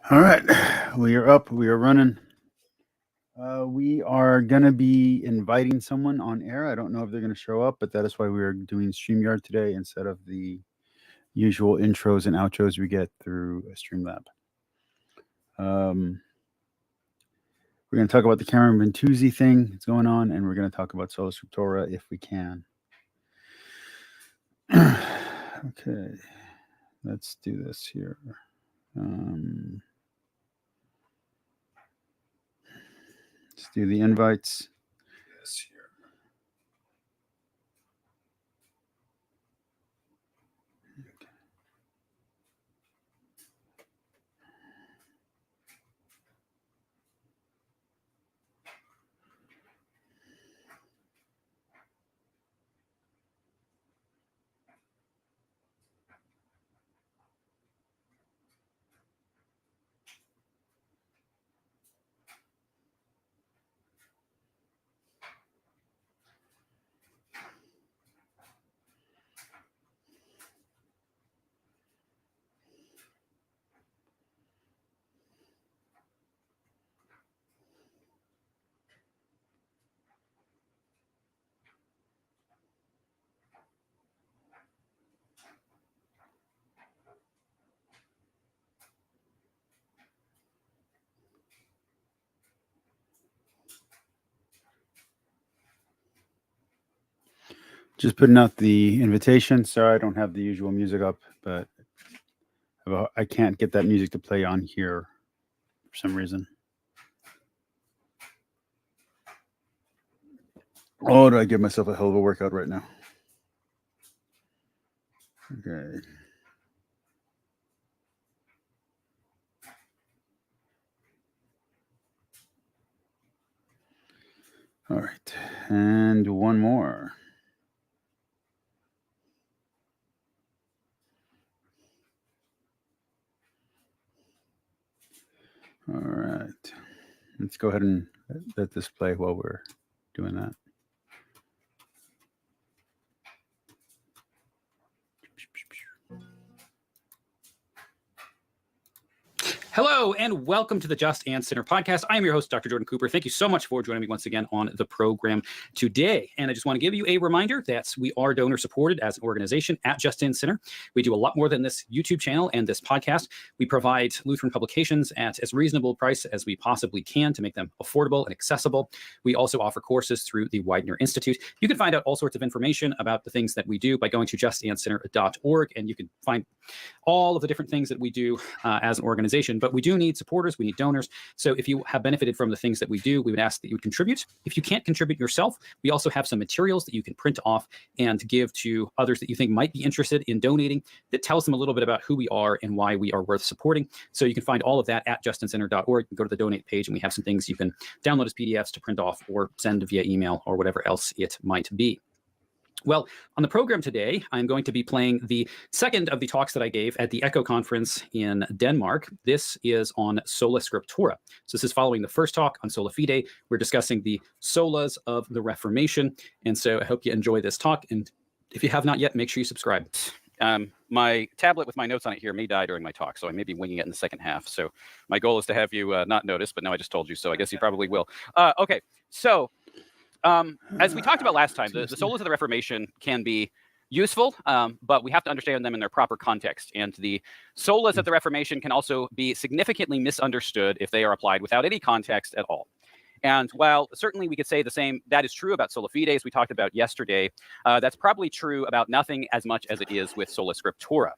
All right, we are up. We are running. We are going to be inviting someone on air. I don't know if they're going to show up, but that is why we are doing StreamYard today instead of the usual intros and outros we get through Streamlab. We're going to talk about the Cameron Bertuzzi thing that's going on, and we're going to talk about Sola Scriptura if we can. Okay, let's do this here. Let's do the invites. Yes, here. Just putting out the invitation. Sorry, I don't have the usual music up, but I can't get that music to play on here for some reason. Oh, do I give myself a hell of a workout right now? Okay. All right. And one more. All right. Let's go ahead and let this play while we're doing that. Hello, and welcome to the Just and Sinner podcast. I am your host, Dr. Jordan Cooper. Thank you so much for joining me once again on the program today. And I just want to give you a reminder that we are donor supported as an organization at Just and Sinner. We do a lot more than this YouTube channel and this podcast. We provide Lutheran publications at as reasonable price as we possibly can to make them affordable and accessible. We also offer courses through the Widener Institute. You can find out all sorts of information about the things that we do by going to justandsinner.org, and you can find all of the different things that we do as an organization. But we do need supporters, we need donors. So if you have benefited from the things that we do, we would ask that you would contribute. If you can't contribute yourself, we also have some materials that you can print off and give to others that you think might be interested in donating that tells them a little bit about who we are and why we are worth supporting. So you can find all of that at justandsinner.org. You can go to the donate page, and we have some things you can download as PDFs to print off or send via email or whatever else it might be. Well, on the program today, I'm going to be playing the second of the talks that I gave at the ECHO conference in Denmark. This is on Sola Scriptura. So this is following the first talk on Sola Fide. We're discussing the solas of the Reformation. And so I hope you enjoy this talk. And if you have not yet, make sure you subscribe. My tablet with my notes on it here may die during my talk, so I may be winging it in the second half. So my goal is to have you not notice, but now I just told you, so I guess you probably will. Okay, so as we talked about last time, the solas of the Reformation can be useful, but we have to understand them in their proper context. And the solas of the Reformation can also be significantly misunderstood if they are applied without any context at all. And while certainly we could say the same, that is true about Sola Fide, as we talked about yesterday, that's probably true about nothing as much as it is with Sola Scriptura.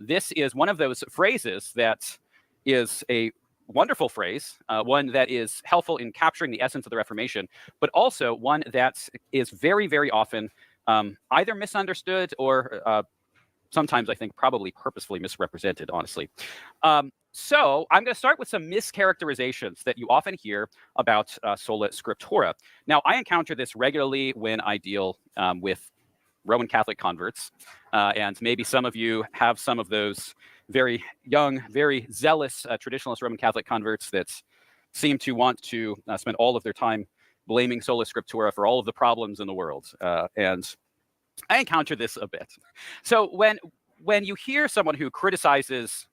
This is one of those phrases that is a wonderful phrase, one that is helpful in capturing the essence of the Reformation, but also one that is very, very often either misunderstood or sometimes I think probably purposefully misrepresented, honestly. So I'm going to start with some mischaracterizations that you often hear about Sola Scriptura. Now, I encounter this regularly when I deal with Roman Catholic converts, and maybe some of you have some of those very young, very zealous traditionalist Roman Catholic converts that seem to want to spend all of their time blaming Sola Scriptura for all of the problems in the world. And I encounter this a bit. So when you hear someone who criticizes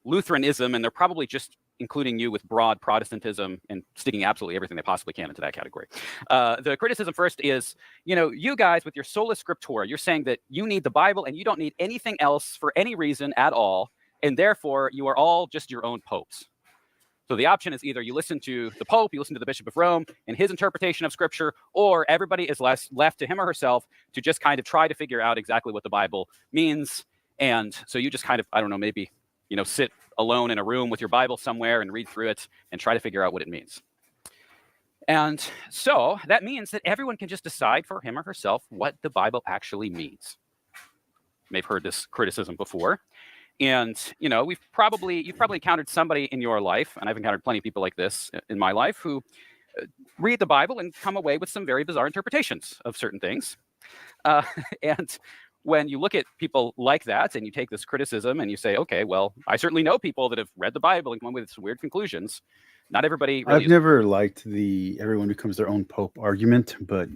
Lutheranism, and they're probably just including you with broad Protestantism and sticking absolutely everything they possibly can into that category. The criticism first is, you guys with your sola scriptura, you're saying that you need the Bible and you don't need anything else for any reason at all, and therefore you are all just your own popes. So the option is either you listen to the Pope, you listen to the Bishop of Rome and his interpretation of Scripture, or everybody is left to him or herself to just kind of try to figure out exactly what the Bible means. And so you just kind of, I don't know, maybe, sit alone in a room with your Bible somewhere and read through it and try to figure out what it means. And so that means that everyone can just decide for him or herself what the Bible actually means. You may have heard this criticism before. And, you've probably encountered somebody in your life, and I've encountered plenty of people like this in my life, who read the Bible and come away with some very bizarre interpretations of certain things. And when you look at people like that and you take this criticism and you say, okay, well, I certainly know people that have read the Bible and come with some weird conclusions. Not everybody really I've never liked the everyone becomes their own pope argument, but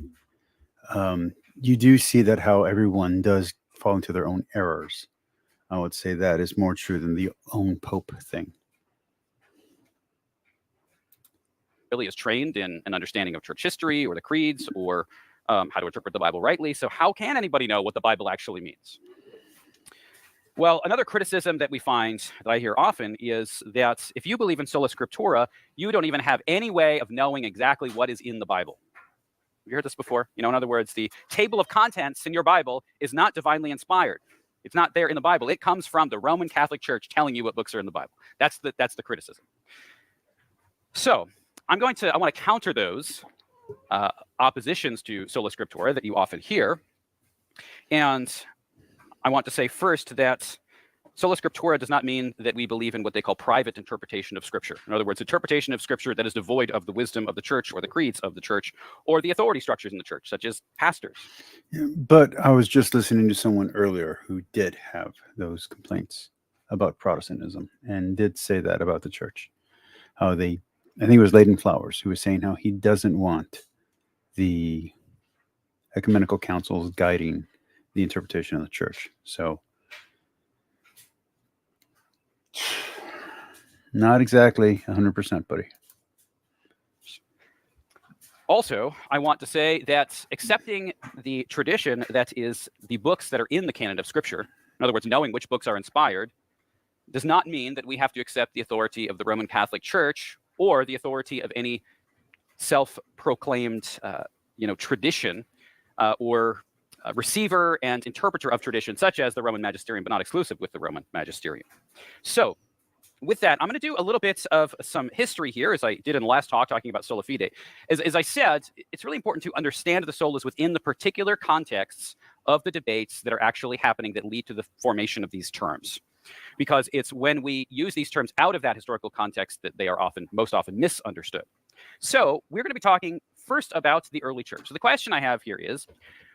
you do see that how everyone does fall into their own errors. I would say that is more true than the own pope thing. Really is trained in an understanding of church history or the creeds or how to interpret the Bible rightly. So how can anybody know what the Bible actually means? Well, another criticism that we find, that I hear often, is that if you believe in sola scriptura, you don't even have any way of knowing exactly what is in the Bible. Have you heard this before? In other words, the table of contents in your Bible is not divinely inspired. It's not there in the Bible. It comes from the Roman Catholic Church telling you what books are in the Bible. That's the criticism. So I want to counter those oppositions to sola scriptura that you often hear. And I want to say first that sola scriptura does not mean that we believe in what they call private interpretation of Scripture. In other words, interpretation of Scripture that is devoid of the wisdom of the church or the creeds of the church or the authority structures in the church, such as pastors. Yeah, but I was just listening to someone earlier who did have those complaints about Protestantism and did say that about the church. How I think it was Leighton Flowers who was saying how he doesn't want the ecumenical councils guiding the interpretation of the church. So not exactly 100%, buddy. Also, I want to say that accepting the tradition that is the books that are in the canon of Scripture, in other words, knowing which books are inspired, does not mean that we have to accept the authority of the Roman Catholic Church or the authority of any self-proclaimed, tradition or receiver and interpreter of tradition, such as the Roman Magisterium, but not exclusive with the Roman Magisterium. So with that, I'm going to do a little bit of some history here, as I did in the last talk, talking about sola fide. As I said, it's really important to understand the solas within the particular contexts of the debates that are actually happening that lead to the formation of these terms. Because it's when we use these terms out of that historical context that they are most often misunderstood. So we're going to be talking first about the early church. So the question I have here is,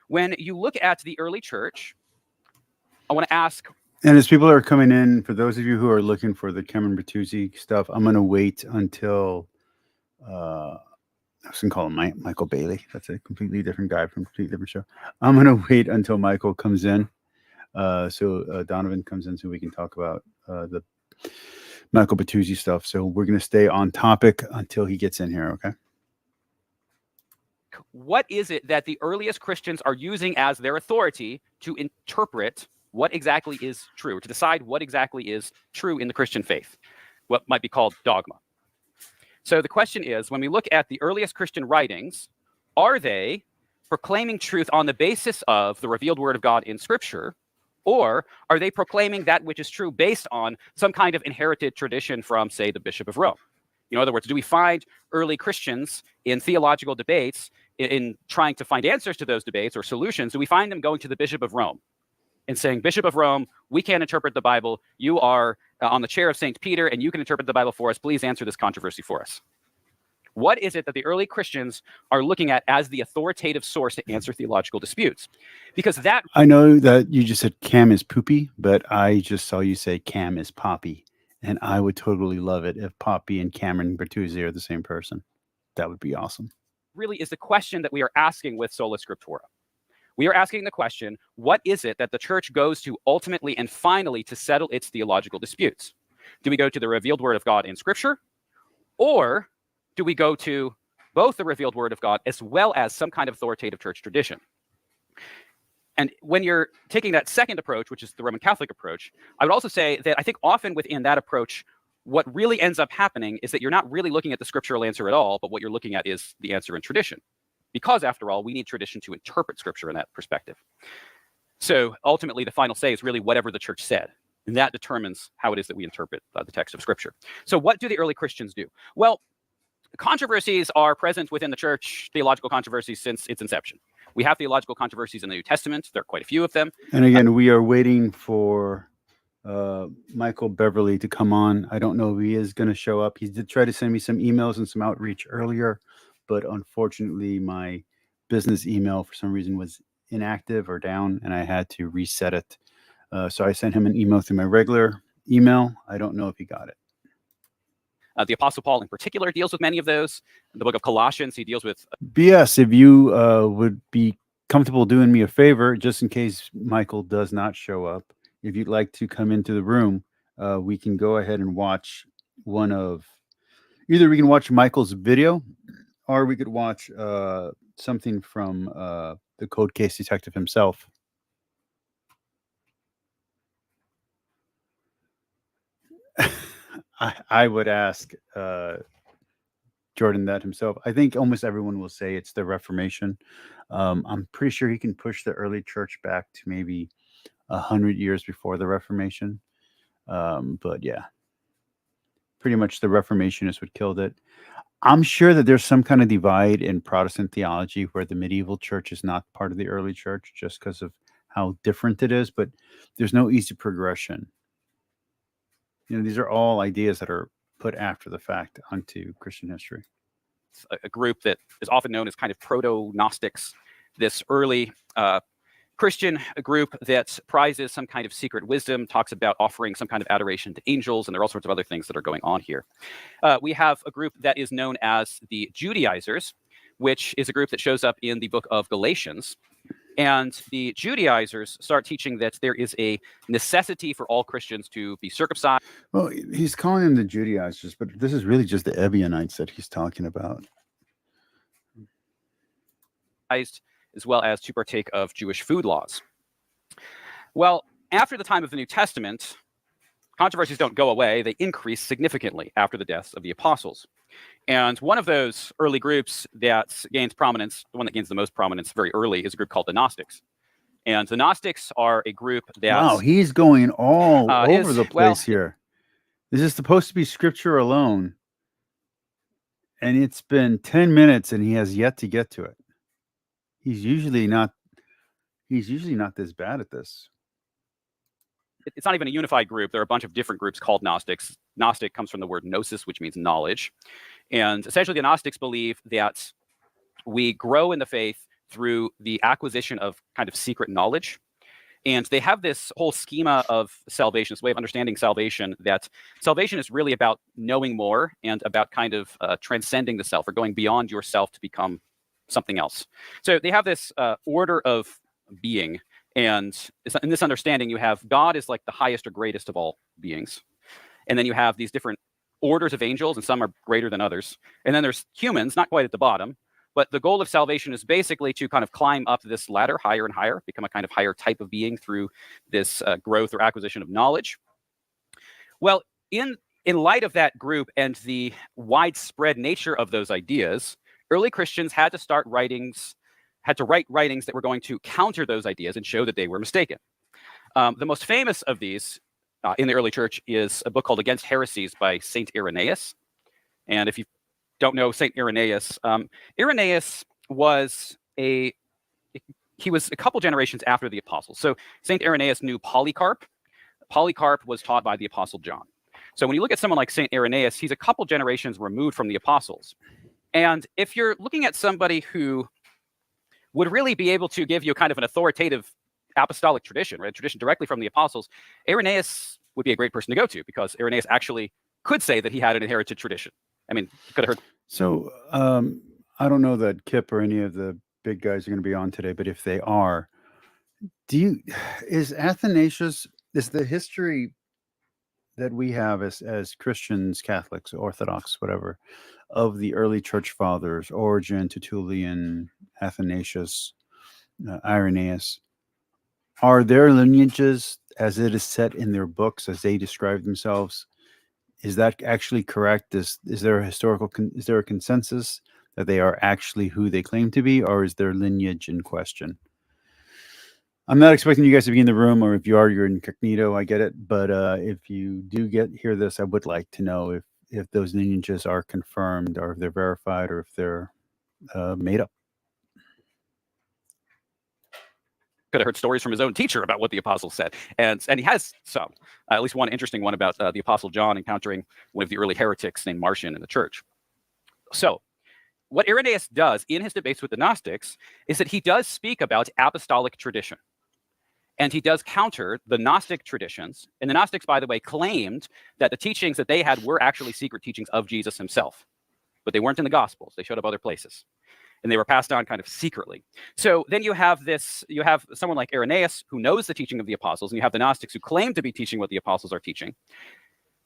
when you look at the early church, I want to ask... And as people are coming in, for those of you who are looking for the Cameron Bertuzzi stuff, I'm going to wait until I was going to call him Micheal Beverly. That's a completely different guy from a completely different show. I'm going to wait until Michael comes in. So Donovan comes in so we can talk about the Micheal Beverly stuff. So we're going to stay on topic until he gets in here, okay? What is it that the earliest Christians are using as their authority to interpret what exactly is true, to decide what exactly is true in the Christian faith, what might be called dogma? So the question is, when we look at the earliest Christian writings, are they proclaiming truth on the basis of the revealed word of God in Scripture, or are they proclaiming that which is true based on some kind of inherited tradition from, say, the Bishop of Rome? In other words, do we find early Christians in theological debates, in trying to find answers to those debates or solutions, do we find them going to the Bishop of Rome and saying, Bishop of Rome, we can't interpret the Bible. You are on the chair of St. Peter, and you can interpret the Bible for us. Please answer this controversy for us. What is it that the early Christians are looking at as the authoritative source to answer theological disputes? Because that... I know that you just said Cam is poopy, but I just saw you say Cam is Poppy. And I would totally love it if Poppy and Cameron Bertuzzi are the same person. That would be awesome. Really is the question that we are asking with sola scriptura. We are asking the question, what is it that the church goes to ultimately and finally to settle its theological disputes? Do we go to the revealed word of God in Scripture? Or do we go to both the revealed word of God as well as some kind of authoritative church tradition? And when you're taking that second approach, which is the Roman Catholic approach, I would also say that I think often within that approach, what really ends up happening is that you're not really looking at the scriptural answer at all, but what you're looking at is the answer in tradition. Because after all, we need tradition to interpret scripture in that perspective. So ultimately, the final say is really whatever the church said. And that determines how it is that we interpret the text of scripture. So what do the early Christians do? Well, controversies are present within the church, theological controversies, since its inception. We have theological controversies in the New Testament. There are quite a few of them. And again, we are waiting for Micheal Beverly to come on. I don't know if he is going to show up. He did try to send me some emails and some outreach earlier, but unfortunately, my business email for some reason was inactive or down, and I had to reset it. So I sent him an email through my regular email. I don't know if he got it. The Apostle Paul in particular deals with many of those. In the book of Colossians, he deals with... BS, if you would be comfortable doing me a favor, just in case Micheal does not show up, if you'd like to come into the room, we can go ahead and watch one of... Either we can watch Michael's video, or we could watch something from the Cold Case Detective himself. I would ask Jordan that himself. I think almost everyone will say it's the Reformation. I'm pretty sure he can push the early church back to maybe 100 years before the Reformation. But yeah, pretty much the Reformation is what killed it. I'm sure that there's some kind of divide in Protestant theology where the medieval church is not part of the early church just because of how different it is, but there's no easy progression. These are all ideas that are put after the fact onto Christian history. A group that is often known as kind of proto-Gnostics, this early Christian group that prizes some kind of secret wisdom, talks about offering some kind of adoration to angels, and there are all sorts of other things that are going on here. We have a group that is known as the Judaizers, which is a group that shows up in the book of Galatians. And the Judaizers start teaching that there is a necessity for all Christians to be circumcised. Well, he's calling them the Judaizers, but this is really just the Ebionites that he's talking about. As well as to partake of Jewish food laws. Well, after the time of the New Testament, controversies don't go away. They increase significantly after the deaths of the apostles. And one of those early groups that gains prominence, the one that gains the most prominence very early, is a group called the Gnostics. And the Gnostics are a group that... Wow, he's going all over the place here. This is supposed to be scripture alone. And it's been 10 minutes and he has yet to get to it. He's usually not this bad at this. It's not even a unified group. There are a bunch of different groups called Gnostics. Gnostic comes from the word gnosis, which means knowledge. And essentially, the Gnostics believe that we grow in the faith through the acquisition of kind of secret knowledge. And they have this whole schema of salvation, this way of understanding salvation, that salvation is really about knowing more and about kind of transcending the self or going beyond yourself to become something else. So they have this order of being. And in this understanding, you have God is like the highest or greatest of all beings. And then you have these different orders of angels, and some are greater than others. And then there's humans, not quite at the bottom. But the goal of salvation is basically to kind of climb up this ladder higher and higher, become a kind of higher type of being through this growth or acquisition of knowledge. Well, in light of that group and the widespread nature of those ideas, early Christians had to write writings that were going to counter those ideas and show that they were mistaken. The most famous of these in the early church is a book called Against Heresies by Saint Irenaeus. And if you don't know Saint Irenaeus, Irenaeus was a couple generations after the apostles. So Saint Irenaeus knew Polycarp. Polycarp was taught by the apostle John. So when you look at someone like Saint Irenaeus, he's a couple generations removed from the apostles. And if you're looking at somebody who would really be able to give you kind of an authoritative apostolic tradition, right? Tradition directly from the apostles, Irenaeus would be a great person to go to because Irenaeus actually could say that he had an inherited tradition. I mean, you could have heard. So I don't know that Kip or any of the big guys are going to be on today, but if they are, is Athanasius, is the history that we have as Christians, Catholics, Orthodox, whatever, of the early church fathers, Origen, Tertullian, Athanasius, Irenaeus, are their lineages as it is set in their books, as they describe themselves? Is that actually correct? Is there a is there a consensus that they are actually who they claim to be, or is their lineage in question? I'm not expecting you guys to be in the room, or if you are, you're incognito. I get it, but if you do hear this, I would like to know if those lineages are confirmed, or if they're verified, or if they're made up. Could have heard stories from his own teacher about what the apostles said, and he has some, at least one interesting one about the apostle John encountering one of the early heretics named Marcion in the church. So what Irenaeus does in his debates with the Gnostics is that he does speak about apostolic tradition. And he does counter the Gnostic traditions. And the Gnostics, by the way, claimed that the teachings that they had were actually secret teachings of Jesus himself. But they weren't in the Gospels. They showed up other places. And they were passed on kind of secretly. So then you have someone like Irenaeus who knows the teaching of the apostles, and you have the Gnostics who claim to be teaching what the apostles are teaching.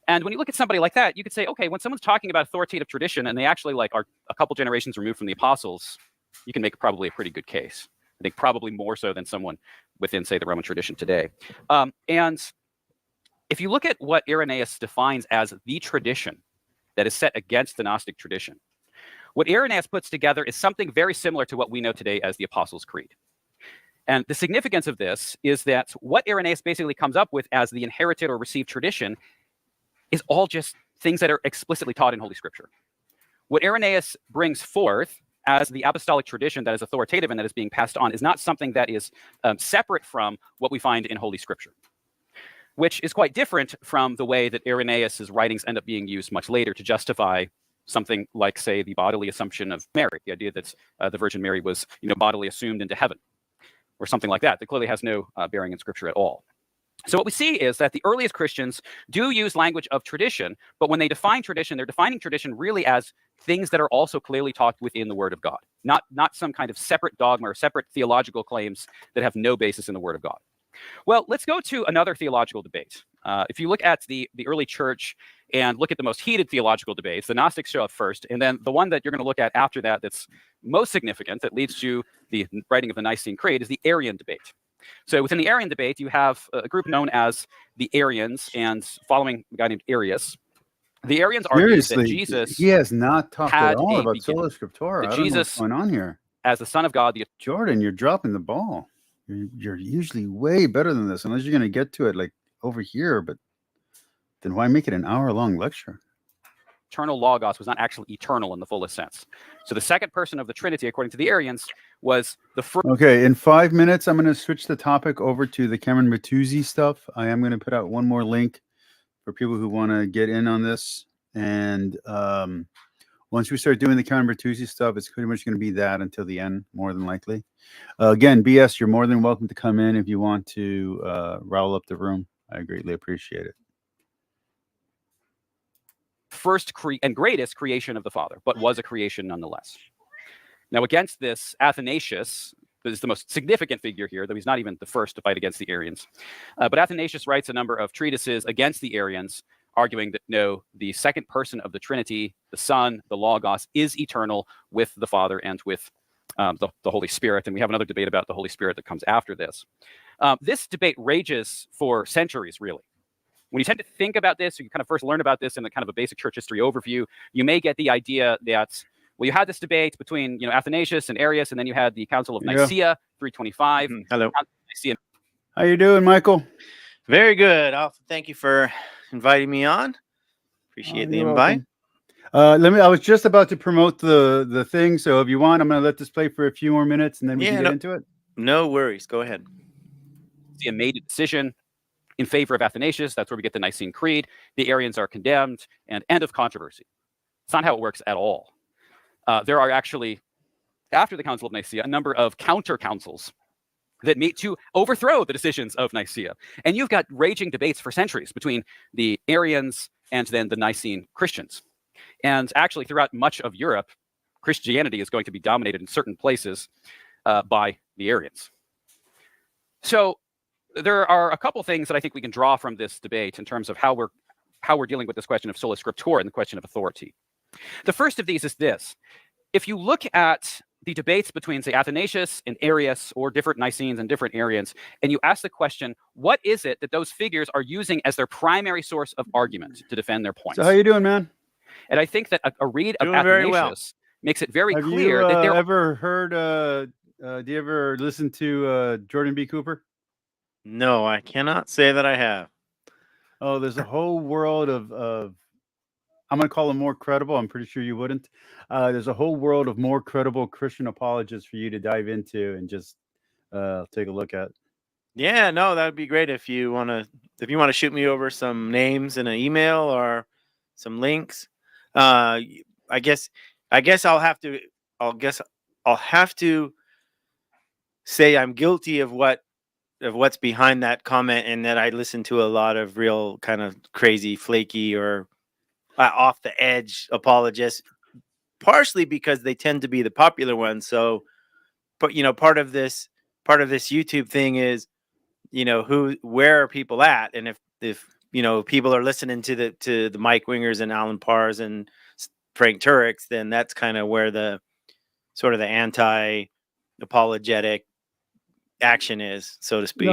And when you look at somebody like that, you could say, okay, when someone's talking about authoritative tradition and they actually are a couple generations removed from the apostles, you can make probably a pretty good case. I think probably more so than someone within, say, the Roman tradition today. And if you look at what Irenaeus defines as the tradition that is set against the Gnostic tradition, what Irenaeus puts together is something very similar to what we know today as the Apostles' Creed. And the significance of this is that what Irenaeus basically comes up with as the inherited or received tradition is all just things that are explicitly taught in Holy Scripture. What Irenaeus brings forth as the apostolic tradition that is authoritative and that is being passed on is not something that is separate from what we find in Holy Scripture, which is quite different from the way that Irenaeus' writings end up being used much later to justify something like, say, the bodily assumption of Mary, the idea that the Virgin Mary was bodily assumed into heaven, or something like that. That clearly has no bearing in Scripture at all. So what we see is that the earliest Christians do use language of tradition, but when they define tradition, they're defining tradition really as things that are also clearly taught within the Word of God, not some kind of separate dogma or separate theological claims that have no basis in the Word of God. Well, let's go to another theological debate. If you look at the early church and look at the most heated theological debates, the Gnostics show up first, and then the one that you're going to look at after that that's most significant, that leads to the writing of the Nicene Creed, is the Arian debate. So within the Arian debate, you have a group known as the Arians, and following a guy named Arius. The Arians argue that Jesus he has not talked at all about beginning. sola scriptura. That I don't know Jesus, what's going on here. As the Son of God, Jordan, you're dropping the ball. You're usually way better than this, unless you're going to get to it like over here. But then why make it an hour-long lecture? Eternal Logos was not actually eternal in the fullest sense. So the second person of the Trinity, according to the Arians, was the first. Okay, in 5 minutes, I'm going to switch the topic over to the Cameron Bertuzzi stuff. I am going to put out one more link for people who want to get in on this. And once we start doing the Cameron Bertuzzi stuff, it's pretty much going to be that until the end, more than likely. Again, BS, you're more than welcome to come in if you want to rile up the room. I greatly appreciate it. First and greatest creation of the Father, but was a creation nonetheless. Now, against this, Athanasius is the most significant figure here, though he's not even the first to fight against the Arians. But Athanasius writes a number of treatises against the Arians, arguing that no, the second person of the Trinity, the Son, the Logos, is eternal with the Father and with the Holy Spirit. And we have another debate about the Holy Spirit that comes after this. This debate rages for centuries, really. When you tend to think about this, or you kind of first learn about this in a kind of a basic church history overview, you may get the idea that, well, you had this debate between Athanasius and Arius, and then you had the Council of Nicaea, 325. Hello. Nicaea. How you doing, Michael? Very good. Thank you for inviting me on. Appreciate the invite. I was just about to promote the thing, so if you want, I'm going to let this play for a few more minutes, and then we can get into it. No worries. Go ahead. Nicaea made a decision in favor of Athanasius. That's where we get the Nicene Creed. The Arians are condemned, and end of controversy. It's not how it works at all. There are actually, after the Council of Nicaea, a number of counter councils that meet to overthrow the decisions of Nicaea. And you've got raging debates for centuries between the Arians and then the Nicene Christians. And actually, throughout much of Europe, Christianity is going to be dominated in certain places by the Arians. So there are a couple things that I think we can draw from this debate in terms of how we're how we're dealing with this question of sola scriptura and the question of authority. The first of these is this. If you look at the debates between, say, Athanasius and Arius, or different Nicenes and different Arians, and you ask the question, what is it that those figures are using as their primary source of argument to defend their points? So how you doing, man? And I think that a read of Doing very well. Athanasius makes it very Have clear you that there ever heard? Do you ever listen to Jordan B. Cooper? No, I cannot say that I have. Oh, there's a whole world of I'm going to call them more credible. I'm pretty sure you wouldn't. There's a whole world of more credible Christian apologists for you to dive into and just take a look at. Yeah, no, that would be great if you want to shoot me over some names in an email or some links. I guess I'll have to say I'm guilty of what's behind that comment, and that I listen to a lot of real kind of crazy, flaky, or off the edge apologists, partially because they tend to be the popular ones. So, but part of this YouTube thing is, where are people at? And if people are listening to the Mike Wingers and Alan Parrs and Frank Turek's, then that's kind of where the sort of the anti-apologetic action is, so to speak.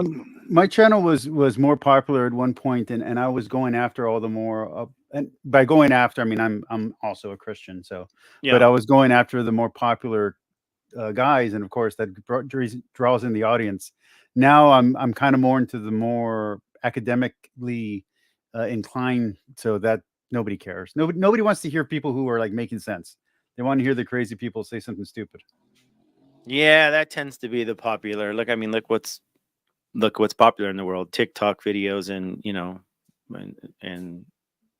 My channel was more popular at one point, and I was going after all the more and by going after, I mean I'm also a Christian, so Yeah. but I was going after the more popular guys, and of course that draws in the audience. Now I'm kind of more into the more academically inclined, so that nobody cares. Nobody wants to hear people who are like making sense. They want to hear the crazy people say something stupid. Yeah, that tends to be the popular. Look what's popular in the world: TikTok videos and and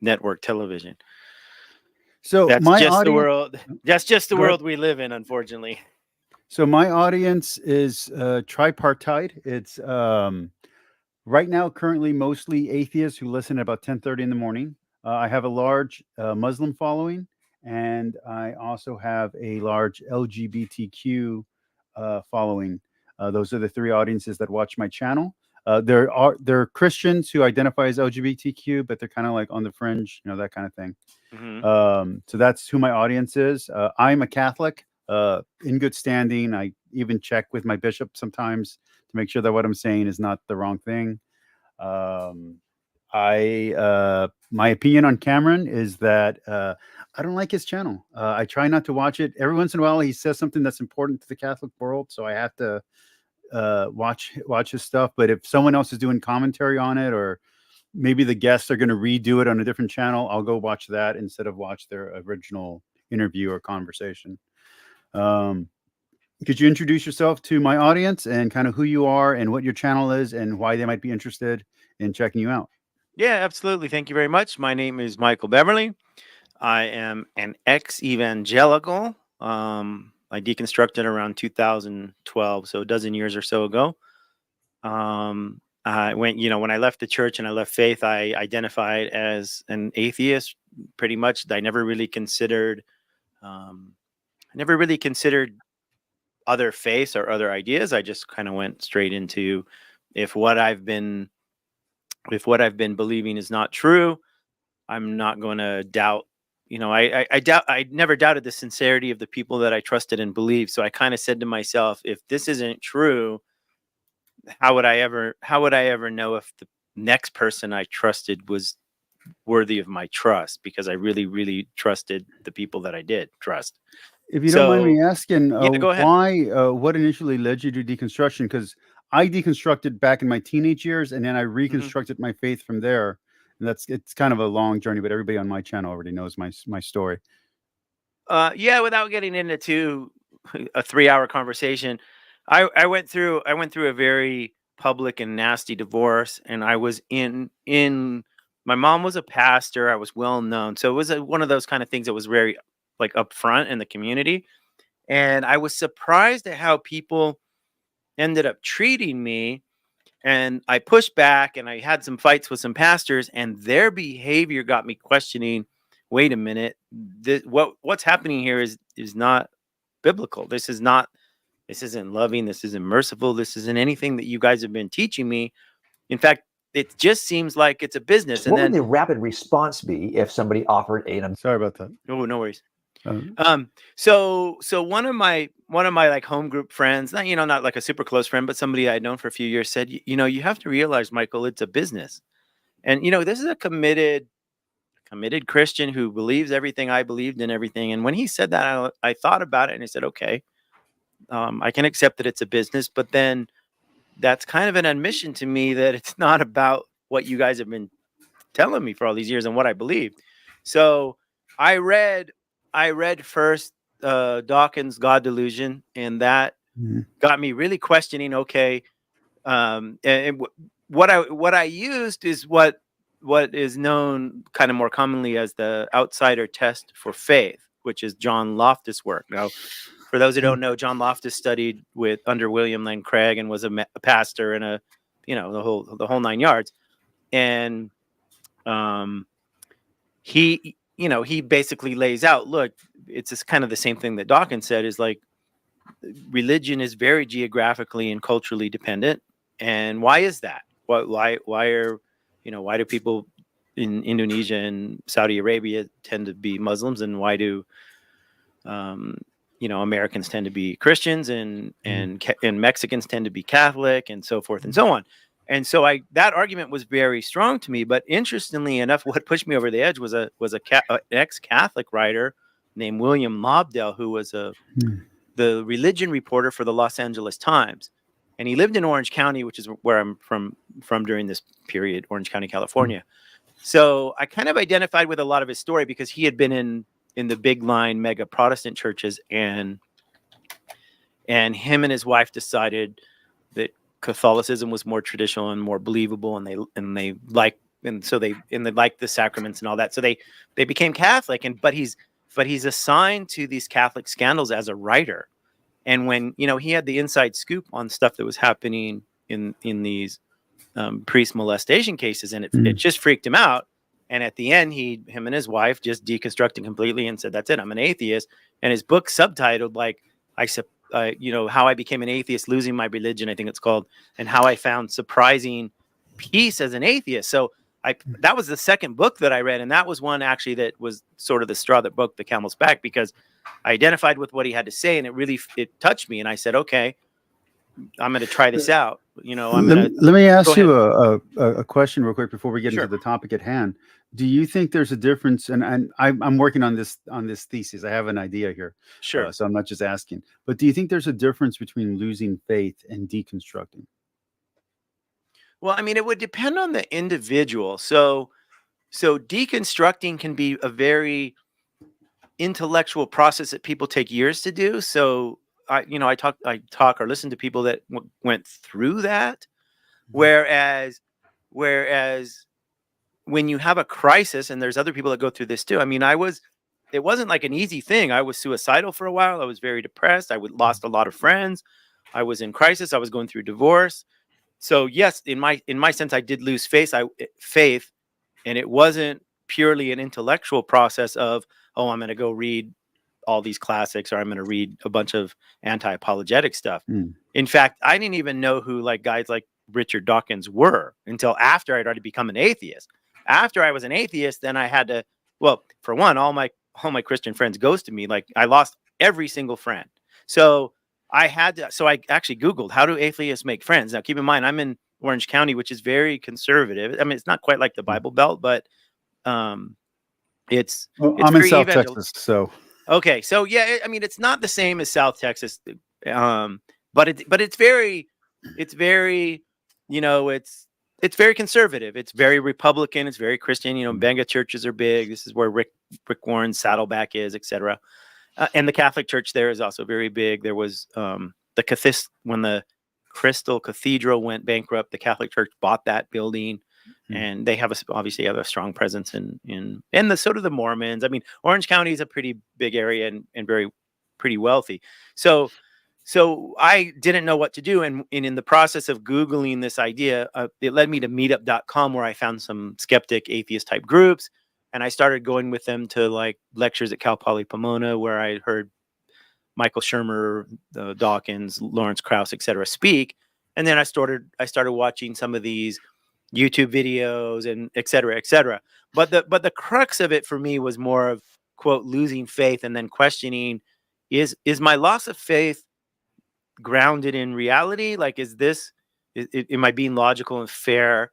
network television. So That's my just audience, the world. That's just the Go ahead. world we live in, unfortunately. So my audience is tripartite. It's right now currently mostly atheists who listen at about 10:30 in the morning. I have a large Muslim following, and I also have a large LGBTQ following. Those are the three audiences that watch my channel. There are Christians who identify as LGBTQ, but they're kind of like on the fringe, that kind of thing. Mm-hmm. So that's who my audience is. I'm a Catholic, in good standing. I even check with my bishop sometimes to make sure that what I'm saying is not the wrong thing. My opinion on Cameron is that I don't like his channel. I try not to watch it. Every once in a while, he says something that's important to the Catholic world, so I have to watch his stuff. But if someone else is doing commentary on it, or maybe the guests are going to redo it on a different channel, I'll go watch that instead of watch their original interview or conversation. Could you introduce yourself to my audience and kind of who you are and what your channel is and why they might be interested in checking you out? Yeah, absolutely. Thank you very much. My name is Micheal Beverly. I am an ex-evangelical. I deconstructed around 2012, so a dozen years or so ago. When I left the church and I left faith, I identified as an atheist. Pretty much, I never really considered other faiths or other ideas. I just kind of went straight into, if what I've been believing is not true, I'm not going to doubt. I never doubted the sincerity of the people that I trusted and believed. So I kind of said to myself, if this isn't true, how would I ever know if the next person I trusted was worthy of my trust? Because I really, really trusted the people that I did trust. If you don't mind me asking, go ahead. why, what initially led you to deconstruction? Because I deconstructed back in my teenage years, and then I reconstructed my faith from there. And it's kind of a long journey, but everybody on my channel already knows my story. Without getting into a 3-hour conversation, I went through a very public and nasty divorce, and I was in my mom was a pastor. I was well known, so it was one of those kind of things that was very like upfront in the community, and I was surprised at how people ended up treating me. And I pushed back, and I had some fights with some pastors, and their behavior got me questioning, wait a minute, what's happening here is not biblical. This isn't loving. This isn't merciful. This isn't anything that you guys have been teaching me. In fact, it just seems like it's a business. And What then would the rapid response be if somebody offered a Sorry about that. oh, no worries. Uh, So one of my like home group friends, not like a super close friend, but somebody I'd known for a few years said, you have to realize, Michael, it's a business. And this is a committed Christian who believes everything I believed in everything. And when he said that, I thought about it and I said, okay, I can accept that it's a business, but then that's kind of an admission to me that it's not about what you guys have been telling me for all these years and what I believe. So I read first Dawkins' God Delusion, and that got me really questioning. Okay, and what I used is what is known kind of more commonly as the outsider test for faith, which is John Loftus' work. Now, for those who don't know, John Loftus studied under William Lane Craig and was a pastor and the whole nine yards. And he basically lays out, look, it's just kind of the same thing that Dawkins said, is like religion is very geographically and culturally dependent. And why is that? Why do people in Indonesia and Saudi Arabia tend to be Muslims, and why do Americans tend to be Christians, and Mexicans tend to be Catholic, and so forth and so on. And so that argument was very strong to me. But interestingly enough, what pushed me over the edge was an ex-Catholic writer named William Lobdell, who was the religion reporter for the Los Angeles Times. And he lived in Orange County, which is where I'm from during this period, Orange County, California. So I kind of identified with a lot of his story because he had been in the big line mega Protestant churches, and him and his wife decided that Catholicism was more traditional and more believable, and they liked the sacraments and all that. So they became Catholic, but he's assigned to these Catholic scandals as a writer. And when he had the inside scoop on stuff that was happening in these priest molestation cases, and it just freaked him out. And at the end, him and his wife just deconstructed completely and said, "That's it, I'm an atheist." And his book subtitled how I became an atheist, losing my religion, I think it's called, and how I found surprising peace as an atheist. So that was the second book that I read, and that was one actually that was sort of the straw that broke the camel's back, because I identified with what he had to say, and it touched me, and I said, okay, I'm going to try this out. Let me ask you a question real quick before we get Sure. into the topic at hand. Do you think there's a difference? And I'm working on this thesis. I have an idea here. Sure. So I'm not just asking. But do you think there's a difference between losing faith and deconstructing? Well, I mean, it would depend on the individual. So deconstructing can be a very intellectual process that people take years to do. So I talk or listen to people that went through that. Whereas when you have a crisis, and there's other people that go through this too. I mean, it wasn't like an easy thing. I was suicidal for a while. I was very depressed. I lost a lot of friends. I was in crisis. I was going through divorce. So yes, in my sense, I did lose faith, and it wasn't purely an intellectual process of, oh, I'm going to go read all these classics, or I'm going to read a bunch of anti-apologetic stuff. In fact, I didn't even know who guys like Richard Dawkins were until after I'd already become an atheist. After I was an atheist, then I had to, well, for one, all my Christian friends ghosted me. Like, I lost every single friend. So I actually Googled, how do atheists make friends? Now, keep in mind, I'm in Orange County, which is very conservative. I mean, it's not quite like the Bible Belt, but I'm it's in South Texas, so. Okay, so yeah, I mean, it's not the same as South Texas, but it's very, it's very conservative. It's very Republican. It's very Christian. Mega churches are big. This is where Rick Warren's Saddleback is, etc. And the Catholic Church there is also very big. There was when the Crystal Cathedral went bankrupt, the Catholic Church bought that building. And they obviously have a strong presence in the sort of the Mormons. I mean, Orange County is a pretty big area and pretty wealthy. So I didn't know what to do. And in the process of Googling this idea, it led me to meetup.com, where I found some skeptic atheist type groups. And I started going with them to lectures at Cal Poly Pomona, where I heard Michael Shermer, Dawkins, Lawrence Krauss, etc. speak. And then I started watching some of these YouTube videos and et cetera, et cetera. But the crux of it for me was more of, quote, losing faith and then questioning, is my loss of faith grounded in reality? Like, am I being logical and fair?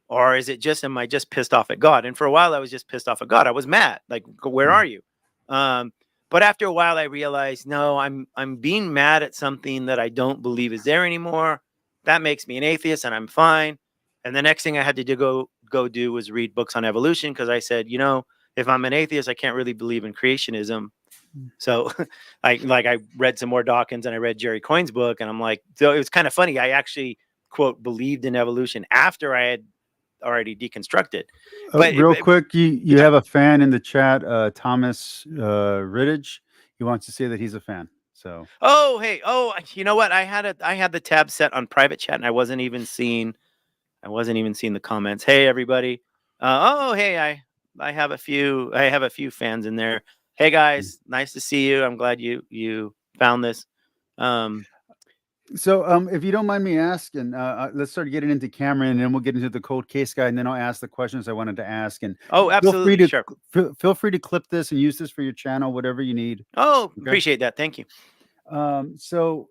Or is it just, am I just pissed off at God? And for a while I was just pissed off at God. I was mad. Like, where are you? But after a while I realized, no, I'm being mad at something that I don't believe is there anymore. That makes me an atheist, and I'm fine. And the next thing I had to go do was read books on evolution, because I said, if I'm an atheist, I can't really believe in creationism. So I read some more Dawkins, and I read Jerry Coyne's book, and I'm like, so it was kind of funny. I actually, quote, believed in evolution after I had already deconstructed. But real quick, you have a fan in the chat, Thomas Riddage. He wants to say that he's a fan. So hey, you know what? I had the tab set on private chat, and I wasn't even seeing the comments. Hey everybody. Hey, I have a few fans in there. Hey guys, nice to see you. I'm glad you found this. So if you don't mind me asking, let's start getting into Cameron, and then we'll get into the cold case guy, and then I'll ask the questions I wanted to ask. And absolutely, sure. Feel free to clip this and use this for your channel, whatever you need. Okay? Appreciate that. Thank you. So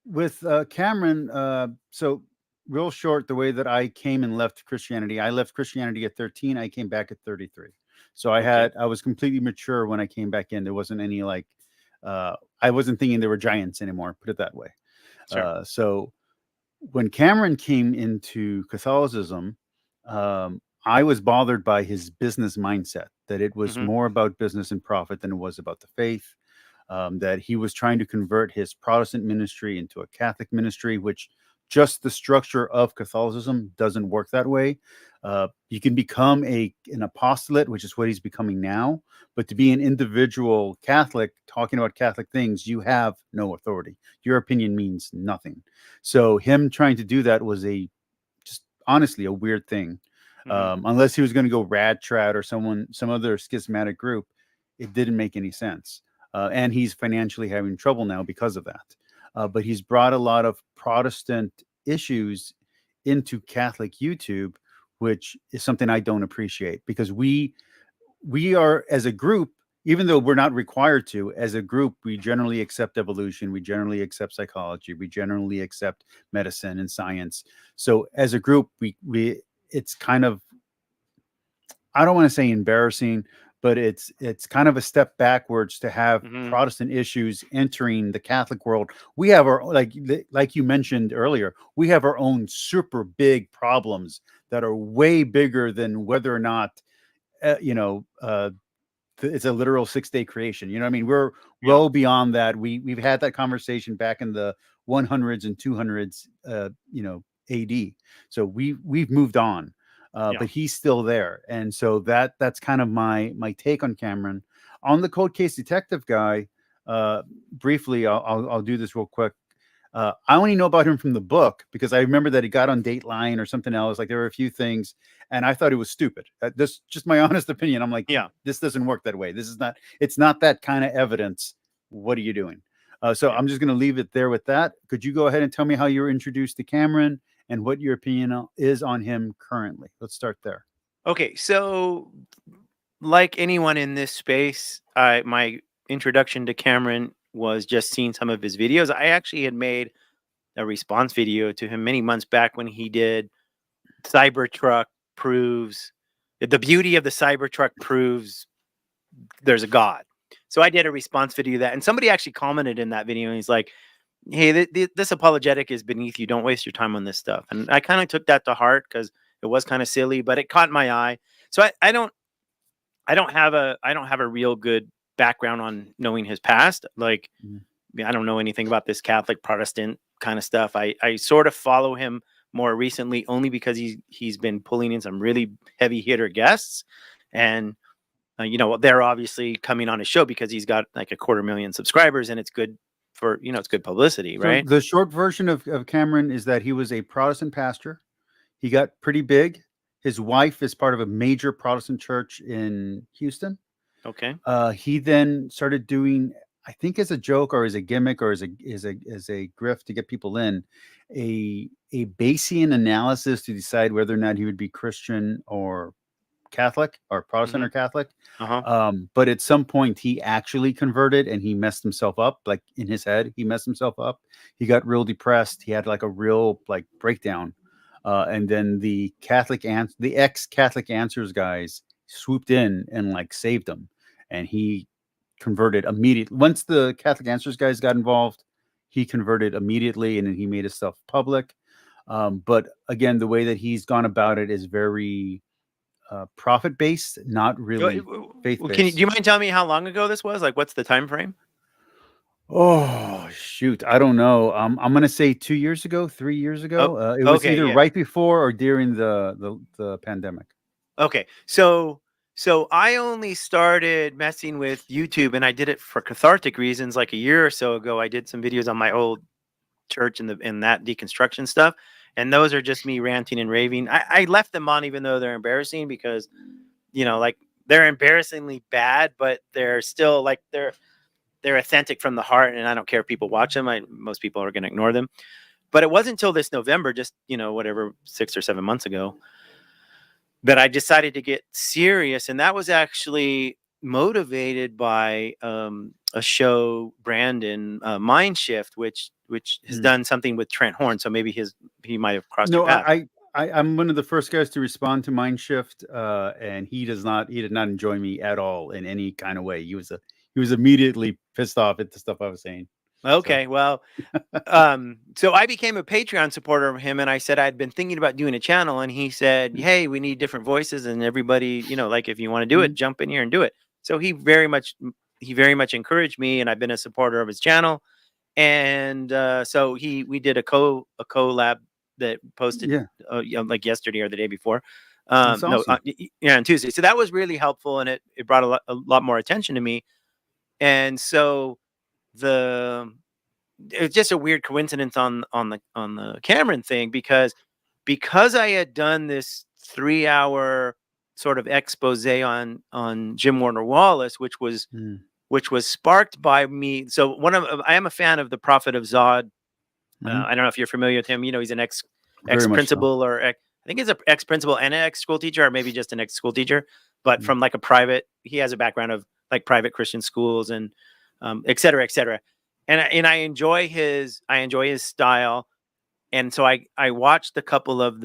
with Cameron, so real short, the way that I came and left Christianity, I left Christianity at 13. I came back at 33. So I was completely mature when I came back in. There wasn't any I wasn't thinking there were giants anymore, put it that way. Sure. So when Cameron came into Catholicism, I was bothered by his business mindset, that it was more about business and profit than it was about the faith, that he was trying to convert his Protestant ministry into a Catholic ministry, which just the structure of Catholicism doesn't work that way. You can become an apostolate, which is what he's becoming now, but to be an individual Catholic talking about Catholic things, you have no authority. Your opinion means nothing. So him trying to do that was just honestly a weird thing. Unless he was going to go rad trad or some other schismatic group, it didn't make any sense. And he's financially having trouble now because of that. But he's brought a lot of Protestant issues into Catholic YouTube, which is something I don't appreciate, because we are, as a group, even though we're not required to, as a group, we generally accept evolution, we generally accept psychology, we generally accept medicine and science. So as a group, it's kind of, I don't want to say embarrassing, but it's kind of a step backwards to have Protestant issues entering the Catholic world. We have our, like you mentioned earlier, we have our own super big problems that are way bigger than whether or not, it's a literal 6-day creation. You know what I mean? We're well beyond that. We've had that conversation back in the 100s and 200s, AD. So we've moved on. But he's still there, and so that's kind of my take on Cameron. On the cold case detective guy, briefly, I'll do this real quick. I only know about him from the book because I remember that he got on Dateline or something else. Like, there were a few things, and I thought it was stupid. This just my honest opinion. I'm like, this doesn't work that way. It's not that kind of evidence. What are you doing? So I'm just going to leave it there with that. Could you go ahead and tell me how you were introduced to Cameron and what your opinion is on him currently? Let's start there. Okay, so like anyone in this space, my introduction to Cameron was just seeing some of his videos. I actually had made a response video to him many months back when he did Cybertruck proves, the beauty of the Cybertruck proves there's a God. So I did a response video to that, and somebody actually commented in that video, and he's like, hey, this apologetic is beneath you. Don't waste your time on this stuff. And I kind of took that to heart because it was kind of silly, but it caught my eye. So I don't have a real good background on knowing his past. Like, I don't know anything about this Catholic Protestant kind of stuff. I sort of follow him more recently only because he's been pulling in some really heavy hitter guests, and they're obviously coming on his show because he's got like 250,000 subscribers, and it's good for, it's good publicity, right? So the short version of Cameron is that he was a Protestant pastor. He got pretty big. His wife is part of a major Protestant church in Houston. Okay. He then started doing, I think as a joke or as a gimmick or as a grift to get people in, a Bayesian analysis to decide whether or not he would be Christian or Catholic or Protestant or Catholic. But at some point he actually converted and he messed himself up. Like in his head, he messed himself up. He got real depressed. He had like a real like breakdown. And then the ex-Catholic Answers guys swooped in and like saved him. And he converted immediately. Once the Catholic Answers guys got involved, he converted immediately and then he made his stuff public. But again, the way that he's gone about it is very profit based, not really faith based. Do you mind telling me how long ago this was? Like, what's the time frame? Oh shoot, I don't know. I'm gonna say 2 years ago, 3 years ago. It was either right before or during the pandemic. Okay, so I only started messing with YouTube, and I did it for cathartic reasons. Like a year or so ago, I did some videos on my old church and that deconstruction stuff, and those are just me ranting and raving. I left them on even though they're embarrassing because, like they're embarrassingly bad, but they're still like they're authentic from the heart, and I don't care if people watch them. Most people are going to ignore them. But it wasn't until this November, just whatever 6 or 7 months ago, that I decided to get serious, and that was actually motivated by a show, Brandon Mindshift, which has done something with Trent Horn. So maybe he might have crossed your path. I'm one of the first guys to respond to Mindshift, and he did not enjoy me at all in any kind of way. He was immediately pissed off at the stuff I was saying. Okay, well, so I became a Patreon supporter of him, and I said I'd been thinking about doing a channel, and he said, "Hey, we need different voices, and everybody, like if you want to do it, jump in here and do it." So he very much encouraged me, and I've been a supporter of his channel, and so we did a collab that posted like yesterday or the day before. Awesome. On Tuesday. So that was really helpful, and it brought a lot more attention to me, and so. It's just a weird coincidence on the Cameron thing because I had done this 3-hour sort of expose on Jim Warner Wallace, which was sparked by me. So I am a fan of the Prophet of Zod. I don't know if you're familiar with him. He's an ex principal or I think he's an ex principal and an ex school teacher, or maybe just an ex school teacher, but from like he has a background of like private Christian schools and et cetera, et cetera. And I enjoy his style. And so I watched a couple of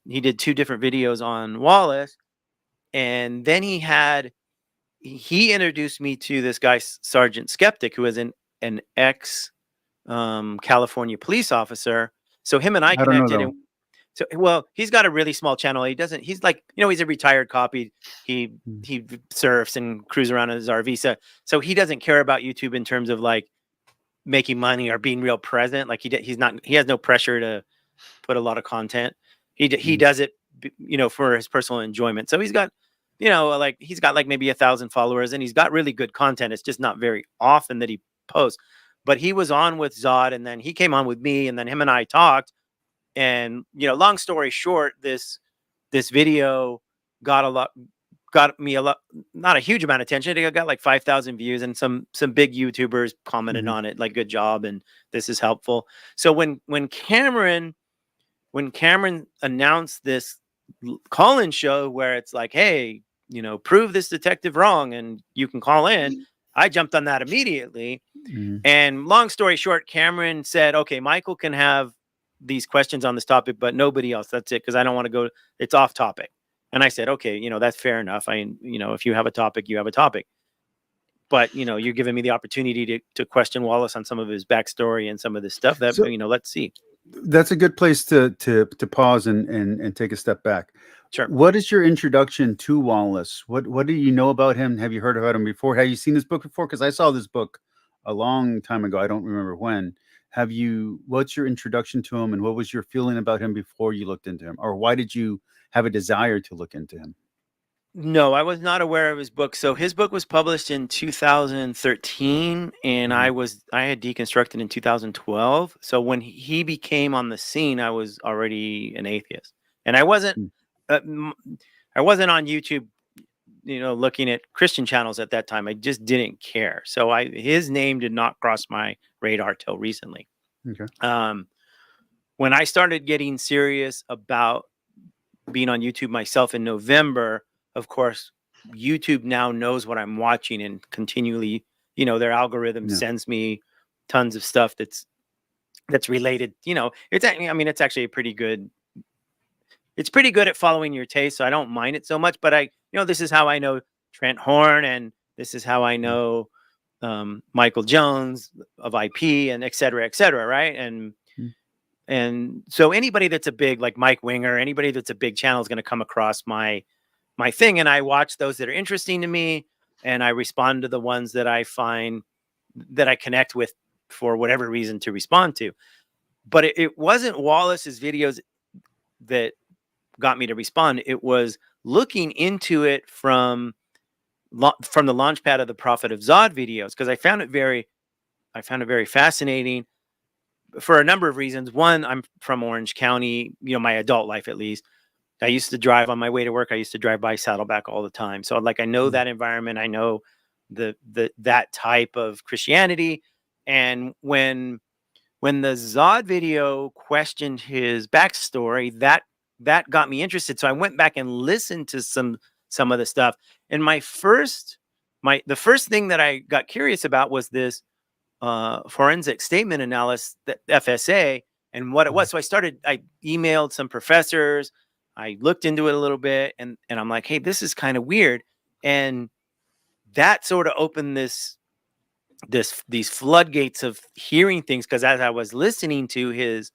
he did 2 different videos on Wallace. And then he introduced me to this guy, Sergeant Skeptic, who is an ex California police officer. So him and I connected. He's got a really small channel. He's like, he's a retired cop. He surfs and cruises around in his RV. So he doesn't care about YouTube in terms of like making money or being real present. Like he has no pressure to put a lot of content. He does it, for his personal enjoyment. So he's got, he's got like maybe 1,000 followers and he's got really good content. It's just not very often that he posts, but he was on with Zod and then he came on with me and then him and I talked. And, long story short, this video got me a lot, not a huge amount of attention. It got like 5,000 views and some big YouTubers commented on it, like, good job. And this is helpful. So when Cameron announced this call-in show where it's like, hey, prove this detective wrong and you can call in, I jumped on that immediately. And long story short, Cameron said, okay, Michael can have these questions on this topic, but nobody else. That's it. Cause I don't want to go, it's off topic. And I said, okay, that's fair enough. If you have a topic, you have a topic, but you're giving me the opportunity to question Wallace on some of his backstory and some of this stuff that, let's see. That's a good place to pause and take a step back. Sure. What is your introduction to Wallace? What do you know about him? Have you heard about him before? Have you seen this book before? Cause I saw this book a long time ago. I don't remember when. What's your introduction to him and what was your feeling about him before you looked into him? Or why did you have a desire to look into him? No, I was not aware of his book. So his book was published in 2013 and I had deconstructed in 2012. So when he became on the scene, I was already an atheist and I wasn't on YouTube, looking at Christian channels at that time. I just didn't care. So his name did not cross my radar till recently. Okay. When I started getting serious about being on YouTube myself in November, of course, YouTube now knows what I'm watching and continually, their algorithm sends me tons of stuff that's related. It's actually it's pretty good at following your taste. So I don't mind it so much, but this is how I know Trent Horn, and this is how I know Michael Jones of IP, and et cetera, right? And so anybody that's a big, like Mike Winger, anybody that's a big channel is going to come across my thing. And I watch those that are interesting to me, and I respond to the ones that I find that I connect with for whatever reason to respond to. But it wasn't Wallace's videos that got me to respond. It was looking into it from the launchpad of the Prophet of Zod videos, because I found it very fascinating for a number of reasons. One, I'm from Orange County, my adult life at least. I used to drive on my way to work. I used to drive by Saddleback all the time. So I know that environment. I know that type of Christianity. And when the Zod video questioned his backstory, that got me interested. So I went back and listened to some of the stuff. And the first thing that I got curious about was this forensic statement analysis, that FSA, and what it was. So I emailed some professors. I looked into it a little bit, and I'm like, hey, this is kind of weird. And that sort of opened these floodgates of hearing things, because as I was listening to his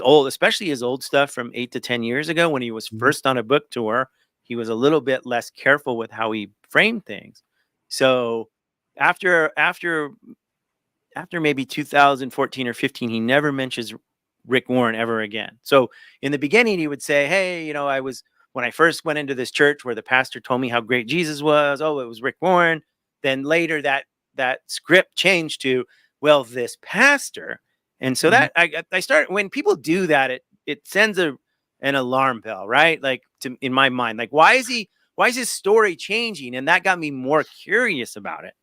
old, especially his old stuff from 8 to 10 years ago, when he was first on a book tour, he was a little bit less careful with how he framed things. So after maybe 2014 or 15, he never mentions Rick Warren ever again. So in the beginning, he would say, hey, when I first went into this church where the pastor told me how great Jesus was, oh, it was Rick Warren. Then later that script changed to, well, this pastor. And so that I started, when people do that, it sends an alarm bell, right? Like, in my mind, like, why is his story changing? And that got me more curious about it.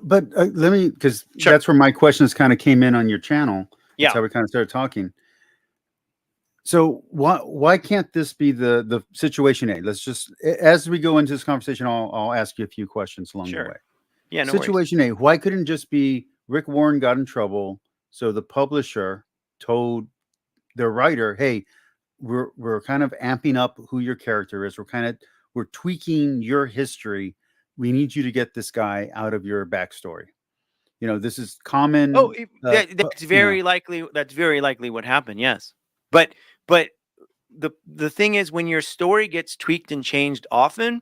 But let me, because that's where my questions kind of came in on your channel. That's how we kind of started talking. So why can't this be the situation A? Let's just, as we go into this conversation, I'll ask you a few questions along the way. Yeah, no situation worries. A, why couldn't it just be Rick Warren got in trouble, so the publisher told the writer, hey, we're kind of amping up who your character is. We're tweaking your history. We need you to get this guy out of your backstory. This is common. Oh, that's very likely. That's very likely what happened. Yes, but the thing is, when your story gets tweaked and changed often,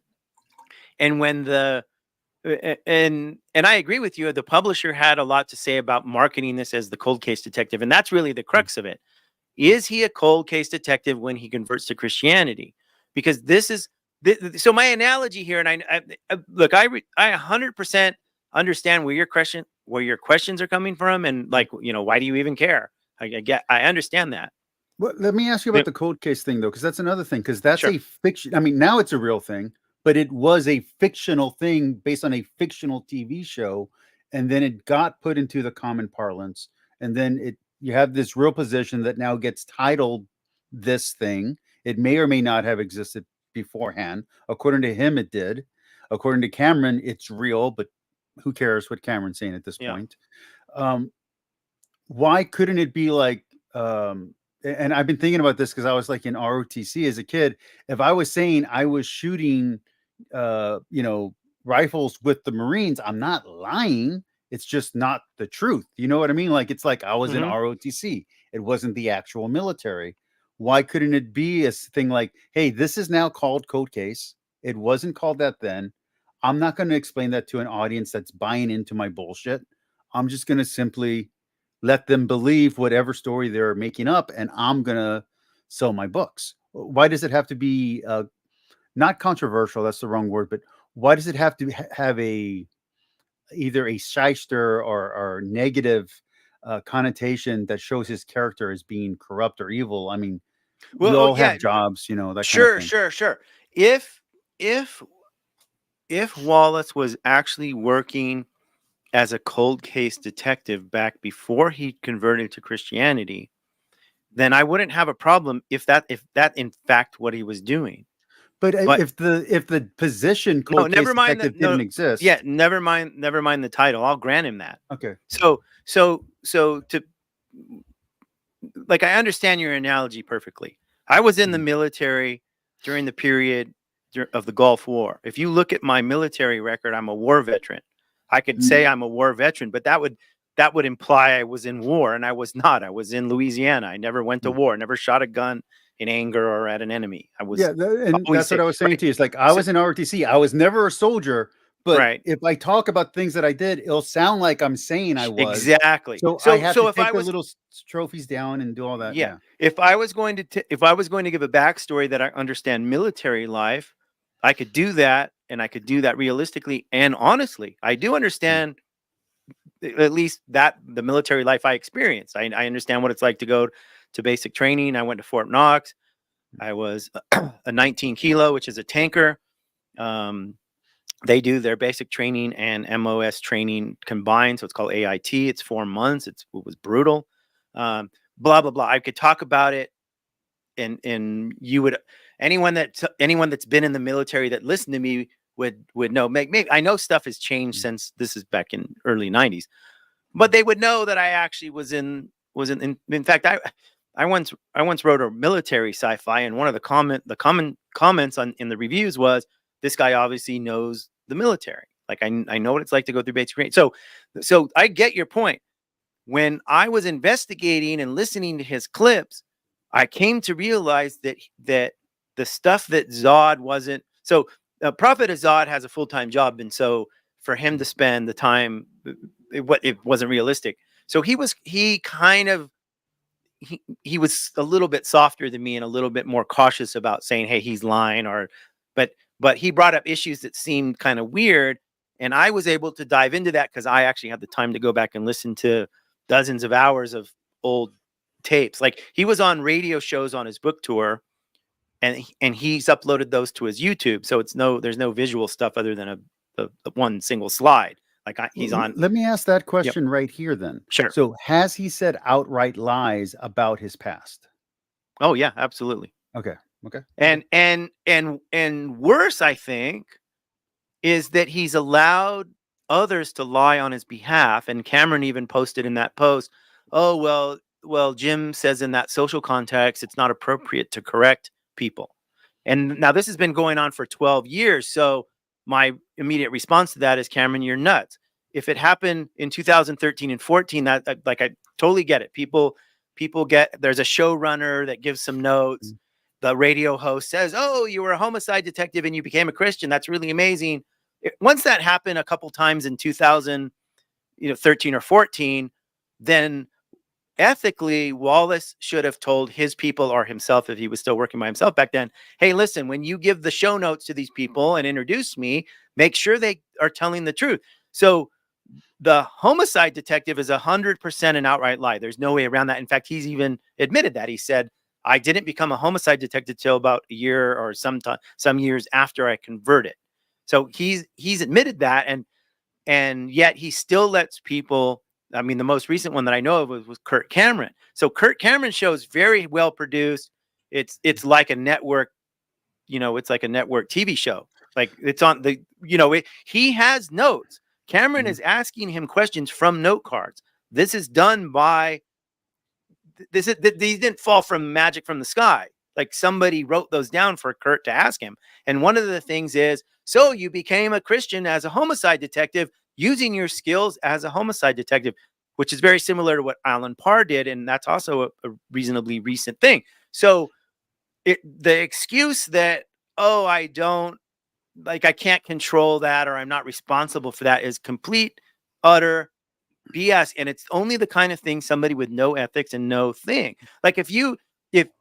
and when and I agree with you, the publisher had a lot to say about marketing this as the cold case detective, and that's really the crux of it. Is he a cold case detective when he converts to Christianity? Because this is so my analogy here, and I look, I 100% understand where your questions are coming from, and why do you even care? I understand that. Well, let me ask you about the cold case thing, though, because that's another thing, because that's a fiction. I mean, now it's a real thing, but it was a fictional thing based on a fictional TV show, and then it got put into the common parlance, and then you have this real position that now gets titled this thing. It may or may not have existed beforehand. According to him, it did. According to Cameron, it's real, but who cares what Cameron's saying at this point? Why couldn't it be like, and I've been thinking about this because I was like in ROTC as a kid. If I was saying I was shooting, rifles with the Marines, I'm not lying. It's just not the truth. You know what I mean? Like, it's like I was in ROTC. It wasn't the actual military. Why couldn't it be a thing like, hey, this is now called Code Case. It wasn't called that then. I'm not going to explain that to an audience that's buying into my bullshit. I'm just going to simply let them believe whatever story they're making up, and I'm going to sell my books. Why does it have to be not controversial? That's the wrong word, but why does it have to have either a shyster or negative connotation that shows his character as being corrupt or evil? I mean, we all have jobs, that kind of thing. Sure. If if Wallace was actually working as a cold case detective back before he converted to Christianity, then I wouldn't have a problem if that in fact what he was doing. But But if the position no, cold case never mind detective that. didn't No, exist, yeah, never mind the title. I'll grant him that. okay. So to like, I understand your analogy perfectly. I was in the military during the period of the Gulf War. If you look at my military record, I'm a war veteran. I could say I'm a war veteran, but that would imply I was in war, and I was not. I was in Louisiana. I never went to war, never shot a gun in anger or at an enemy. I was Yeah, and always that's what safe, I was saying right? to you. It's like I was in ROTC. I was never a soldier, but Right. if I talk about things that I did, it'll sound like I'm saying I was. Exactly. So I have to if take I the was, little trophies down and do all that. yeah, Yeah. if I was going to give a backstory that I understand military life, I could do that, and I could do that realistically and honestly. I do understand at least that the military life I experienced. I understand what it's like to go to basic training. I went to Fort Knox. I was a 19 kilo, which is a tanker. They do their basic training and MOS training combined, so it's called AIT. It's 4 months. It was brutal. Blah blah blah. I could talk about it, and you would anyone that's been in the military that listened to me would know. Maybe I know stuff has changed since this is back in early 90s, but they would know that I actually was in fact, I once wrote a military sci-fi, and one of the common comments in the reviews was, this guy obviously knows the military. Like, I know what it's like to go through basic training. So I get your point. When I was investigating and listening to his clips, I came to realize that the stuff that Zod wasn't. So Prophet Zod has a full-time job, and so for him to spend the time, it wasn't realistic. So he was a little bit softer than me and a little bit more cautious about saying, hey, he's lying, but he brought up issues that seemed kind of weird, and I was able to dive into that because I actually had the time to go back and listen to dozens of hours of old tapes. Like, he was on radio shows on his book tour, and he's uploaded those to his YouTube. So there's no visual stuff other than a one single slide. Like, he's on. Let me ask that question right here then. Sure. So has he said outright lies about his past? Oh yeah, absolutely. Okay. And worse, I think, is that he's allowed others to lie on his behalf. And Cameron even posted in that post, oh, well, Jim says in that social context, it's not appropriate to correct people. And now this has been going on for 12 years. So my immediate response to that is, Cameron, you're nuts. If it happened in 2013 and 14, I totally get it. People there's a showrunner that gives some notes. The radio host says, oh, you were a homicide detective and you became a Christian. That's really amazing. Once that happened a couple times in 2013 or 14, then ethically, Wallace should have told his people, or himself if he was still working by himself back then, hey, listen, when you give the show notes to these people and introduce me, make sure they are telling the truth. So the homicide detective is 100% an outright lie. There's no way around that. In fact, he's even admitted that. He said, I didn't become a homicide detective till about a year or some years after I converted. So he's admitted that, and yet he still lets people. I mean, the most recent one that I know of was Kurt Cameron. So Kurt Cameron's show is very well produced. It's like a network, it's like a network TV show. Like, it's on the, he has notes. Cameron is asking him questions from note cards. This is done by. These didn't fall from magic from the sky. Like, somebody wrote those down for Kurt to ask him. And one of the things is, so you became a Christian as a homicide detective using your skills as a homicide detective, which is very similar to what Alan Parr did. And that's also a reasonably recent thing. So the excuse that, oh, I can't control that, or I'm not responsible for that, is complete, utter BS. And it's only the kind of thing somebody with no ethics and no thing. Like, if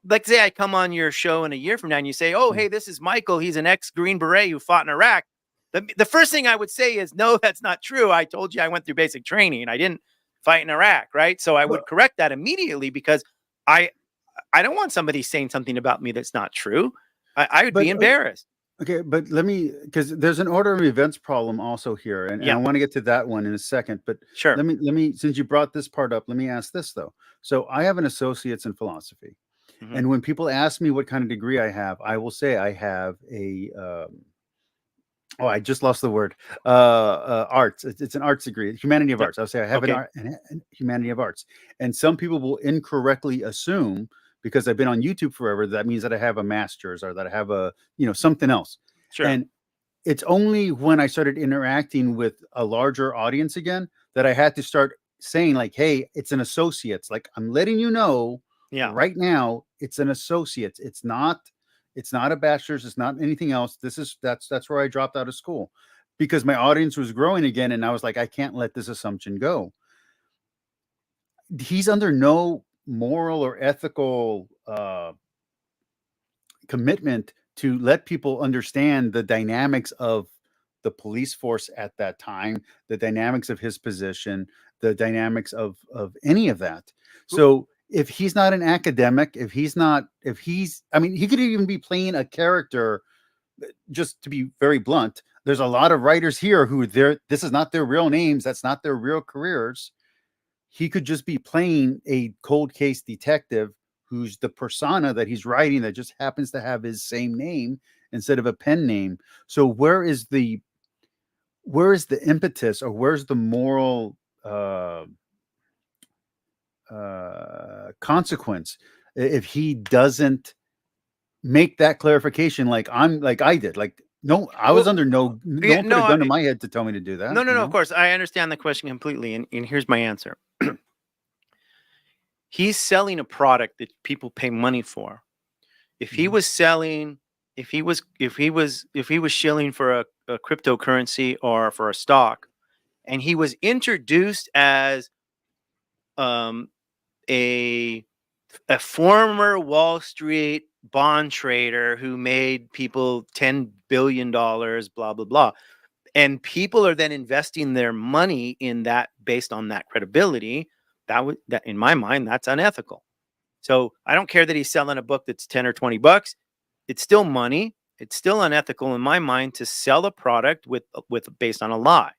like, say I come on your show in a year from now and you say, oh, hey, this is Michael. He's an ex-Green Beret who fought in Iraq. The first thing I would say is, no, that's not true. I told you I went through basic training. I didn't fight in Iraq, right? So I would correct that immediately, because I don't want somebody saying something about me that's not true. I would be embarrassed. Okay, but let me, because there's an order of events problem also here, and Yeah. I want to get to that one in a second. But Sure. let me, since you brought this part up, let me ask this though. So I have an associate's in philosophy, Mhm. and when people ask me what kind of degree I have, I will say I have a oh, I just lost the word. Arts. It's an arts degree, humanity of Yep. arts. I'll say I have Okay. an humanity of arts, and some people will incorrectly assume because I've been on YouTube forever that means that I have a master's or that I have a something else. Sure. And it's only when I started interacting with a larger audience again that I had to start saying like, "Hey, it's an associate's. Like I'm letting you know Yeah. right now, it's an associate's. It's not a bachelor's. It's not anything else. That's where I dropped out of school because my audience was growing again, and I was like, I can't let this assumption go. He's under no moral or ethical commitment to let people understand the dynamics of the police force at that time, the dynamics of his position, the dynamics of any of that. So if he's not an academic, I mean, he could even be playing a character. Just to be very blunt, there's a lot of writers here who this is not their real names, that's not their real careers. He could just be playing a cold case detective who's the persona that he's writing that just happens to have his same name instead of a pen name. So where is the impetus or where's the moral consequence if he doesn't make that clarification like I did? Like, no, I was Well, under no yeah, one put no, a gun to my head to tell me to do that. no. Of course, I understand the question completely, and here's my answer. He's selling a product that people pay money for. If he Mhm. was selling, if he was shilling for a cryptocurrency or for a stock, and he was introduced as um, a former Wall Street bond trader who made people $10 billion, blah blah blah, and people are then investing their money in that based on that credibility. That in my mind, that's unethical. So I don't care that he's selling a book that's 10 or 20 bucks. It's still money. It's still unethical in my mind to sell a product with based on a lie.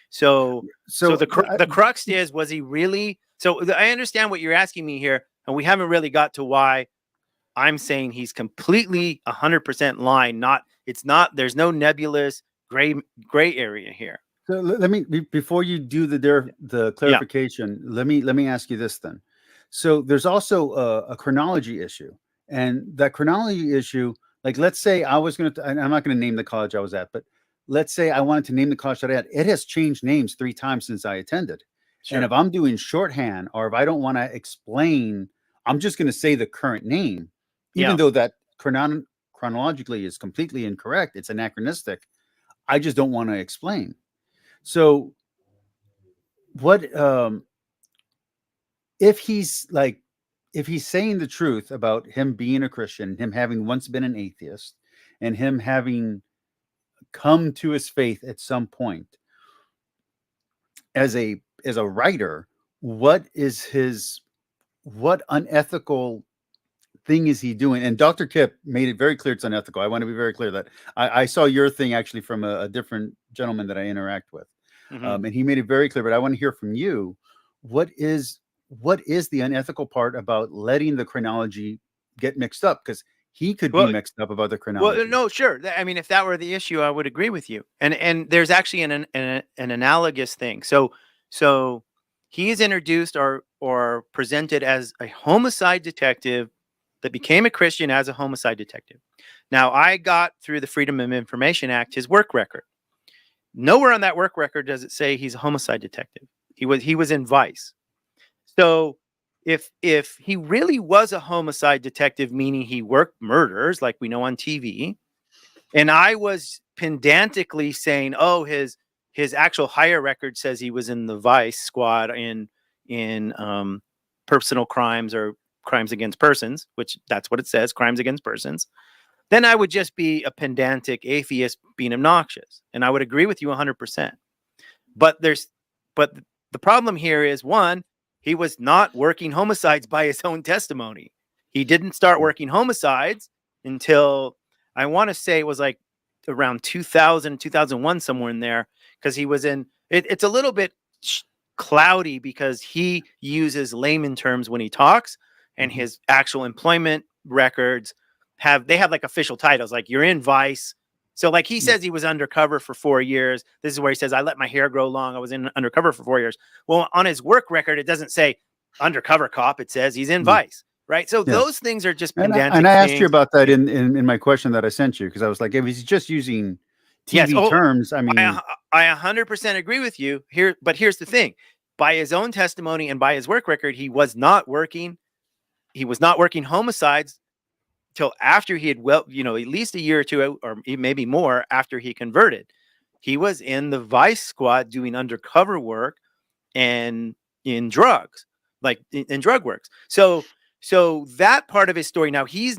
So So the crux is, was he really? So I understand what you're asking me here, and we haven't really got to why I'm saying he's completely 100% lying. There's no nebulous gray area here. So let me before you do the Yeah. clarification, let me ask you this then. So there's also a chronology issue, and that chronology issue, like let's say I was going to, I'm not going to name the college I was at, but let's say I wanted to name the college that I had. It has changed names 3 times since I attended, and Sure. if I'm doing shorthand or if I don't want to explain, I'm just going to say the current name, even Yeah. though that chronologically is completely incorrect. It's anachronistic. I just don't want to explain. So what if he's like if he's saying the truth about him being a Christian, him having once been an atheist, and him having come to his faith at some point as a writer, what unethical thing is he doing? And Dr. Kip made it very clear it's unethical. I want to be very clear that I saw your thing actually from a different gentleman that I interact with. Mhm. And he made it very clear, but I want to hear from you. What is the unethical part about letting the chronology get mixed up? Because he could be Well, mixed up about the Well, chronology. no, sure. I mean, if that were the issue, I would agree with you. And there's actually an analogous thing. So he is introduced or presented as a homicide detective that became a Christian as a homicide detective. Now, I got through the Freedom of Information Act his work record. Nowhere on that work record does it say he's a homicide detective. He was in Vice. So if he really was a homicide detective, meaning he worked murders like we know on TV, and I was pedantically saying, "Oh, his actual hire record says he was in the Vice squad in personal crimes or crimes against persons," which that's what it says, crimes against persons. Then I would just be a pedantic atheist being obnoxious, and I would agree with you 100%. But but the problem here is, one, he was not working homicides by his own testimony. He didn't start working homicides until, I want to say it was like around 2000, 2001, somewhere in there, because he was in it. It's a little bit cloudy because he uses layman terms when he talks, and his actual employment records have like official titles, like you're in Vice. So like he says he was undercover for 4 years. This is where he says, I let my hair grow long. I was in undercover for 4 years. Well, on his work record, it doesn't say undercover cop. It says he's in Vice, right? So those things are just pedantic and I asked you things. about that in my question that I sent you, because I was like, if he's just using TV terms, I mean, I 100% agree with you here. But here's the thing: by his own testimony and by his work record, he was not working. He was not working homicides till after he had, at least a year or two, or maybe more, after he converted. He was in the Vice squad doing undercover work and in drugs, like in drug works. So that part of his story, now he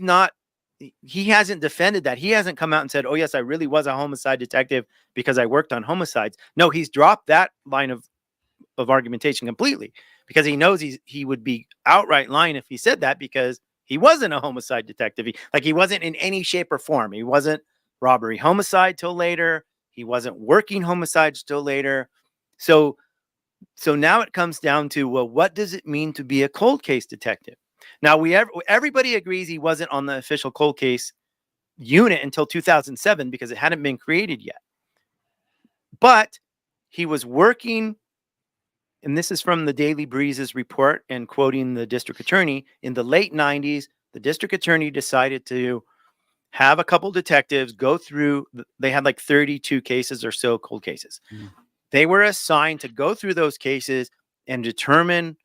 hasn't defended that. He hasn't come out and said, oh yes, I really was a homicide detective because I worked on homicides. No, he's dropped that line of argumentation completely, because he knows he would be outright lying if he said that, because he wasn't a homicide detective. He wasn't in any shape or form. He wasn't robbery homicide till later. He wasn't working homicides till later. So now it comes down to, well, what does it mean to be a cold case detective? Now everybody agrees he wasn't on the official cold case unit until 2007 because it hadn't been created yet. But he was working, and this is from the Daily Breeze's report and quoting the district attorney, in the late 90s, the district attorney decided to have a couple detectives go through, they had like 32 cases or so, cold cases. They were assigned to go through those cases and determine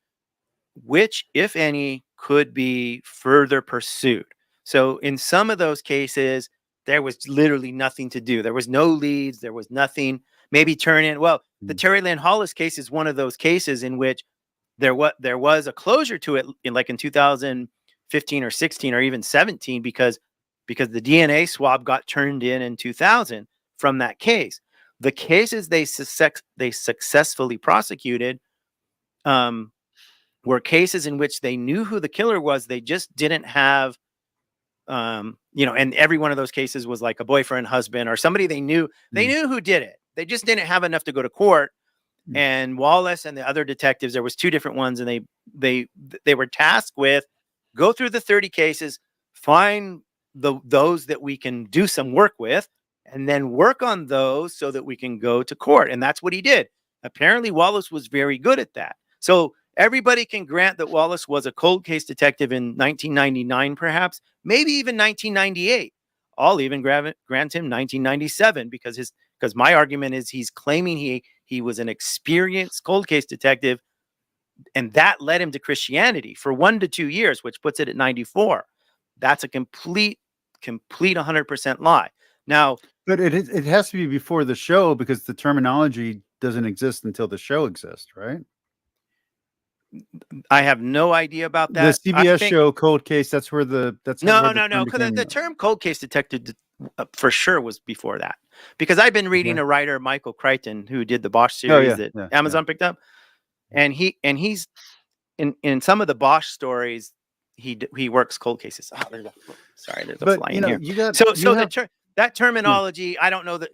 which, if any, could be further pursued. So in some of those cases, there was literally nothing to do. There was no leads. There was nothing. Maybe turn in. Well, the Terry Lynn Hollis case is one of those cases in which there was a closure to it in 2015 or 16 or even 17, because the DNA swab got turned in 2000 from that case. The cases they successfully prosecuted were cases in which they knew who the killer was. They just didn't have, and every one of those cases was like a boyfriend, husband, or somebody they knew. They knew who did it. They just didn't have enough to go to court. And Wallace and the other detectives, there was 2 different ones, and they were tasked with go through the 30 cases, find those that we can do some work with, and then work on those so that we can go to court. And that's what he did. Apparently, Wallace was very good at that. So everybody can grant that Wallace was a cold case detective in 1999, perhaps, maybe even 1998. I'll even grant him 1997, because my argument is he's claiming he was an experienced cold case detective, and that led him to Christianity for 1 to 2 years, which puts it at 94. That's a complete 100% lie. Now, but it has to be before the show, because the terminology doesn't exist until the show exists, right? I have no idea about that. The CBS show Cold Case, that's where no. Because the term cold case detective for sure was before that. Because I've been reading a writer, Michael Crichton, who did the Bosch series that Amazon picked up, and he's in some of the Bosch stories, he works cold cases. Oh, there's a fly in here. That terminology, I don't know that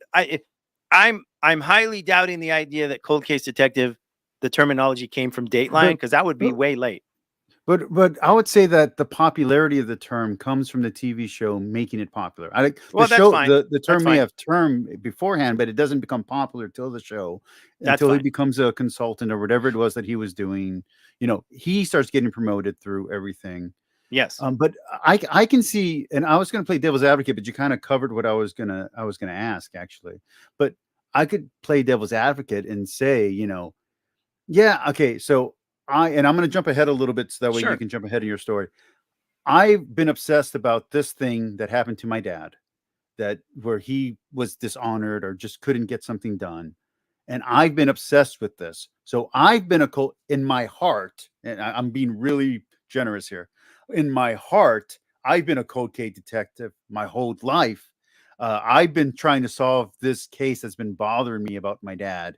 I'm highly doubting the idea that cold case detective, the terminology came from Dateline, because that would be way late. But I would say that the popularity of the term comes from the TV show making it popular. That's fine. The term may have term beforehand, but it doesn't become popular till the show, until he becomes a consultant or whatever it was that he was doing. He starts getting promoted through everything. Yes. But I can see, and I was going to play devil's advocate, but you kind of covered what I was gonna ask, actually. But I could play devil's advocate and say, yeah, okay, so I'm going to jump ahead a little bit so that way you can jump ahead in your story. I've been obsessed about this thing that happened to my dad, where he was dishonored or just couldn't get something done. And I've been obsessed with this. So I've been in my heart, and I'm being really generous here. In my heart, I've been a cold case detective my whole life. I've been trying to solve this case that's been bothering me about my dad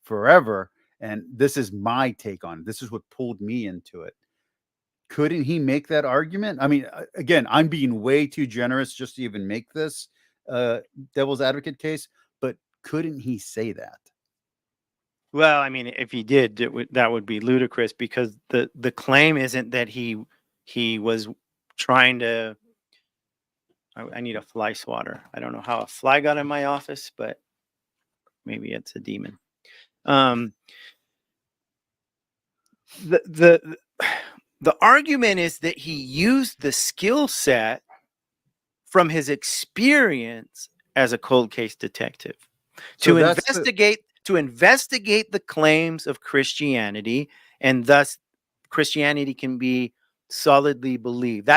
forever. And this is my take on it. This is what pulled me into it. Couldn't he make that argument? I mean, again, I'm being way too generous just to even make this. devil's advocate case, but couldn't he say that? Well, I mean, if he did, that would be ludicrous, because the claim isn't that he was trying to. I need a fly swatter. I don't know how a fly got in my office, but maybe it's a demon. The argument is that he used the skill set from his experience as a cold case detective to investigate the claims of Christianity, and thus Christianity can be solidly believed.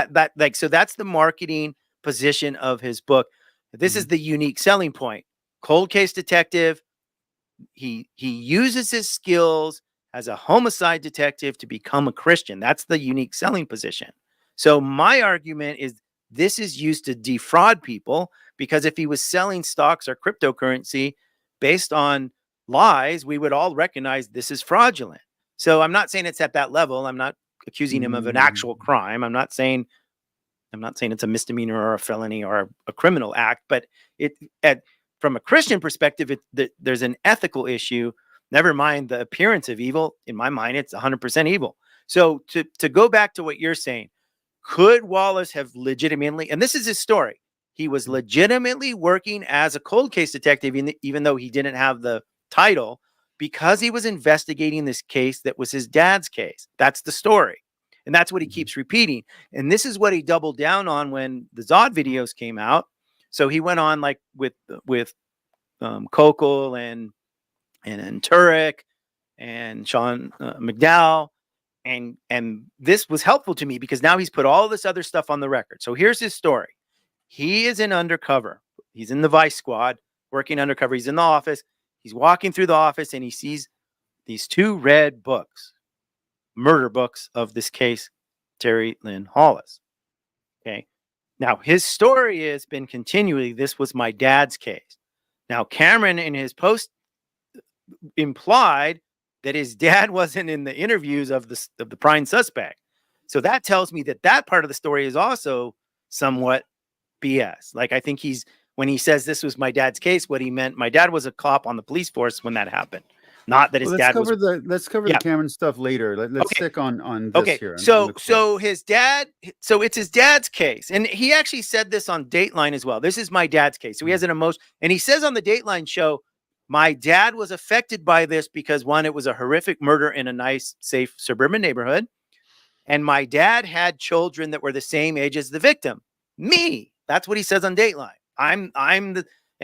So that's the marketing position of his book. This is the unique selling point. Cold case detective. He uses his skills as a homicide detective to become a Christian. That's the unique selling position. So my argument is this is used to defraud people, because if he was selling stocks or cryptocurrency based on lies, we would all recognize this is fraudulent. So I'm not saying it's at that level. I'm not accusing him of an actual crime. I'm not saying it's a misdemeanor or a felony or a criminal act, but from a Christian perspective, there's an ethical issue. Never mind the appearance of evil. In my mind, it's 100% evil. So to go back to what you're saying, could Wallace have legitimately, and this is his story, he was legitimately working as a cold case detective, even though he didn't have the title, because he was investigating this case that was his dad's case. That's the story. And that's what he keeps repeating. And this is what he doubled down on when the Zod videos came out. So he went on like with Kokol and Turek and Sean McDowell. And this was helpful to me because now he's put all this other stuff on the record. So here's his story. He is in undercover. He's in the Vice Squad working undercover. He's in the office. He's walking through the office and he sees these two red books, murder books of this case, Terry Lynn Hollis. Okay. Now his story has been continually, this was my dad's case. Now Cameron in his post implied that his dad wasn't in the interviews of the prime suspect. So that tells me that part of the story is also somewhat BS. Like, I think when he says this was my dad's case, what he meant, my dad was a cop on the police force when that happened. Not that his dad was. Let's cover the Cameron stuff later. Let's stick on this here. So his dad, so it's his dad's case. And he actually said this on Dateline as well. This is my dad's case. So he has an emotion. And he says on the Dateline show, my dad was affected by this because, one, it was a horrific murder in a nice, safe suburban neighborhood. And my dad had children that were the same age as the victim. Me. That's what he says on Dateline. And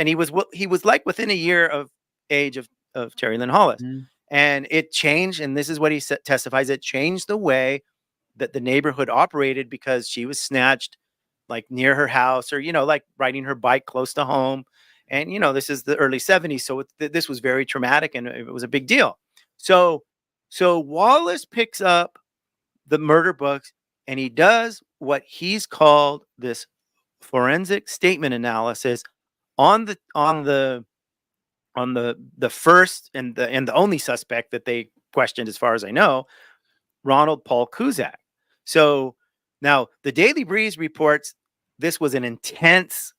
he was like within a year of age of Terry Lynn Hollis. And it changed. And this is what he testifies. It changed the way that the neighborhood operated because she was snatched like near her house or, like riding her bike close to home. And, this is the early 70s. So this was very traumatic and it was a big deal. So Wallace picks up the murder books and he does what he's called this forensic statement analysis on the first and the only suspect that they questioned, as far as I know, Ronald Paul Cusack. So now the Daily Breeze reports this was an intense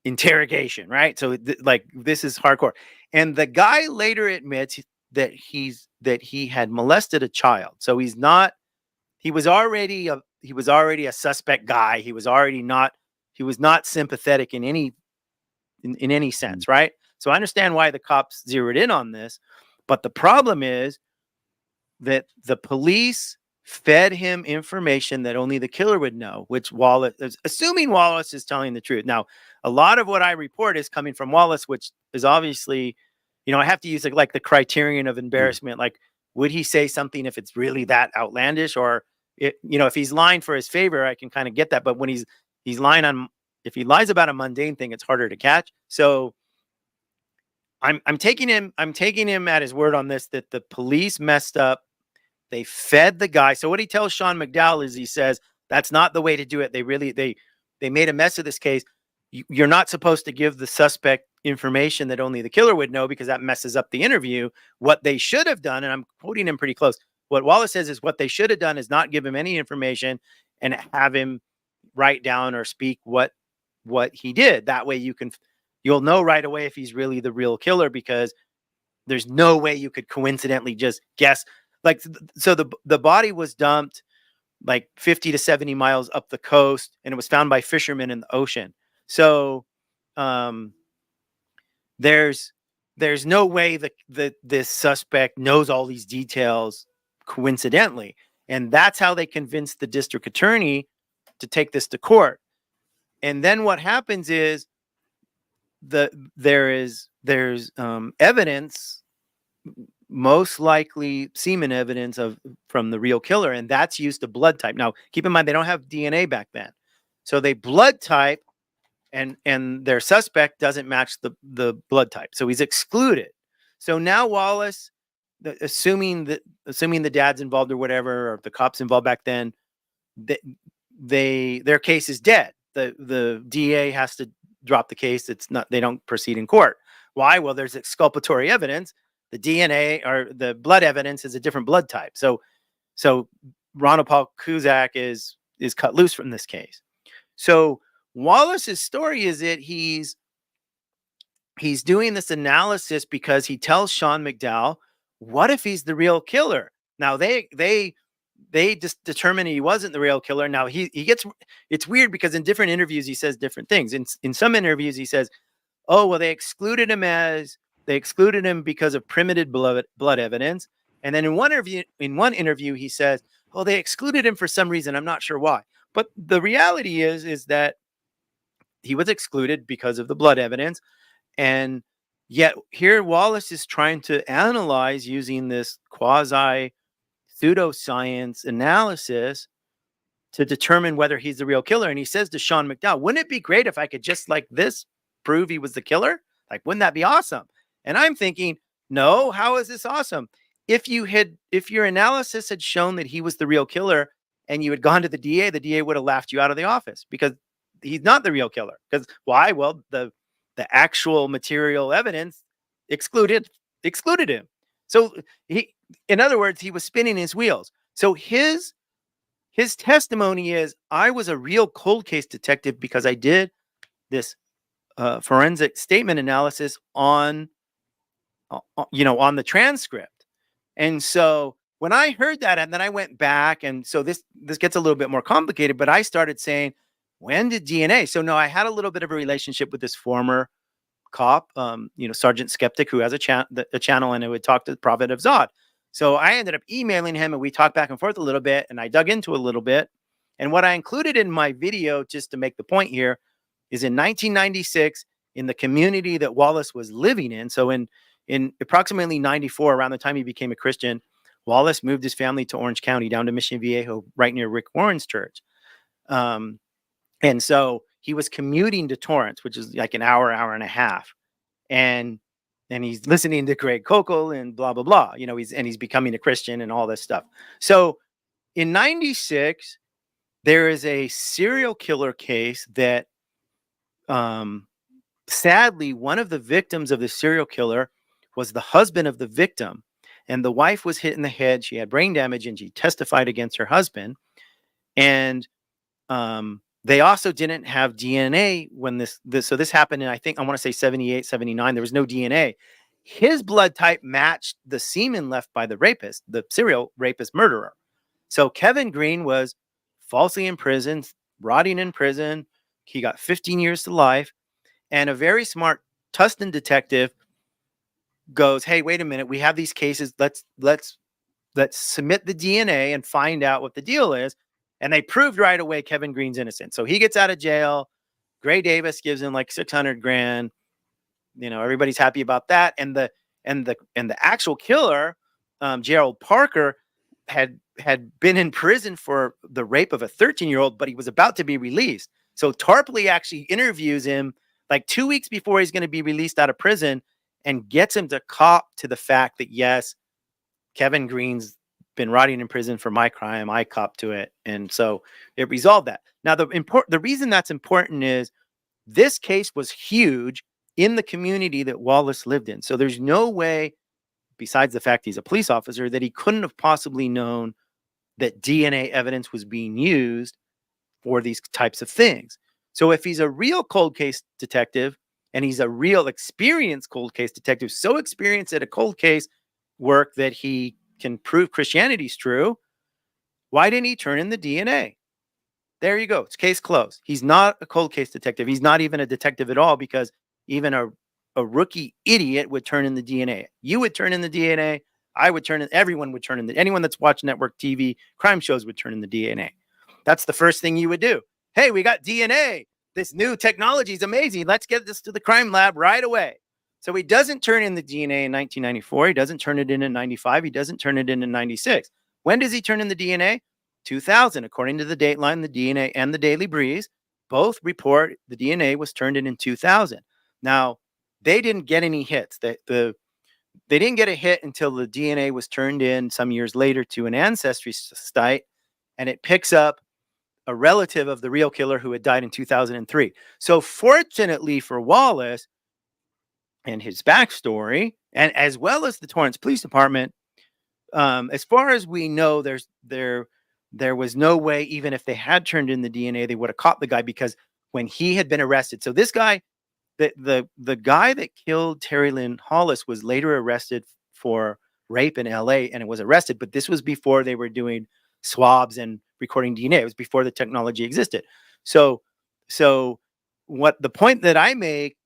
interrogation, right? So this is hardcore. And the guy later admits that he had molested a child. So he was already a suspect guy. He was not sympathetic in any sense, right? So I understand why the cops zeroed in on this, but the problem is that the police fed him information that only the killer would know, which Wallace, assuming Wallace is telling the truth. Now, a lot of what I report is coming from Wallace, which is obviously, I have to use like the criterion of embarrassment. Like, would he say something if it's really that outlandish, or if he's lying for his favor, I can kind of get that. But when he's lying if he lies about a mundane thing, it's harder to catch. So I'm taking him at his word on this, that the police messed up. They fed the guy. So what he tells Sean McDowell is, he says, that's not the way to do it. They made a mess of this case. You're not supposed to give the suspect information that only the killer would know, because that messes up the interview. What they should have done, and I'm quoting him pretty close, what Wallace says is what they should have done is not give him any information and have him write down or speak what what he did. That way you'll know right away if he's really the real killer, because there's no way you could coincidentally just guess. Like, so the body was dumped like 50 to 70 miles up the coast, and it was found by fishermen in the ocean. So there's no way that this suspect knows all these details coincidentally. And that's how they convinced the district attorney to take this to court. And then what happens is there's evidence, most likely semen evidence from the real killer, and that's used to blood type. Now, keep in mind, they don't have DNA back then, so they blood type, and their suspect doesn't match the blood type, so he's excluded. So now Wallace, assuming the dad's involved or whatever, or the cops involved back then, their case is dead. The DA has to drop the case. They don't proceed in court. Why? Well, there's exculpatory evidence. The DNA or the blood evidence is a different blood type. So Ronald Paul Cusack is cut loose from this case. So Wallace's story is that he's doing this analysis because he tells Sean McDowell, what if he's the real killer? Now they just determined he wasn't the real killer. Now he gets, it's weird because in different interviews he says different things. In some interviews he says, oh, well, they excluded him because of primitive blood evidence. And then in one interview, he says, oh, they excluded him for some reason. I'm not sure why. But the reality is that he was excluded because of the blood evidence. And yet here Wallace is trying to analyze using this quasi pseudoscience analysis to determine whether he's the real killer. And he says to Sean McDowell, wouldn't it be great if I could just like this prove he was the killer? Like, wouldn't that be awesome? And I'm thinking, no, how is this awesome? If your analysis had shown that he was the real killer and you had gone to the DA would have laughed you out of the office because he's not the real killer. Because why? Well, the actual material evidence excluded him. So in other words, he was spinning his wheels. So his testimony is, I was a real cold case detective because I did this forensic statement analysis on the transcript. And so when I heard that, and then I went back, and so this gets a little bit more complicated, but I started saying, when did DNA? So no, I had a little bit of a relationship with this former cop, Sergeant Skeptic, who has a channel, and it would talk to the Prophet of Zod. So I ended up emailing him, and we talked back and forth a little bit, and I dug into a little bit. And what I included in my video, just to make the point here, is in 1996, in the community that Wallace was living in. So in approximately 94, around the time he became a Christian, Wallace moved his family to Orange County, down to Mission Viejo, right near Rick Warren's church. And so he was commuting to Torrance, which is like an hour and a half. And he's listening to Greg Kokel and blah, blah, blah. He's becoming a Christian and all this stuff. So in 96, there is a serial killer case that, sadly, one of the victims of the serial killer was the husband of the victim. And the wife was hit in the head. She had brain damage, and she testified against her husband. And they also didn't have DNA when this happened in, I want to say 78, 79. There was no DNA. His blood type matched the semen left by the rapist, the serial rapist murderer. So Kevin Green was falsely imprisoned, rotting in prison. He got 15 years to life. And a very smart Tustin detective goes, hey, wait a minute. We have these cases. Let's submit the DNA and find out what the deal is. And they proved right away Kevin Green's innocent. So he gets out of jail. Gray Davis gives him like $600,000. Everybody's happy about that. And the actual killer, Gerald Parker, had been in prison for the rape of a 13-year-old, but he was about to be released. So Tarpley actually interviews him like 2 weeks before he's going to be released out of prison, and gets him to cop to the fact that, yes, Kevin Green's been rotting in prison for my crime. I copped to it. And so it resolved that. Now, the reason that's important is this case was huge in the community that Wallace lived in. So there's no way, besides the fact he's a police officer, that he couldn't have possibly known that DNA evidence was being used for these types of things. So if he's a real cold case detective and he's a real experienced cold case detective, so experienced at a cold case work that he can prove Christianity's true, why didn't he turn in the DNA? There you go. It's case closed. He's not a cold case detective. He's not even a detective at all, because even a rookie idiot would turn in the DNA. You would turn in the DNA. I would turn in, everyone would turn in anyone that's watching network TV crime shows would turn in the DNA. That's the first thing you would do. Hey, we got DNA. This new technology is amazing. Let's get this to the crime lab right away. So he doesn't turn in the DNA in 1994. He doesn't turn it in 95. He doesn't turn it in 96. When does he turn in the DNA? 2000. According to the Dateline, the DNA, and the Daily Breeze, both report the DNA was turned in 2000. Now, they didn't get any hits. They didn't get a hit until the DNA was turned in some years later to an ancestry site, and it picks up a relative of the real killer who had died in 2003. So fortunately for Wallace and his backstory, and as well as the Torrance Police Department, as far as we know, there was no way, even if they had turned in the DNA, they would have caught the guy, because when he had been arrested. So this guy, the guy that killed Terry Lynn Hollis, was later arrested for rape in LA, and it was arrested, but this was before they were doing swabs and recording DNA. It was before the technology existed. So what the point that I make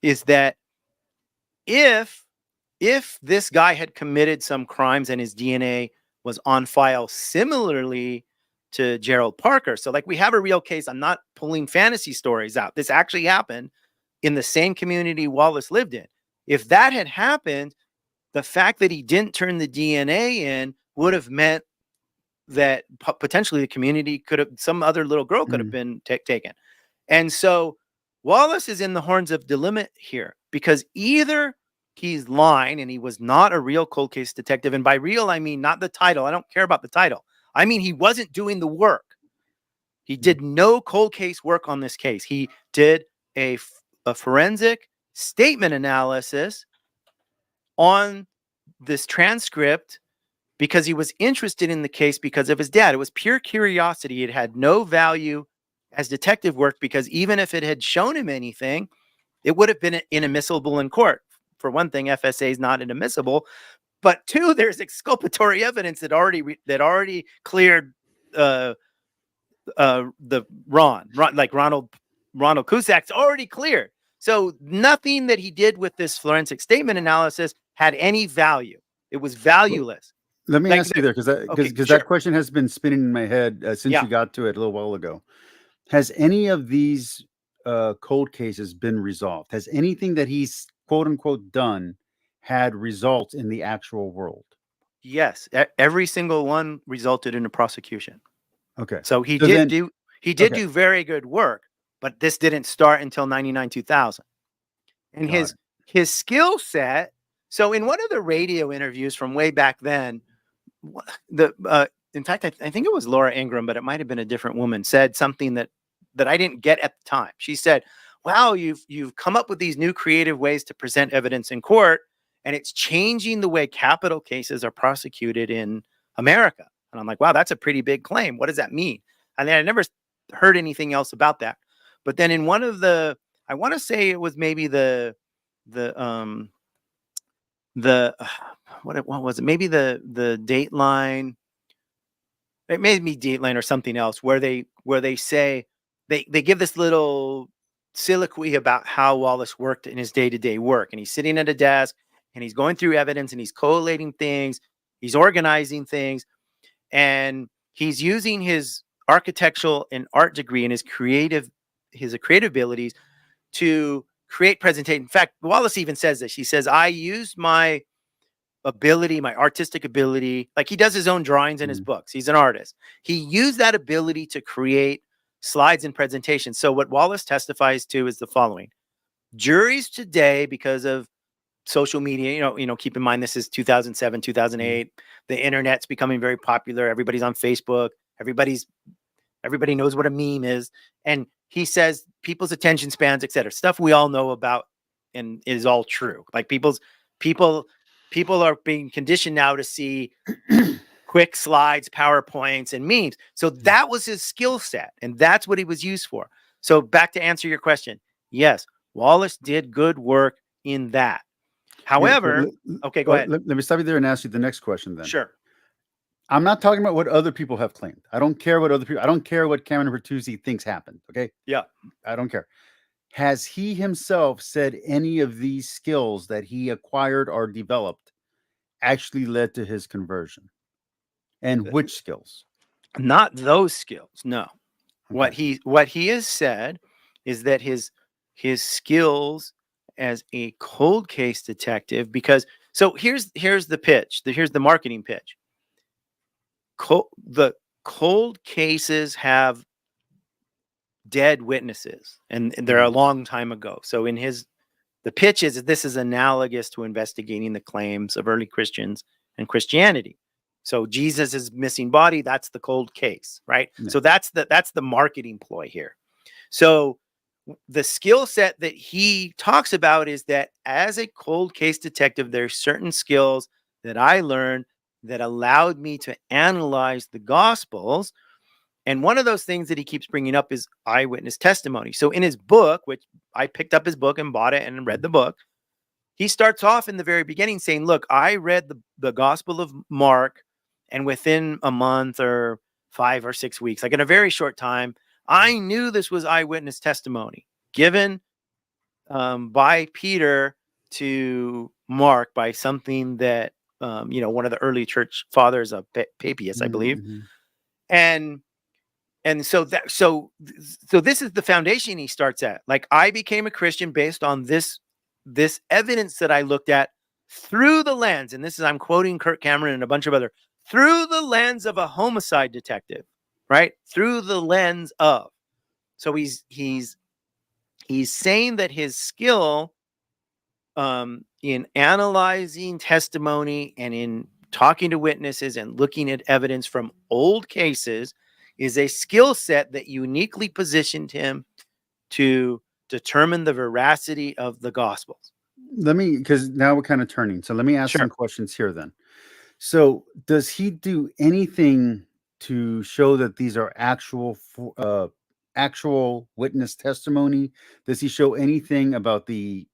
is that if this guy had committed some crimes and his DNA was on file similarly to Gerald Parker, so like we have a real case. I'm not pulling fantasy stories out. This actually happened in the same community Wallace lived in. If that had happened, the fact that he didn't turn the DNA in would have meant that potentially the community could have, some other little girl could have been taken. And so Wallace is in the horns of dilemma here, because either he's lying and he was not a real cold case detective. And by real, I mean not the title. I don't care about the title. I mean, he wasn't doing the work. He did no cold case work on this case. He did a forensic statement analysis on this transcript because he was interested in the case because of his dad. It was pure curiosity. It had no value as detective work, because even if it had shown him anything, it would have been inadmissible in court. For one thing, FSA is not inadmissible, but two, there's exculpatory evidence that already cleared the Ronald Cusac's already cleared. So nothing that he did with this forensic statement analysis had any value. It was valueless. Let me ask you there, because sure. that question has been spinning in my head since you got to it a little while ago. Has any of these cold cases been resolved? Has anything that he's quote unquote done had results in the actual world? Yes, every single one resulted in a prosecution. Okay, so he did do very good work, but this didn't start until 99, 2000. And his skill set. So in one of the radio interviews from way back then, in fact, I think it was Laura Ingraham, but it might have been a different woman, said something that I didn't get at the time. She said, wow, you've come up with these new creative ways to present evidence in court, and it's changing the way capital cases are prosecuted in America. And I'm like, wow, that's a pretty big claim. What does that mean? And I never heard anything else about that. But then in one of the, I want to say it was maybe what was it? Maybe the Dateline. It may be Dateline or something else, where they say they give this little soliloquy about how Wallace worked in his day-to-day work, and he's sitting at a desk and he's going through evidence and he's collating things, he's organizing things, and he's using his architectural and art degree and his creative abilities to create presentation. In fact, Wallace even says this. He says, I used my ability, my artistic ability, like he does his own drawings in his books. He's an artist. He used that ability to create slides and presentations. So what Wallace testifies to is the following. Juries today, because of social media, keep in mind, this is 2007, 2008. The internet's becoming very popular. Everybody's on Facebook. Everybody knows what a meme is. And he says people's attention spans, etc. Stuff we all know about and is all true. Like people are being conditioned now to see quick slides, PowerPoints, and memes. So that was his skill set, and that's what he was used for. So back to answer your question. Yes, Wallace did good work in that. However, okay, go ahead. Let me stop you there and ask you the next question then. Sure. I'm not talking about what other people have claimed. I don't care what other people, I don't care what Cameron Bertuzzi thinks happened. Okay. Yeah. I don't care. Has he himself said any of these skills that he acquired or developed actually led to his conversion? And which skills? Not those skills. No. Okay. What he has said is that his skills as a cold case detective, because so here's the pitch. Here's the marketing pitch. The cold cases have dead witnesses, and they're a long time ago. So in the pitch is that this is analogous to investigating the claims of early Christians and Christianity. So Jesus' missing body, that's the cold case, right? Yeah. So that's the marketing ploy here. So the skill set that he talks about is that as a cold case detective, there's certain skills that I learned that allowed me to analyze the Gospels. And one of those things that he keeps bringing up is eyewitness testimony. So in his book, which I picked up his book and bought it and read the book, he starts off in the very beginning saying, look, I read the Gospel of Mark, and within a month or 5 or 6 weeks, like in a very short time, I knew this was eyewitness testimony given by Peter to Mark by something that, one of the early church fathers of Papias, I believe. Mm-hmm. And so this is the foundation he starts at. Like, I became a Christian based on this evidence that I looked at through the lens, and I'm quoting Kirk Cameron and a bunch of other, through the lens of a homicide detective, right? Through the lens of. So he's saying that his skill in analyzing testimony and in talking to witnesses and looking at evidence from old cases is a skill set that uniquely positioned him to determine the veracity of the Gospels. Because now we're kind of turning. So let me ask some questions here then. So does he do anything to show that these are actual witness testimony? Does he show anything about to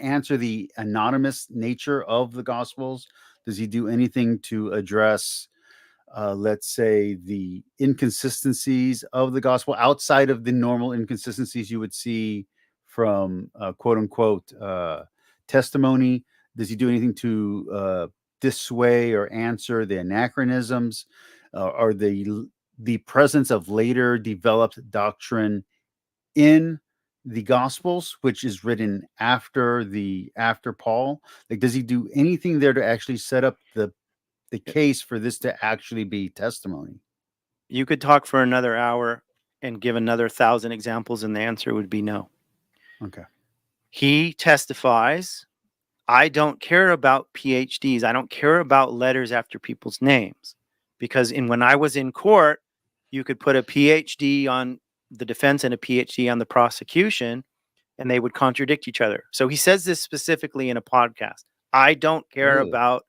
answer the anonymous nature of the Gospels? Does he do anything to address, let's say, the inconsistencies of the Gospel outside of the normal inconsistencies you would see from quote unquote testimony? Does he do anything to dissuade or answer the anachronisms or the presence of later developed doctrine in the Gospels, which is written after Paul? Like, does he do anything there to actually set up the case for this to actually be testimony? You could talk for another hour and give another 1,000 examples, and the answer would be no. Okay. He testifies, I don't care about PhDs. I don't care about letters after people's names, because when I was in court, you could put a PhD on the defense and a PhD on the prosecution, and they would contradict each other. So he says this specifically in a podcast. I don't care about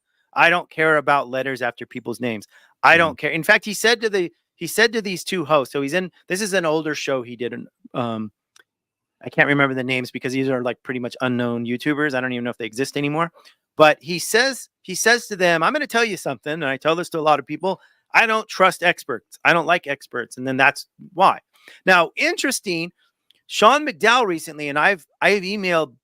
letters after people's names. I don't care. In fact, he said to these two hosts. So this is an older show he did. I can't remember the names because these are like pretty much unknown YouTubers. I don't even know if they exist anymore. But he says to them, I'm going to tell you something, and I tell this to a lot of people. I don't trust experts. I don't like experts. And then that's why. Now, interesting, Sean McDowell recently, and I've emailed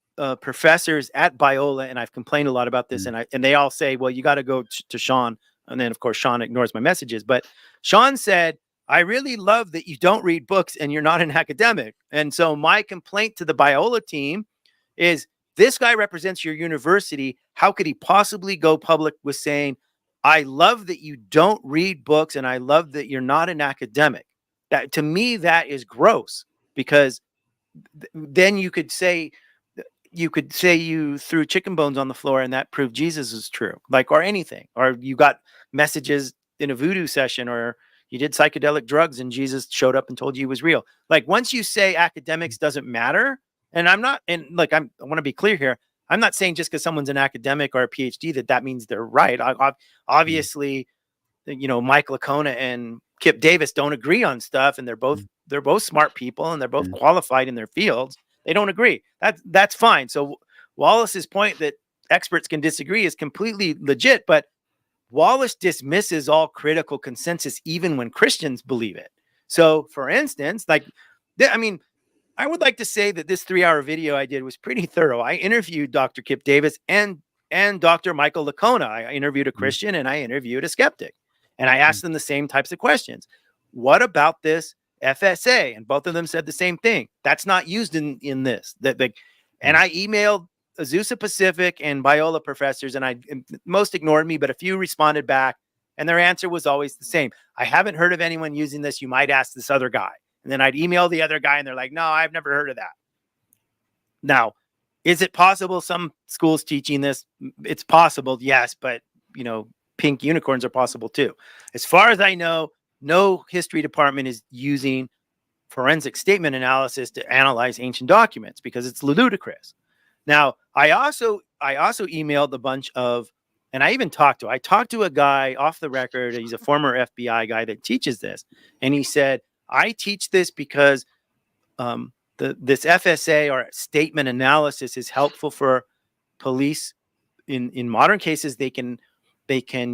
professors at Biola, and I've complained a lot about this, and they all say, well, you got to go to Sean. And then, of course, Sean ignores my messages. But Sean said, I really love that you don't read books and you're not an academic. And so my complaint to the Biola team is, this guy represents your university. How could he possibly go public with saying, I love that you don't read books and I love that you're not an academic? That, to me, that is gross, because then you could say you threw chicken bones on the floor and that proved Jesus is true, or anything, or you got messages in a voodoo session, or you did psychedelic drugs and Jesus showed up and told you he was real. Like, once you say academics doesn't matter, and I want to be clear here. I'm not saying just because someone's an academic or a PhD that means they're right. Obviously, Mike Lacona and Kip Davis don't agree on stuff, and they're both smart people and they're both qualified in their fields. They don't agree. That's fine. So Wallace's point that experts can disagree is completely legit, but Wallace dismisses all critical consensus even when Christians believe it. So, for instance, like, I mean, I would like to say that this 3-hour video I did was pretty thorough. I interviewed Dr. Kip Davis and Dr. Micheal Licona. I interviewed a Christian and I interviewed a skeptic, and I asked them the same types of questions. What about this FSA? And both of them said the same thing. That's not used in this. And I emailed Azusa Pacific and Biola professors, and most ignored me, but a few responded back, and their answer was always the same. I haven't heard of anyone using this. You might ask this other guy. And then I'd email the other guy, and they're like, no, I've never heard of that. Now, is it possible some schools teaching this? It's possible, yes, but, pink unicorns are possible too. As far as I know, no history department is using forensic statement analysis to analyze ancient documents because it's ludicrous. Now, I also emailed a bunch of, and I talked to a guy off the record. He's a former FBI guy that teaches this. And he said, I teach this because this FSA or statement analysis is helpful for police in modern cases. They can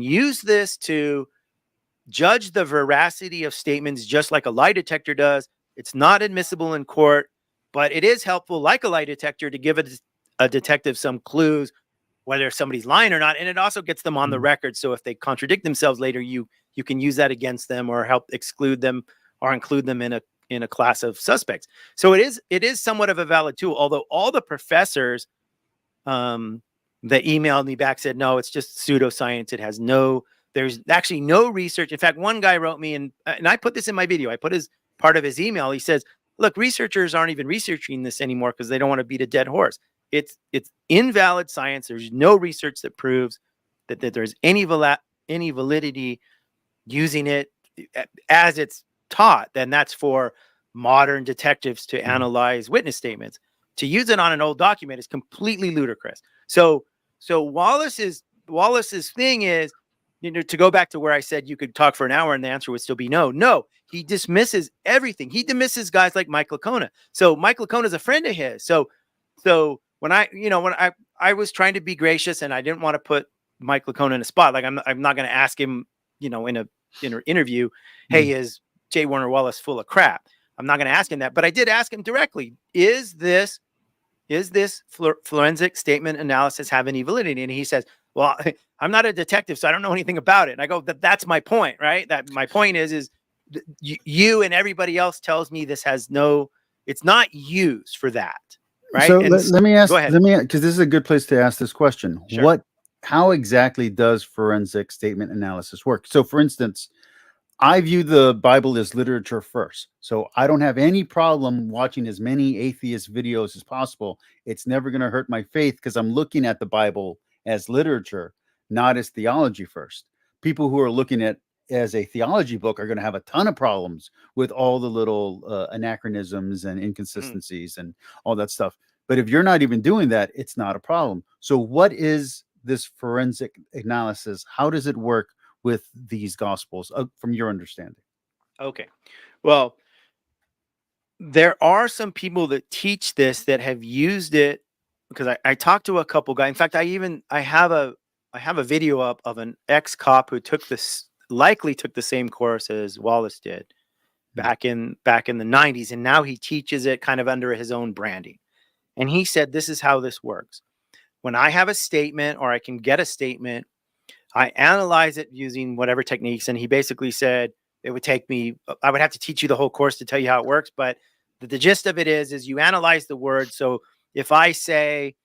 use this to judge the veracity of statements just like a lie detector does. It's not admissible in court, but it is helpful, like a lie detector, to give a detective some clues whether somebody's lying or not. And it also gets them on the record. So if they contradict themselves later, you can use that against them or help exclude them or include them in a class of suspects. So it is somewhat of a valid tool, although all the professors that emailed me back said, no, it's just pseudoscience. There's actually no research. In fact, one guy wrote me, and I put this in my video. I put his part of his email. He says, look, researchers aren't even researching this anymore because they don't want to beat a dead horse. It's invalid science. There's no research that proves that there's any validity using it as it's taught. Then that's for modern detectives to analyze witness statements. To use it on an old document is completely ludicrous. So Wallace's thing is, to go back to where I said you could talk for an hour and the answer would still be no. No, he dismisses everything. He dismisses guys like Mike Licona. So Mike Licona is a friend of his. So when I was trying to be gracious and I didn't want to put Mike Licona in a spot, like I'm not going to ask him, in an interview, hey, is J. Warner Wallace full of crap? I'm not going to ask him that, but I did ask him directly, is this forensic statement analysis have any validity? And he says, well, I'm not a detective, so I don't know anything about it. And I go, that's my point, right? That my point is you and everybody else tells me this it's not used for that, right? So let me ask, go ahead. because this is a good place to ask this question. Sure. How exactly does forensic statement analysis work? So, for instance, I view the Bible as literature first. So I don't have any problem watching as many atheist videos as possible. It's never going to hurt my faith because I'm looking at the Bible as literature, not as theology first. People who are looking at as a theology book are going to have a ton of problems with all the little anachronisms and inconsistencies and all that stuff. But if you're not even doing that, it's not a problem. So what is this forensic analysis? How does it work with these gospels from your understanding? Okay. Well, there are some people that teach this that have used it, because I talked to a couple guys. In fact, I have a video up of an ex-cop who likely took the same course as Wallace did back in the 90s. And now he teaches it kind of under his own branding. And he said, this is how this works. When I have a statement or I can get a statement, I analyze it using whatever techniques. And he basically said I would have to teach you the whole course to tell you how it works. But the gist of it is you analyze the word. So if I say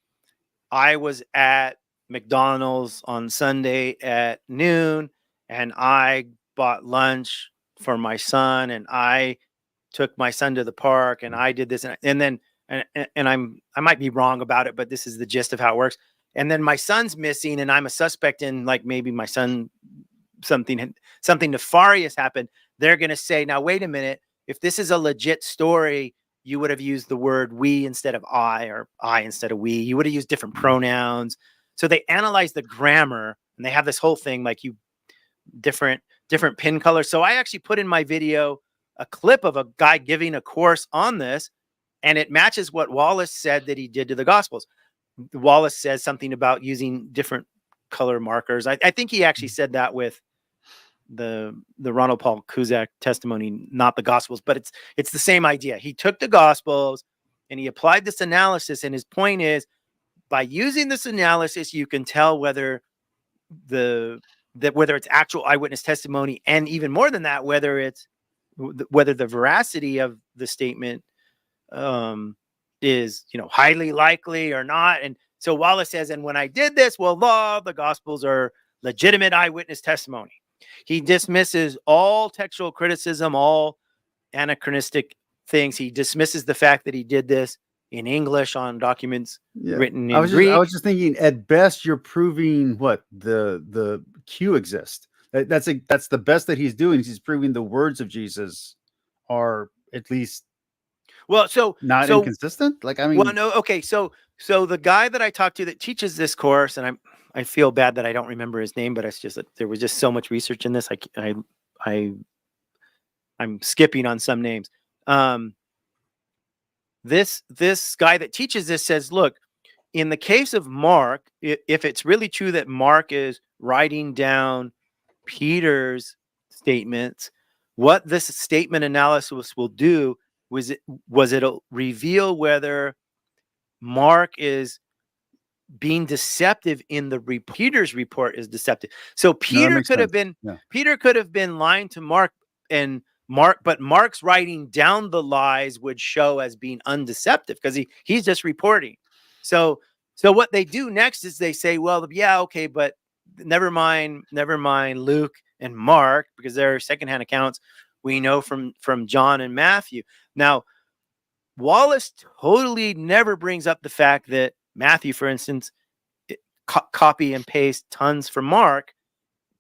I was at McDonald's on Sunday at noon and I bought lunch for my son and I took my son to the park and I did this and then I might be wrong about it, but this is the gist of how it works. And then my son's missing and I'm a suspect in, like, maybe my son, something nefarious happened. They're going to say, now, wait a minute. If this is a legit story, you would have used the word we instead of I, or I instead of we. You would have used different pronouns. So they analyze the grammar and they have this whole thing, like different different pin colors. So I actually put in my video a clip of a guy giving a course on this, and it matches what Wallace said that he did to the Gospels. Wallace says something about using different color markers. I think he actually said that with the Ronald Paul Cusack testimony, not the Gospels, but it's the same idea. He took the Gospels and he applied this analysis, and his point is, by using this analysis, you can tell whether whether it's actual eyewitness testimony, and even more than that, whether the veracity of the statement is, highly likely or not. And so Wallace says, and when I did this, well, the Gospels are legitimate eyewitness testimony. He dismisses all textual criticism, all anachronistic things. He dismisses the fact that he did this in English on documents written in Greek. I was just thinking, at best, you're proving what the Q exists. That's the best that he's doing. He's proving the words of Jesus are at least not inconsistent. Okay. So the guy that I talked to that teaches this course, and I feel bad that I don't remember his name, but it's just that there was just so much research in this. I'm skipping on some names. This guy that teaches this says, look, in the case of Mark, if it's really true that Mark is writing down Peter's statements, what this statement analysis will do was it'll reveal whether Mark is being deceptive in Peter's report is deceptive. So Peter could have been lying to Mark, but Mark's writing down the lies would show as being undeceptive because he's just reporting. So what they do next is they say, well, yeah, okay, but never mind Luke and Mark, because they're secondhand accounts we know from John and Matthew. Now, Wallace totally never brings up the fact that Matthew, for instance, copy and paste tons from Mark.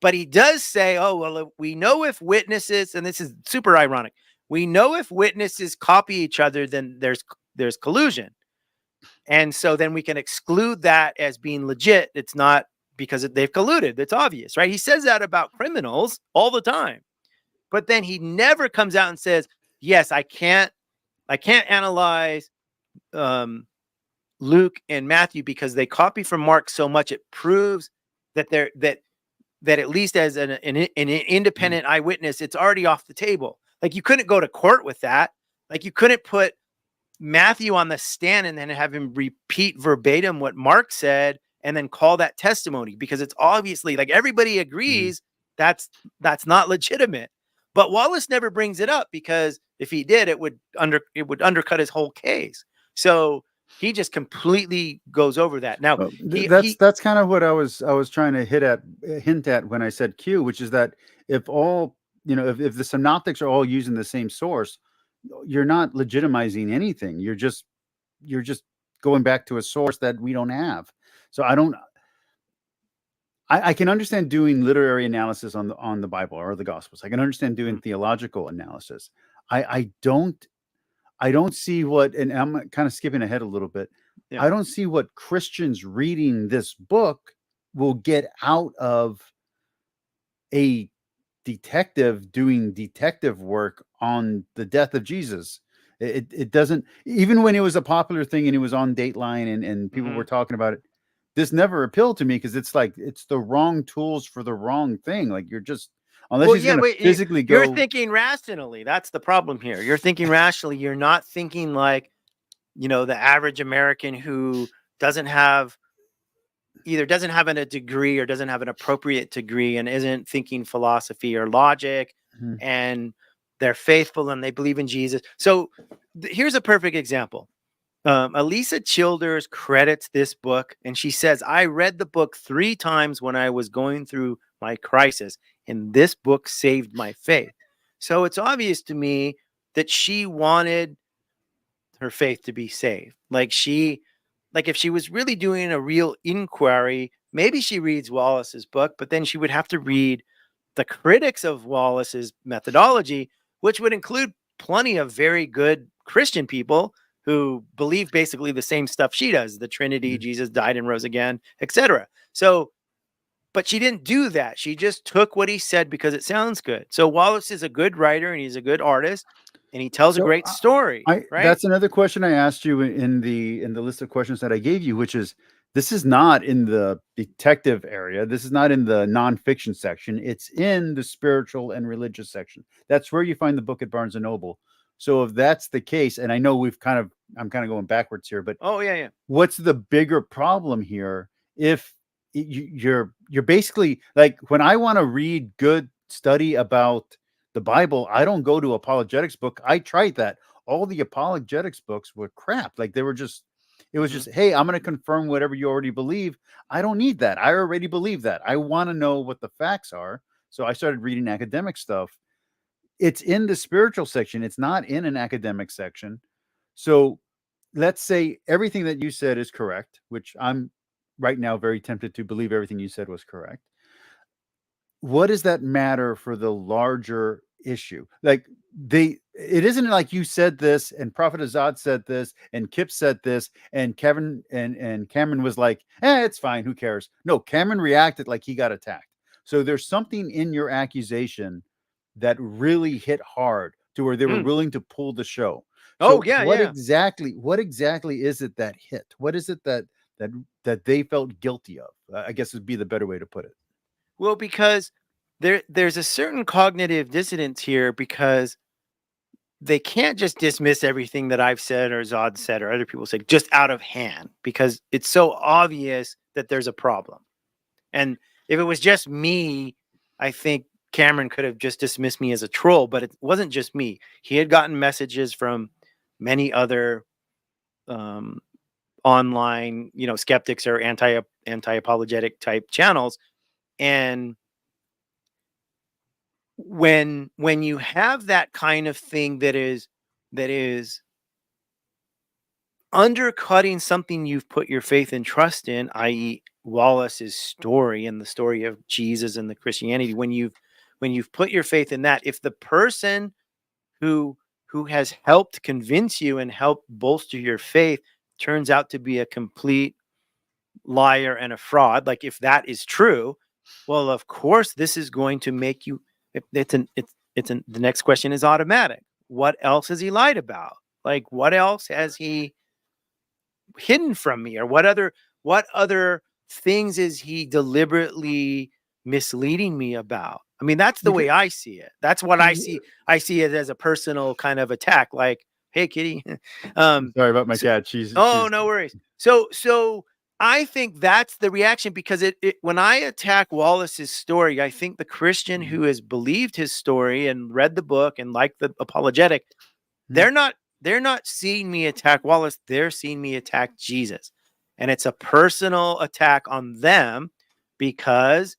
But he does say, oh, well, we know if witnesses, and this is super ironic, we know if witnesses copy each other, then there's collusion. And so then we can exclude that as being legit. It's not because they've colluded. It's obvious, right? He says that about criminals all the time. But then he never comes out and says, yes, I can't analyze Luke and Matthew because they copy from Mark so much it proves that that at least as an independent eyewitness, it's already off the table. Like, you couldn't go to court with that. Like, you couldn't put Matthew on the stand and then have him repeat verbatim what Mark said and then call that testimony, because it's obviously, like, everybody agrees that's not legitimate. But Wallace never brings it up, because if he did, it would undercut his whole case. So he just completely goes over that. Now, that's kind of what I was trying to hint at when I said Q, which is that if the synoptics are all using the same source, you're not legitimizing anything. You're just going back to a source that we don't have. So I can understand doing literary analysis on the Bible or the Gospels. I can understand doing theological analysis. I don't see what, and I'm kind of skipping ahead a little bit. Yeah. I don't see what Christians reading this book will get out of a detective doing detective work on the death of Jesus. It doesn't, even when it was a popular thing and it was on Dateline and people were talking about it, this never appealed to me, because it's like, it's the wrong tools for the wrong thing. Like, you're just, unless he's going to physically go. You're thinking rationally. That's the problem here. You're thinking rationally. You're not thinking like, the average American who either doesn't have a degree or doesn't have an appropriate degree and isn't thinking philosophy or logic, and they're faithful and they believe in Jesus. So here's a perfect example. Elisa Childers credits this book, and she says, I read the book 3 times when I was going through my crisis, and this book saved my faith. So it's obvious to me that she wanted her faith to be saved. Like, if she was really doing a real inquiry, maybe she reads Wallace's book, but then she would have to read the critics of Wallace's methodology, which would include plenty of very good Christian people who believe basically the same stuff she does: the Trinity, Jesus died and rose again, etc. So But she didn't do that. She just took what he said because it sounds good. So Wallace is a good writer and he's a good artist and he tells a So great story, right? that's another question I asked you in the list of questions that I gave you, which is, this is not in the detective area. This is not in the nonfiction section. It's in the spiritual and religious section. That's where you find the book at Barnes and Noble. So if that's the case, and I know I'm kind of going backwards here, but Oh yeah. what's the bigger problem here? If you're basically like, when I want to read good study about the Bible, I don't go to apologetics book. I tried that. All the apologetics books were crap. Like, they were just, it was just, hey, I'm going to confirm whatever you already believe. I don't need that. I already believe that. I want to know what the facts are. So I started reading academic stuff. It's in the spiritual section. It's not in an academic section. So let's say everything that you said is correct, which I'm right now very tempted to believe everything you said was correct. What does that matter for the larger issue? Like, it isn't like you said this and Prophet Azad said this and Kip said this and Kevin and Cameron was like, it's fine, who cares? No, Cameron reacted like he got attacked. So there's something in your accusation that really hit hard to where they were willing to pull the show. So what exactly is it that hit? What is it that they felt guilty of? I guess would be the better way to put it. Well, because there's a certain cognitive dissonance here, because they can't just dismiss everything that I've said or Zod said or other people said just out of hand, because it's so obvious that there's a problem. And if it was just me, I think Cameron could have just dismissed me as a troll, but it wasn't just me. He had gotten messages from many other online, skeptics or anti-apologetic type channels. And when you have that kind of thing that is undercutting something you've put your faith and trust in, i.e. Wallace's story and the story of Jesus and the Christianity, when you've put your faith in that, if the person who has helped convince you and helped bolster your faith turns out to be a complete liar and a fraud, like if that is true, well, of course, this is going to make you. The next question is automatic. What else has he lied about? Like, what else has he hidden from me, or what other things is he deliberately misleading me about? I mean, that's the way I see it. That's what I see. I see it as a personal kind of attack. Like, hey, kitty. Sorry about my cat. She's no worries. So I think that's the reaction, because when I attack Wallace's story, I think the Christian who has believed his story and read the book and liked the apologetic, they're not seeing me attack Wallace. They're seeing me attack Jesus. And it's a personal attack on them, because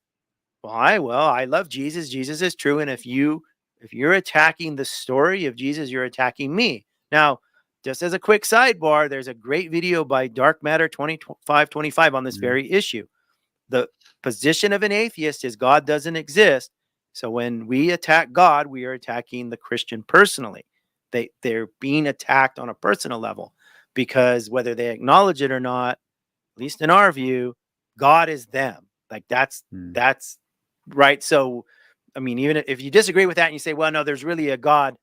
I love Jesus. Jesus is true. And if you're attacking the story of Jesus, you're attacking me. Now, just as a quick sidebar, there's a great video by Dark Matter 2525 on this very issue. The position of an atheist is God doesn't exist. So when we attack God, we are attacking the Christian personally. They're being attacked on a personal level, because whether they acknowledge it or not, at least in our view, God is them. Like that's right. So, I mean, even if you disagree with that and you say, well, no, there's really a God,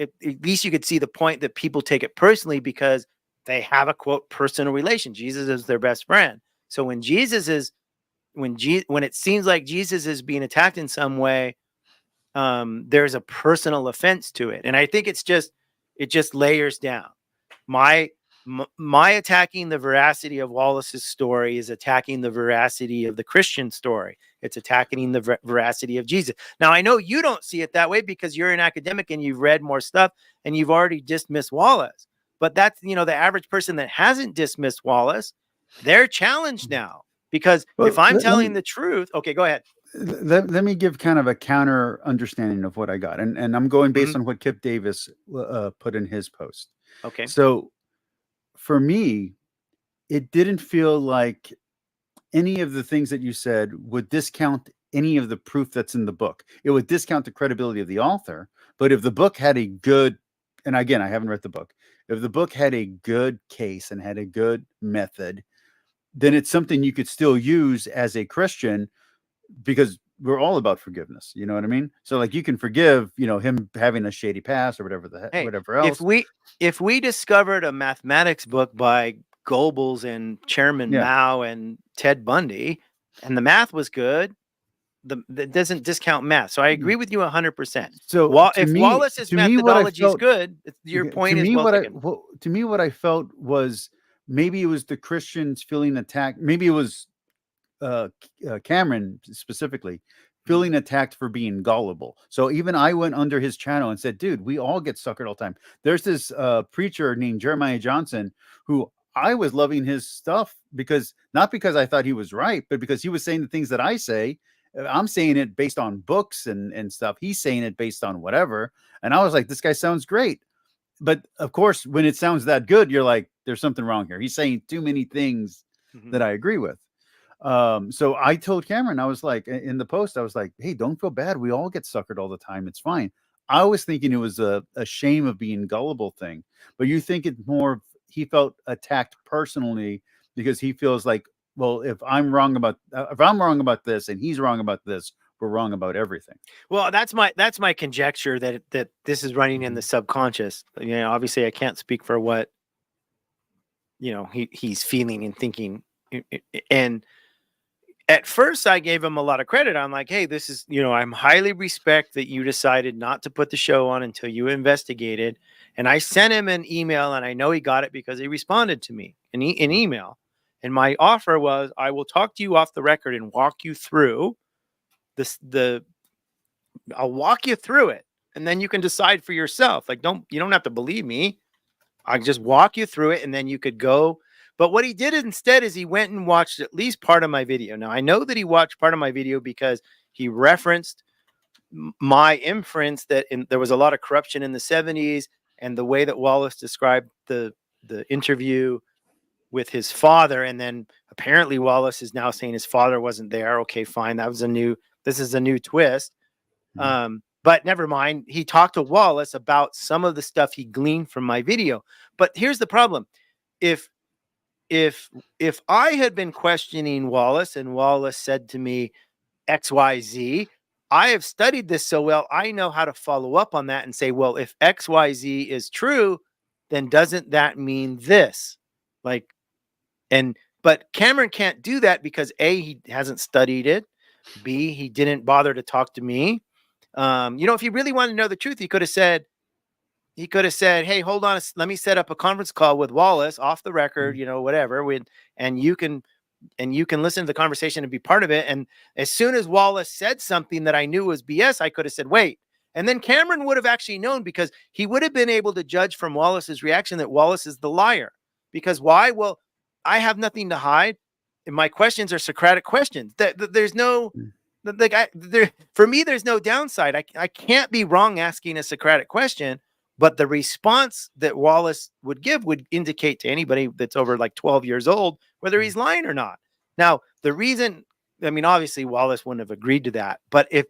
at least you could see the point that people take it personally because they have a quote personal relation. Jesus is their best friend. So when it seems like Jesus is being attacked in some way, there's a personal offense to it. And I think it just layers down. My attacking the veracity of Wallace's story is attacking the veracity of the Christian story. It's attacking the veracity of Jesus. Now, I know you don't see it that way because you're an academic and you've read more stuff and you've already dismissed Wallace. But that's, the average person that hasn't dismissed Wallace, they're challenged now. Because if I'm telling the truth, okay, go ahead. Let me give kind of a counter understanding of what I got. And I'm going based on what Kip Davis put in his post. Okay. So for me, it didn't feel like any of the things that you said would discount any of the proof that's in the book. It would discount the credibility of the author. But if the book had a good, and again, I haven't read the book, if the book had a good case and had a good method, then it's something you could still use as a Christian because we're all about forgiveness. You know what I mean? So like you can forgive, him having a shady past or whatever Hey, whatever else. if we discovered a mathematics book by Goebbels and Chairman Yeah. Mao and Ted Bundy, and the math was good, that doesn't discount math. So I agree with you 100%. So If Wallace's methodology is good, your point is well taken. To me, what I felt was maybe it was the Christians feeling attacked. Maybe it was Cameron specifically feeling attacked for being gullible. So even I went under his channel and said, dude, we all get suckered all the time. There's this preacher named Jeremiah Johnson who I was loving his stuff not because I thought he was right, but because he was saying the things that I say. I'm saying it based on books and stuff. He's saying it based on whatever. And I was like, this guy sounds great. But of course, when it sounds that good, you're like, there's something wrong here. He's saying too many things that I agree with. So I told Cameron, I was like, in the post, I was like, hey, don't feel bad. We all get suckered all the time. It's fine. I was thinking it was a shame of being gullible thing, but you think it's more, he felt attacked personally because he feels like, well, if I'm wrong about this and he's wrong about this, we're wrong about everything. Well, that's my conjecture that this is running in the subconscious. Obviously I can't speak for what, he's feeling and thinking. And at first I gave him a lot of credit. I'm like, hey, this is, I'm highly respect that you decided not to put the show on until you investigated. And I sent him an email, and I know he got it because he responded to me in email. And my offer was, I will talk to you off the record and walk you through this. I'll walk you through it, and then you can decide for yourself. Like, you don't have to believe me. I'll just walk you through it, and then you could go. But what he did instead is he went and watched at least part of my video. Now, I know that he watched part of my video because he referenced my inference that there was a lot of corruption in the 70s, and the way that Wallace described the interview with his father. And then apparently Wallace is now saying his father wasn't there. Okay, fine. This is a new twist. But never mind. He talked to Wallace about some of the stuff he gleaned from my video. But here's the problem. If I had been questioning Wallace and Wallace said to me XYZ, I have studied this so well, I know how to follow up on that and say, well, if XYZ is true, then doesn't that mean this? But Cameron can't do that because A, he hasn't studied it. B, he didn't bother to talk to me. If he really wanted to know the truth, he could have said, hey, hold on, let me set up a conference call with Wallace off the record, whatever, and you can listen to the conversation and be part of it. And as soon as Wallace said something that I knew was BS, I could have said, wait. And then Cameron would have actually known, because he would have been able to judge from Wallace's reaction that Wallace is the liar. Because why? Well, I have nothing to hide. And my questions are Socratic questions. There's no, for me, there's no downside. I can't be wrong asking a Socratic question, but the response that Wallace would give would indicate to anybody that's over like 12 years old whether he's lying or not. Now, the reason, obviously Wallace wouldn't have agreed to that, but if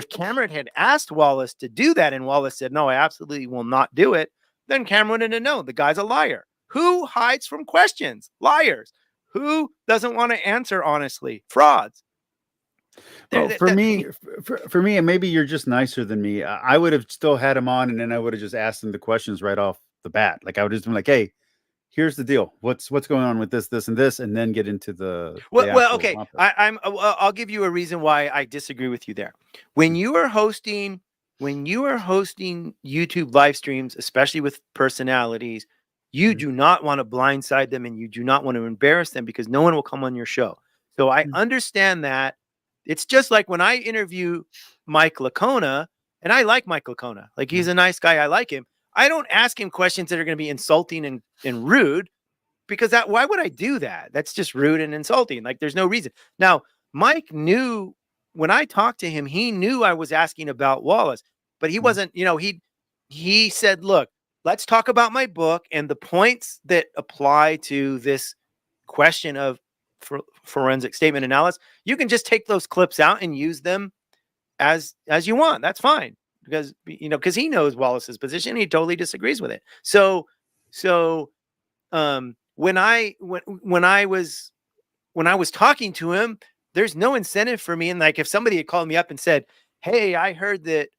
Cameron had asked Wallace to do that and Wallace said, no, I absolutely will not do it, then Cameron would have known the guy's a liar. Who hides from questions? Liars. Who doesn't want to answer honestly? Frauds. Well, for me, and maybe you're just nicer than me. I would have still had him on, and then I would have just asked him the questions right off the bat. Like I would have just been like, "Hey, here's the deal. What's going on with this, and this," and then get into the. Okay. I'll give you a reason why I disagree with you there. When you are hosting YouTube live streams, especially with personalities, you do not want to blindside them, and you do not want to embarrass them, because no one will come on your show. So I understand that. It's just like when I interview Mike Lacona, and I like Mike Lacona. Like, he's a nice guy. I like him. I don't ask him questions that are going to be insulting and rude, because why would I do that? That's just rude and insulting. Like, there's no reason. Now, Mike knew when I talked to him, he knew I was asking about Wallace, but he wasn't, he said, look, let's talk about my book and the points that apply to this question of forensic statement analysis. You can just take those clips out and use them as you want. That's fine, because he knows Wallace's position. He totally disagrees with it. So when I was talking to him, there's no incentive for me. And like, if somebody had called me up and said, "Hey, I heard that,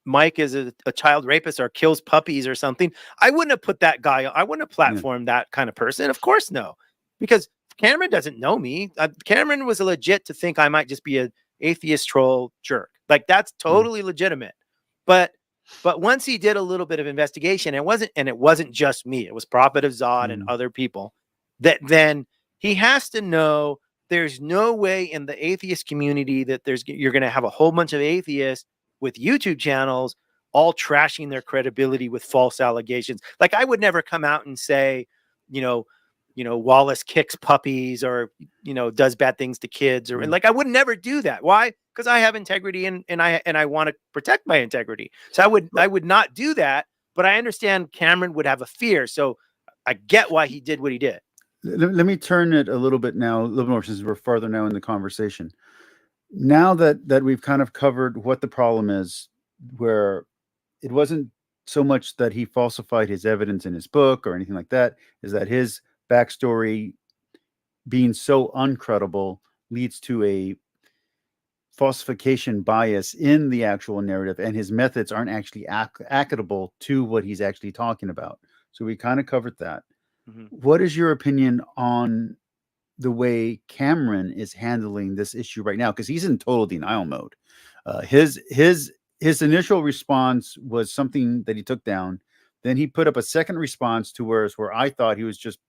Mike is a child rapist or kills puppies or something," I wouldn't have put that guy. I wouldn't have platformed that kind of person. Of course, no, because Cameron doesn't know me. Cameron was legit to think I might just be an atheist troll jerk. Like, that's totally legitimate. But once he did a little bit of investigation, it wasn't just me. It was Prophet of Zod and other people. Then he has to know there's no way in the atheist community that you're going to have a whole bunch of atheists with YouTube channels all trashing their credibility with false allegations. Like, I would never come out and say, Wallace kicks puppies or, does bad things to kids, or, and like, I would never do that. Why? Because I have integrity and I want to protect my integrity. So I would not do that, but I understand Cameron would have a fear. So I get why he did what he did. Let me turn it a little bit now, a little more, since we're farther now in the conversation. Now that we've kind of covered what the problem is, where it wasn't so much that he falsified his evidence in his book or anything like that, is that his backstory being so uncredible leads to a falsification bias in the actual narrative, and his methods aren't actually applicable to what he's actually talking about. So we kind of covered that. What is your opinion on the way Cameron is handling this issue right now? Because he's in total denial mode. His initial response was something that he took down. Then he put up a second response to where I thought he was just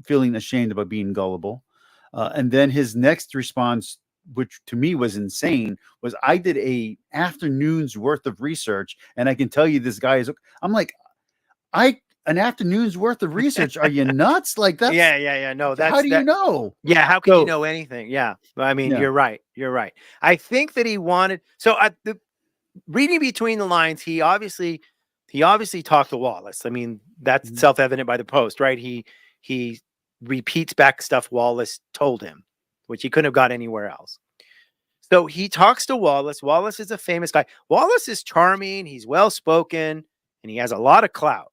feeling ashamed about being gullible. And then his next response, which to me was insane, was, I did a afternoon's worth of research, and I can tell you this guy is. I'm like, an afternoon's worth of research? Are you nuts? Like, that's yeah. No, that's how do you know? Yeah, how can you know anything? Yeah, I mean, you're right. I think that he wanted. So reading between the lines, he obviously talked to Wallace. I mean, that's self-evident by the post, right? He repeats back stuff Wallace told him, which he couldn't have got anywhere else. So he talks to Wallace. Wallace is a famous guy. Wallace is charming. He's well-spoken, and he has a lot of clout.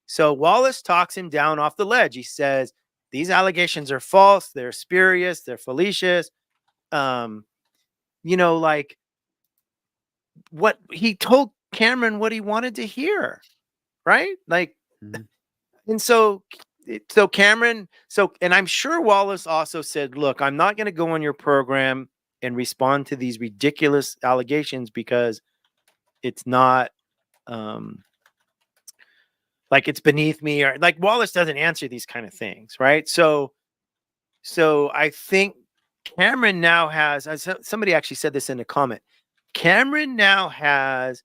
So Wallace talks him down off the ledge. He says, these allegations are false. They're spurious. They're fallacious. Like, what he told Cameron what he wanted to hear, right? Like, and so Cameron, and I'm sure Wallace also said, look, I'm not going to go on your program and respond to these ridiculous allegations because it's not, like, it's beneath me, or like, Wallace doesn't answer these kind of things, right? So I think Cameron now has, somebody actually said this in a comment, Cameron now has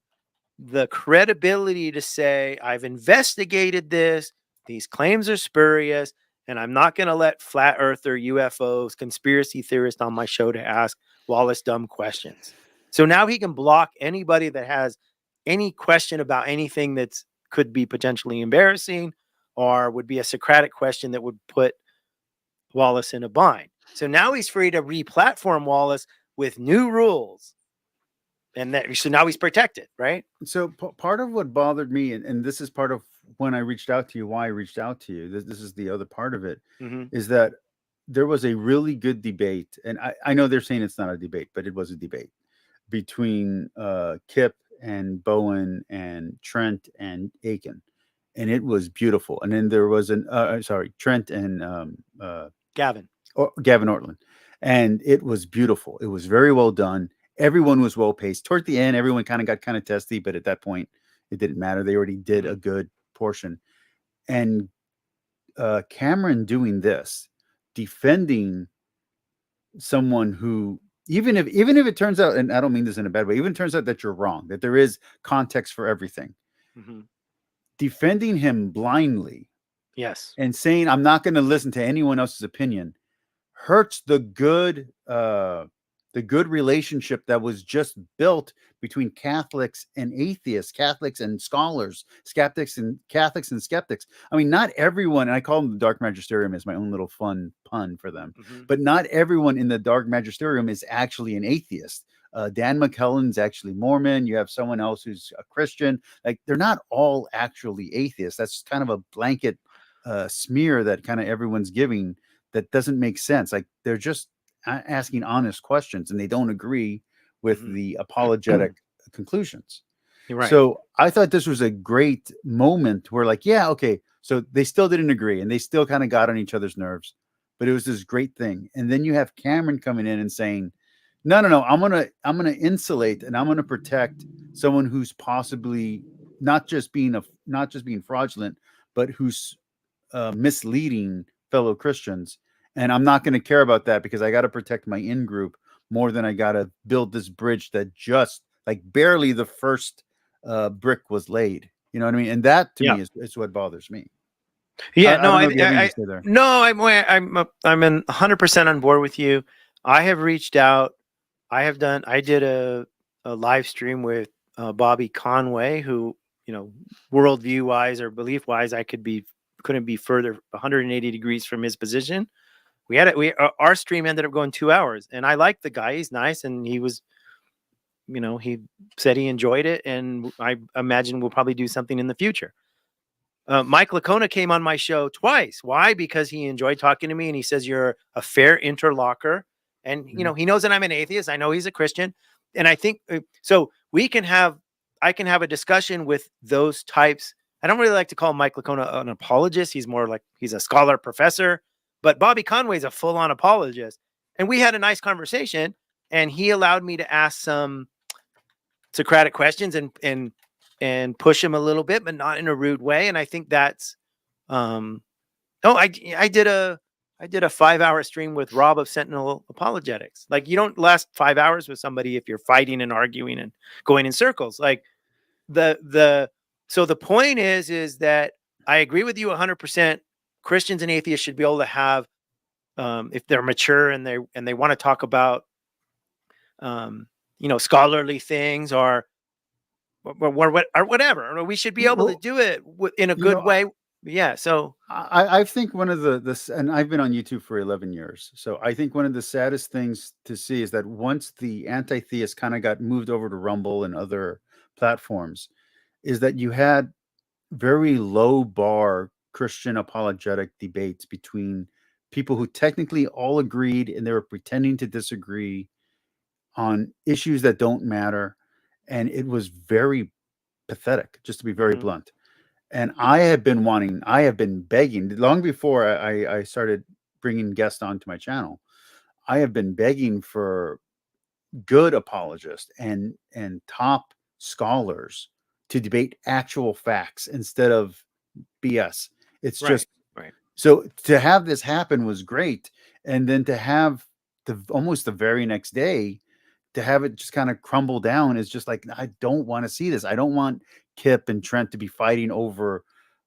the credibility to say, I've investigated this, these claims are spurious, and I'm not going to let flat earther, UFOs, conspiracy theorists on my show to ask Wallace dumb questions. So now he can block anybody that has any question about anything that's could be potentially embarrassing or would be a Socratic question that would put Wallace in a bind. So now he's free to re-platform Wallace with new rules. And so now he's protected, right? So part of what bothered me, and this is part of when I reached out to you, why I reached out to you, this is the other part of it, is that there was a really good debate. And I know they're saying it's not a debate, but it was a debate between Kip and Bowen and Trent and Aiken, and it was beautiful. And then there was Trent and Gavin Ortland, and it was beautiful. It was very well done. Everyone was well paced. Toward the end, everyone kind of got kind of testy, but at that point, it didn't matter. They already did a good portion. And Cameron doing this, defending someone who, even if it turns out, and I don't mean this in a bad way, even turns out that you're wrong, that there is context for everything, defending him blindly, yes, and saying, I'm not going to listen to anyone else's opinion, hurts the good relationship that was just built between Catholics and atheists, Catholics and scholars, Catholics and skeptics. I mean, not everyone, and I call them the dark magisterium as my own little fun pun for them, but not everyone in the dark magisterium is actually an atheist. Dan McKellen's actually Mormon. You have someone else who's a Christian. Like, they're not all actually atheists. That's kind of a blanket smear that kind of everyone's giving that doesn't make sense. Like they're just asking honest questions and they don't agree with the apologetic conclusions. You're right. So I thought this was a great moment where like, yeah, okay. So they still didn't agree and they still kind of got on each other's nerves, but it was this great thing. And then you have Cameron coming in and saying, no, I'm gonna insulate and I'm gonna protect someone who's possibly not just being fraudulent, but who's misleading fellow Christians. And I'm not going to care about that because I got to protect my in group more than I got to build this bridge that just like barely the first brick was laid. You know what I mean? And that to me is what bothers me. Yeah, I'm 100% on board with you. I have reached out. I did a live stream with Bobby Conway, who, you know, worldview wise or belief wise, couldn't be further 180 degrees from his position. Our stream ended up going 2 hours, and I like the guy. He's nice, and he was, you know, he said he enjoyed it, and I imagine we'll probably do something in the future. Mike Lacona came on my show twice. Why? Because he enjoyed talking to me, and he says you're a fair interlocutor, and you know, he knows that I'm an atheist. I know he's a Christian, and I think so. I can have a discussion with those types. I don't really like to call Mike Lacona an apologist. He's more like he's a scholar professor. But Bobby Conway's a full-on apologist. And we had a nice conversation, and he allowed me to ask some Socratic questions and push him a little bit, but not in a rude way. And I think that's I did a 5-hour stream with Rob of Sentinel Apologetics. Like, you don't last 5 hours with somebody if you're fighting and arguing and going in circles. Like so the point is that I agree with you 100%. Christians and atheists should be able to have, if they're mature and they want to talk about, you know, scholarly things or whatever. We should be able to do it in a good way. Yeah. So I think one of the and I've been on YouTube for 11 years. So I think one of the saddest things to see is that once the anti-theists kind of got moved over to Rumble and other platforms, is that you had very low bar Christian apologetic debates between people who technically all agreed and they were pretending to disagree on issues that don't matter. And it was very pathetic, just to be very blunt. And I have been begging long before I started bringing guests onto my channel. I have been begging for good apologists and top scholars to debate actual facts instead of BS. It's just right. So to have this happen was great. And then to have almost the very next day, to have it just kind of crumble down is just like, I don't want to see this. I don't want Kip and Trent to be fighting over,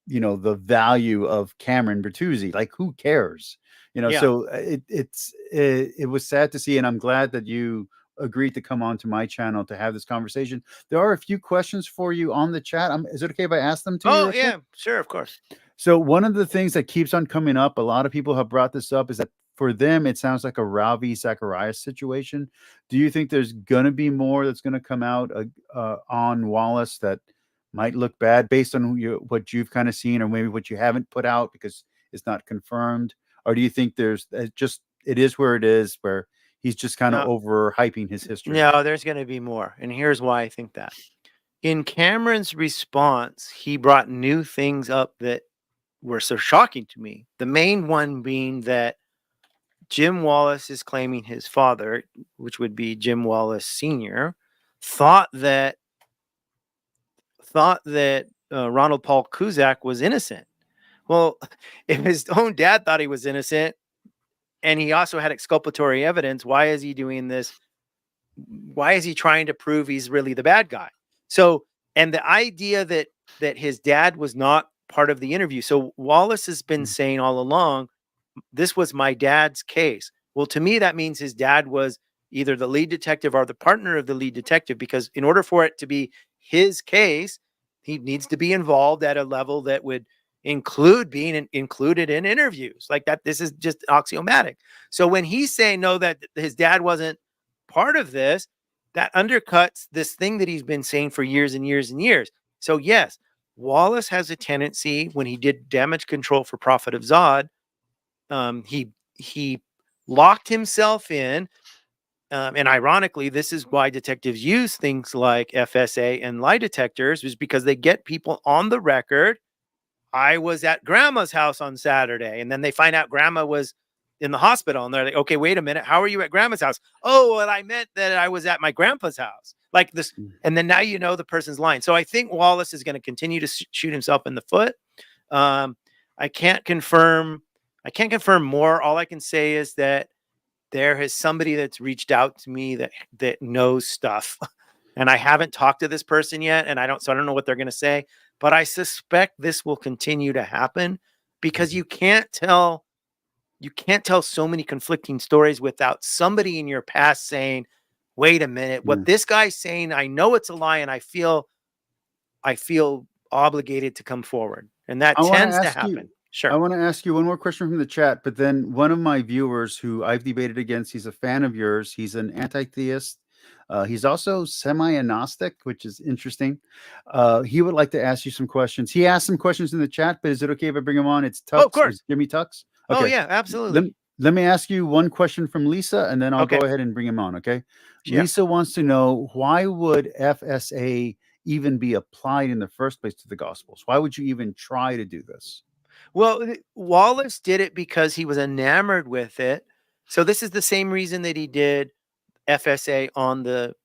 you know, the value of Cameron Bertuzzi. Like, who cares? You know, so it was sad to see. And I'm glad that you agreed to come on to my channel to have this conversation. There are a few questions for you on the chat. Is it okay if I ask them to you? Oh, yeah, sure, of course. So one of the things that keeps on coming up, a lot of people have brought this up, is that for them, it sounds like a Ravi Zacharias situation. Do you think there's going to be more that's going to come out on Wallace that might look bad based on what you've kind of seen, or maybe what you haven't put out because it's not confirmed? Or do you think there's it is where it is, where he's just kind of overhyping his history? No, there's going to be more. And here's why I think that. In Cameron's response, he brought new things up that were so shocking to me. The main one being that Jim Wallace is claiming his father, which would be Jim Wallace Sr., thought that Ronald Paul Cusack was innocent. Well, if his own dad thought he was innocent, and he also had exculpatory evidence, why is he doing this? Why is he trying to prove he's really the bad guy? So, and the idea that his dad was not part of the interview. So Wallace has been saying all along, this was my dad's case. Well, to me, that means his dad was either the lead detective or the partner of the lead detective, because in order for it to be his case, he needs to be involved at a level that would include being included in interviews like that. This is just axiomatic. So when he's saying no, that his dad wasn't part of this, that undercuts this thing that he's been saying for years and years and years. So yes, Wallace has a tendency, when he did damage control for Prophet of Zod, he he locked himself in. And ironically, this is why detectives use things like FSA and lie detectors, is because they get people on the record. I was at grandma's house on Saturday, and then they find out grandma was in the hospital, and they're like, okay, wait a minute. How are you at grandma's house? Oh, well, I meant that I was at my grandpa's house, like this. And then now, the person's lying. So I think Wallace is going to continue to shoot himself in the foot. I can't confirm more. All I can say is that there is somebody that's reached out to me that knows stuff, and I haven't talked to this person yet, and I don't know what they're going to say, but I suspect this will continue to happen, because you can't tell so many conflicting stories without somebody in your past saying, wait a minute, what this guy's saying, I know it's a lie, and I feel obligated to come forward. And that tends to happen. Sure. I want to ask you one more question from the chat, but then one of my viewers who I've debated against, he's a fan of yours. He's an anti-theist. He's also semi-agnostic, which is interesting. He would like to ask you some questions. He asked some questions in the chat, but is it okay if I bring him on? It's Tux. Oh, of course. Jimmy Tux. Okay. Oh, yeah, absolutely. Let me ask you one question from Lisa, and then I'll Okay. go ahead and bring him on, okay? Yeah. Lisa wants to know, why would FSA even be applied in the first place to the Gospels? Why would you even try to do this? Well, Wallace did it because he was enamored with it. So this is the same reason that he did FSA on the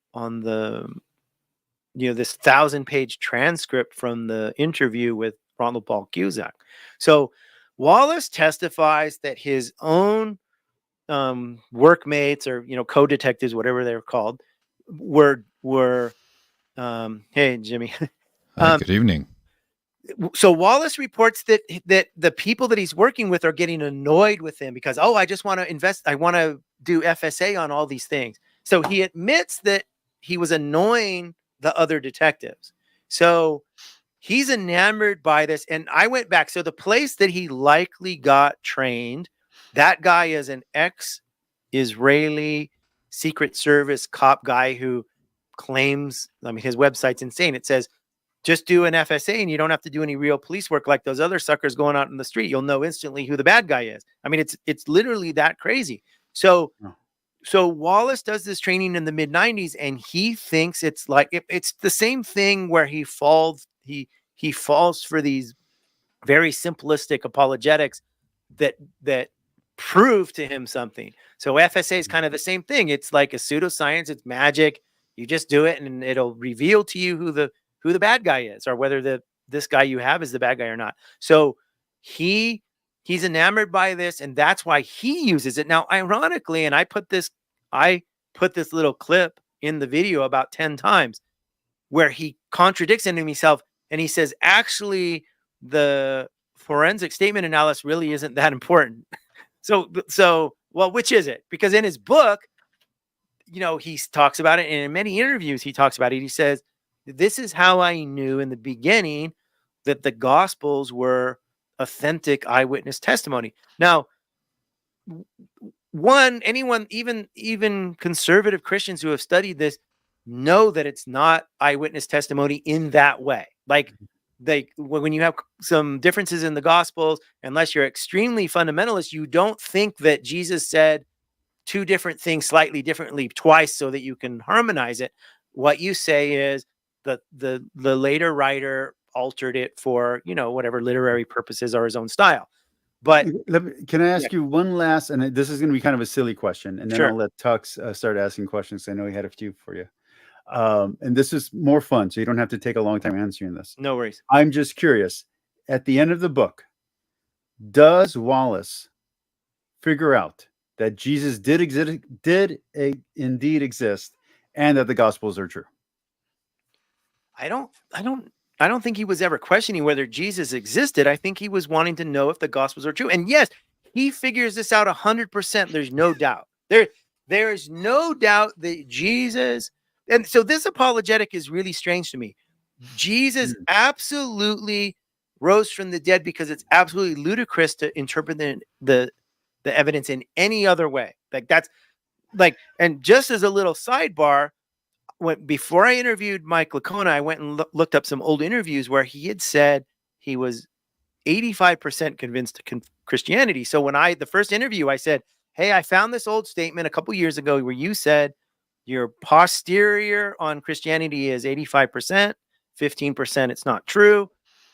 this 1,000-page transcript from the interview with Ronald Paul Cusack. So Wallace testifies that his own workmates, or co-detectives, whatever they're called, were hey Jimmy. Hi, good evening. So Wallace reports that the people that he's working with are getting annoyed with him because, I just want to invest. I want to do FSA on all these things. So he admits that he was annoying the other detectives. So he's enamored by this. And I went back. So the place that he likely got trained, that guy is an ex-Israeli Secret Service cop guy who claims, his website's insane. It says, just do an FSA and you don't have to do any real police work like those other suckers going out in the street. You'll know instantly who the bad guy is. It's literally that crazy. So Wallace does this training in the mid-90s, and he thinks it's like it's the same thing where he falls for these very simplistic apologetics that prove to him something. So FSA is kind of the same thing. It's like a pseudoscience. It's magic. You just do it, and it'll reveal to you who the bad guy is, or whether this guy you have is the bad guy or not. So he's enamored by this, and that's why he uses it. Now, ironically, and I put this little clip in the video about 10 times where he contradicts himself, and he says, actually, the forensic statement analysis really isn't that important. So, well, which is it? Because in his book, he talks about it, and in many interviews he talks about it. He says, this is how I knew in the beginning that the Gospels were authentic eyewitness testimony. Now, anyone, even conservative Christians who have studied this, know that it's not eyewitness testimony in that way. Like when you have some differences in the Gospels, unless you're extremely fundamentalist, you don't think that Jesus said two different things slightly differently twice so that you can harmonize it. What you say is, the later writer altered it for, whatever literary purposes or his own style. But can I ask you one last, and this is going to be kind of a silly question, and then Sure. I'll let Tux start asking questions. I know he had a few for you. And this is more fun, so you don't have to take a long time answering this. No worries. I'm just curious. At the end of the book, does Wallace figure out that Jesus did indeed exist, and that the Gospels are true? I don't think he was ever questioning whether Jesus existed. I think he was wanting to know if the Gospels are true. And yes, he figures this out 100%. There's no doubt. There is no doubt that Jesus, and so this apologetic is really strange to me. Jesus absolutely rose from the dead, because it's absolutely ludicrous to interpret the evidence in any other way. And just as a little sidebar, before I interviewed Mike Lacona, I went and looked up some old interviews where he had said he was 85% convinced to Christianity. So when the first interview, I said, hey, I found this old statement a couple years ago where you said your posterior on Christianity is 85%, 15% it's not true.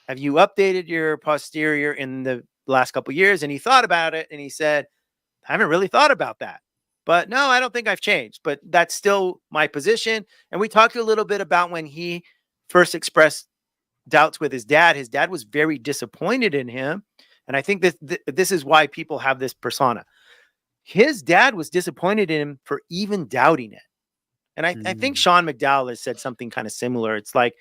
Have you updated your posterior in the last couple years? And he thought about it and he said, I haven't really thought about that. But no, I don't think I've changed. But that's still my position. And we talked a little bit about when he first expressed doubts with his dad. His dad was very disappointed in him. And I think that this is why people have this persona. His dad was disappointed in him for even doubting it. And I think Sean McDowell has said something kind of similar. It's like,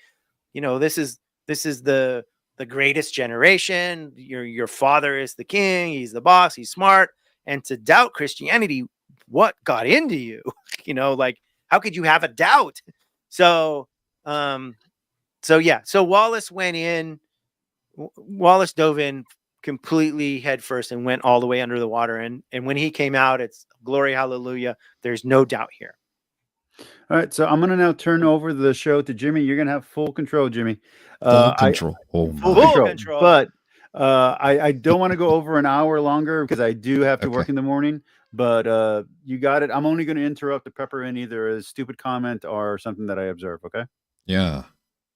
this is the greatest generation. Your father is the king. He's the boss. He's smart. And to doubt Christianity, what got into you? Like, how could you have a doubt? So Wallace dove in completely head first and went all the way under the water. And when he came out, it's glory, hallelujah. There's no doubt here. All right, so I'm going to now turn over the show to Jimmy. You're going to have full control, Jimmy. Full control. Full control. But I don't want to go over an hour longer because I do have to work in the morning. But you got it. I'm only going to interrupt to pepper in either a stupid comment or something that I observe, okay? Yeah.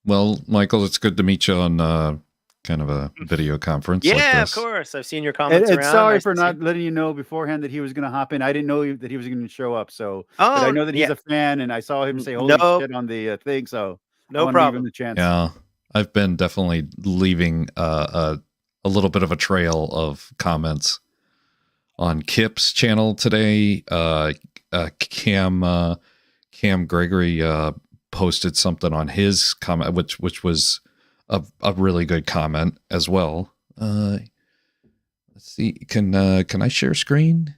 Well, Michael, it's good to meet you on kind of a video conference. Yeah, like this. Of course. I've seen your comments and around. Sorry for not letting you know beforehand that he was going to hop in. I didn't know that he was going to show up. So but I know that he's a fan, and I saw him say "holy shit" on the thing. So no problem. Give him the chance. Yeah, I've been definitely leaving a little bit of a trail of comments on Kip's channel today. Cam Gregory posted something on his comment, which was a really good comment as well. Let's see. Can I share screen?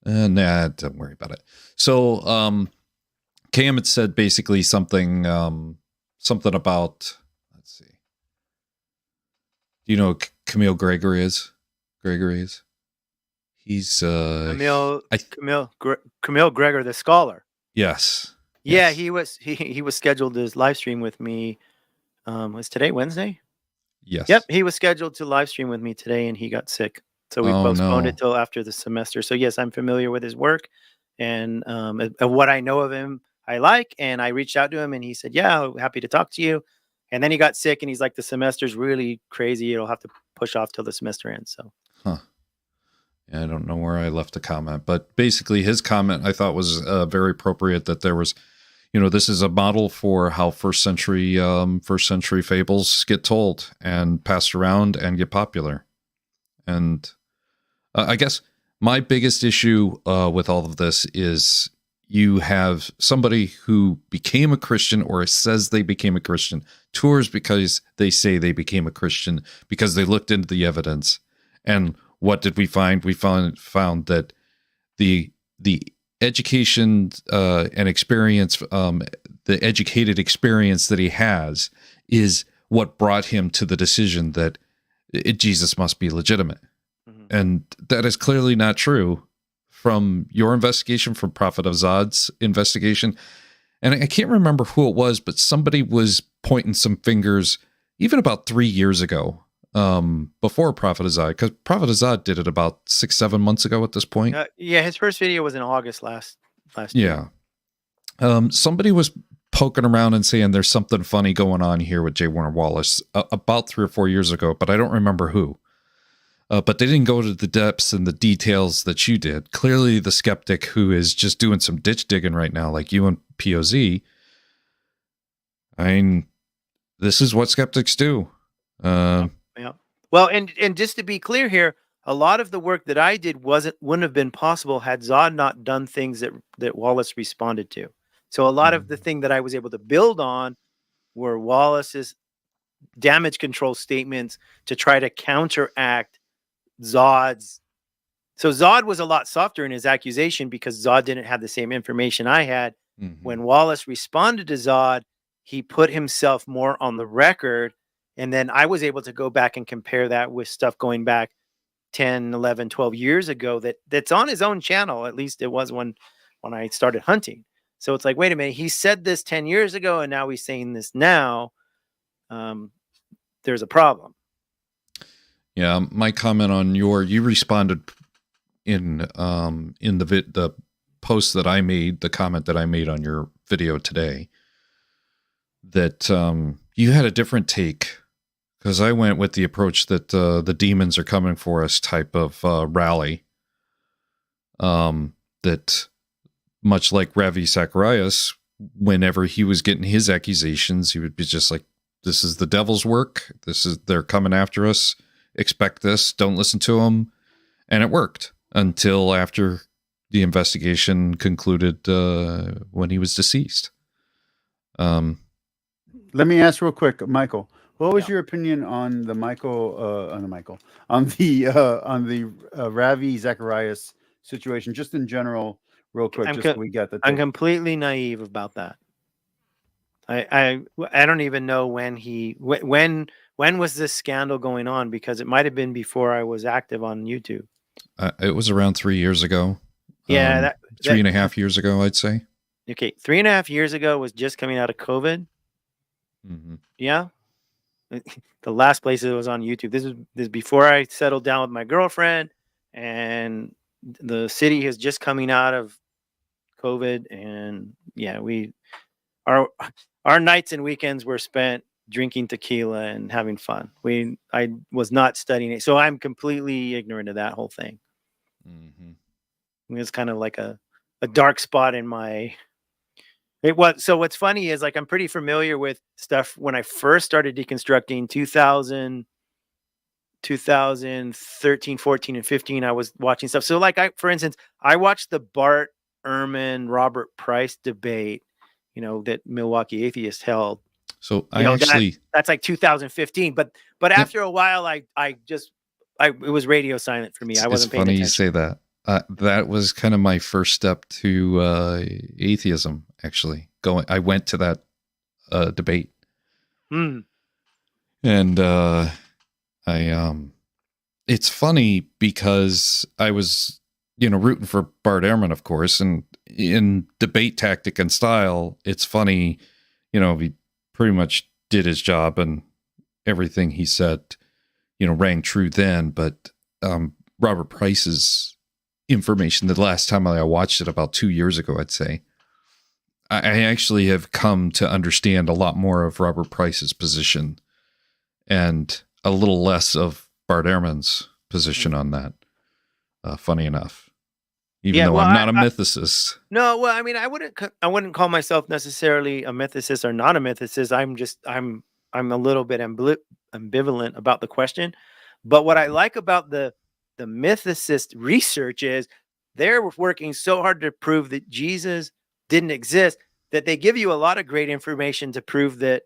Nah, don't worry about it. So, Cam had said basically something about, let's see. Do you know who Camille Gregory is? He's Camille Gregor, the scholar. Yes. Yeah, yes. he was scheduled to live stream with me. Was today Wednesday? Yes. Yep, he was scheduled to live stream with me today, and he got sick, so we postponed it till after the semester. So yes, I'm familiar with his work, and what I know of him, I like. And I reached out to him, and he said, "Yeah, happy to talk to you." And then he got sick, and he's like, "The semester's really crazy. It'll have to push off till the semester ends." So. Huh. Yeah, I don't know where I left a comment, but basically his comment I thought was very appropriate, that there was, this is a model for how first century fables get told and passed around and get popular. And I guess my biggest issue with all of this is you have somebody who became a Christian or says they became a Christian, tours because they say they became a Christian because they looked into the evidence. And what did we find? We found that the education and experience, the educated experience that he has, is what brought him to the decision that Jesus must be legitimate. Mm-hmm. And that is clearly not true from your investigation, from Prophet Azad's investigation. And I can't remember who it was, but somebody was pointing some fingers even about 3 years ago. Before Prophet Azad, because Prophet Azad did it about 6-7 months ago at this point. Yeah, his first video was in August last year. Yeah. Somebody was poking around and saying there's something funny going on here with J. Warner Wallace about 3 or 4 years ago, but I don't remember who. But they didn't go to the depths and the details that you did. Clearly the skeptic who is just doing some ditch digging right now, like you and POZ, I mean, this is what skeptics do. Yeah. Well, and just to be clear here, a lot of the work that I did wouldn't have been possible had Zod not done things that Wallace responded to. So a lot of the thing that I was able to build on were Wallace's damage control statements to try to counteract Zod's. So Zod was a lot softer in his accusation because Zod didn't have the same information I had. Mm-hmm. When Wallace responded to Zod, he put himself more on the record. And then I was able to go back and compare that with stuff going back 10, 11, 12 years ago that's on his own channel. At least it was when I started hunting. So it's like, wait a minute, he said this 10 years ago and now he's saying this now. there's a problem. Yeah, my comment on you responded in the post that I made, the comment that I made on your video today, that you had a different take, because I went with the approach that the demons are coming for us type of rally. That much like Ravi Zacharias, whenever he was getting his accusations, he would be just like, "This is the devil's work. They're coming after us. Expect this. Don't listen to them." And it worked until after the investigation concluded when he was deceased. Let me ask real quick, Michael. What was your opinion on the Ravi Zacharias situation, just in general, real quick, just so we get the. I'm completely naive about that. I don't even know when was this scandal going on, because it might have been before I was active on YouTube. It was around 3 years ago. Yeah, 3.5 years ago, I'd say. Okay, 3.5 years ago was just coming out of COVID. Mm-hmm. Yeah, the last place it was on YouTube. This is before I settled down with my girlfriend, and the city is just coming out of COVID, and yeah, our nights and weekends were spent drinking tequila and having fun. I was not studying it, so I'm completely ignorant of that whole thing. Mm-hmm. It's kind of like a dark spot in my. So what's funny is, like, I'm pretty familiar with stuff when I first started deconstructing 2013, 14, and 15. I was watching stuff. So, like, for instance, I watched the Bart Ehrman, Robert Price debate, that Milwaukee Atheists held. So that's like 2015. But after a while, it was radio silent for me. I wasn't paying attention. It's funny you say that. That was kind of my first step to atheism, actually. I went to that debate. And it's funny because I was, rooting for Bart Ehrman, of course, and in debate tactic and style, it's funny, he pretty much did his job and everything he said, rang true then. But Robert Price's information, the last time I watched it about 2 years ago, I'd say, I actually have come to understand a lot more of Robert Price's position and a little less of Bart Ehrman's position on that. Funny enough, even though I'm not a mythicist. No, well, I mean, I wouldn't call myself necessarily a mythicist or not a mythicist. I'm a little bit ambivalent about the question. But what I like about the mythicist research is they're working so hard to prove that Jesus didn't exist that they give you a lot of great information to prove that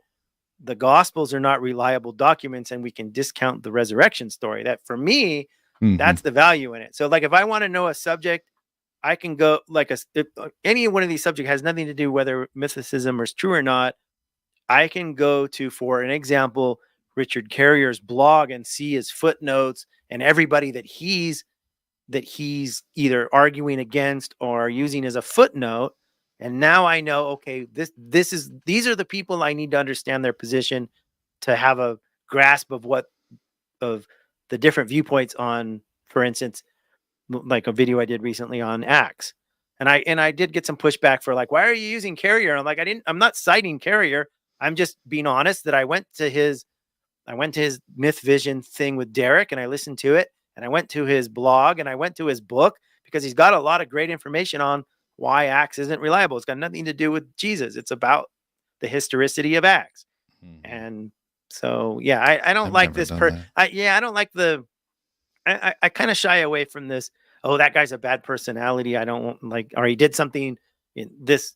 the Gospels are not reliable documents, and we can discount the resurrection story. That, for me, that's the value in it. So, like, if I want to know a subject, I can go, like, if any one of these subjects has nothing to do whether mythicism is true or not, I can go to, for an example, Richard Carrier's blog and see his footnotes and everybody that he's either arguing against or using as a footnote. And now I know, okay, these are the people I need to understand their position to have a grasp of the different viewpoints on, for instance, like a video I did recently on Acts. And I did get some pushback for, like, why are you using Carrier? And I'm like, I'm not citing Carrier. I'm just being honest that I went to his Myth Vision thing with Derek, and I listened to it, and I went to his blog, and I went to his book, because he's got a lot of great information on why Acts isn't reliable. It's got nothing to do with Jesus. It's about the historicity of Acts. And so, yeah, I don't like this. I don't like I kind of shy away from this. Oh, that guy's a bad personality. I don't like, or he did something in this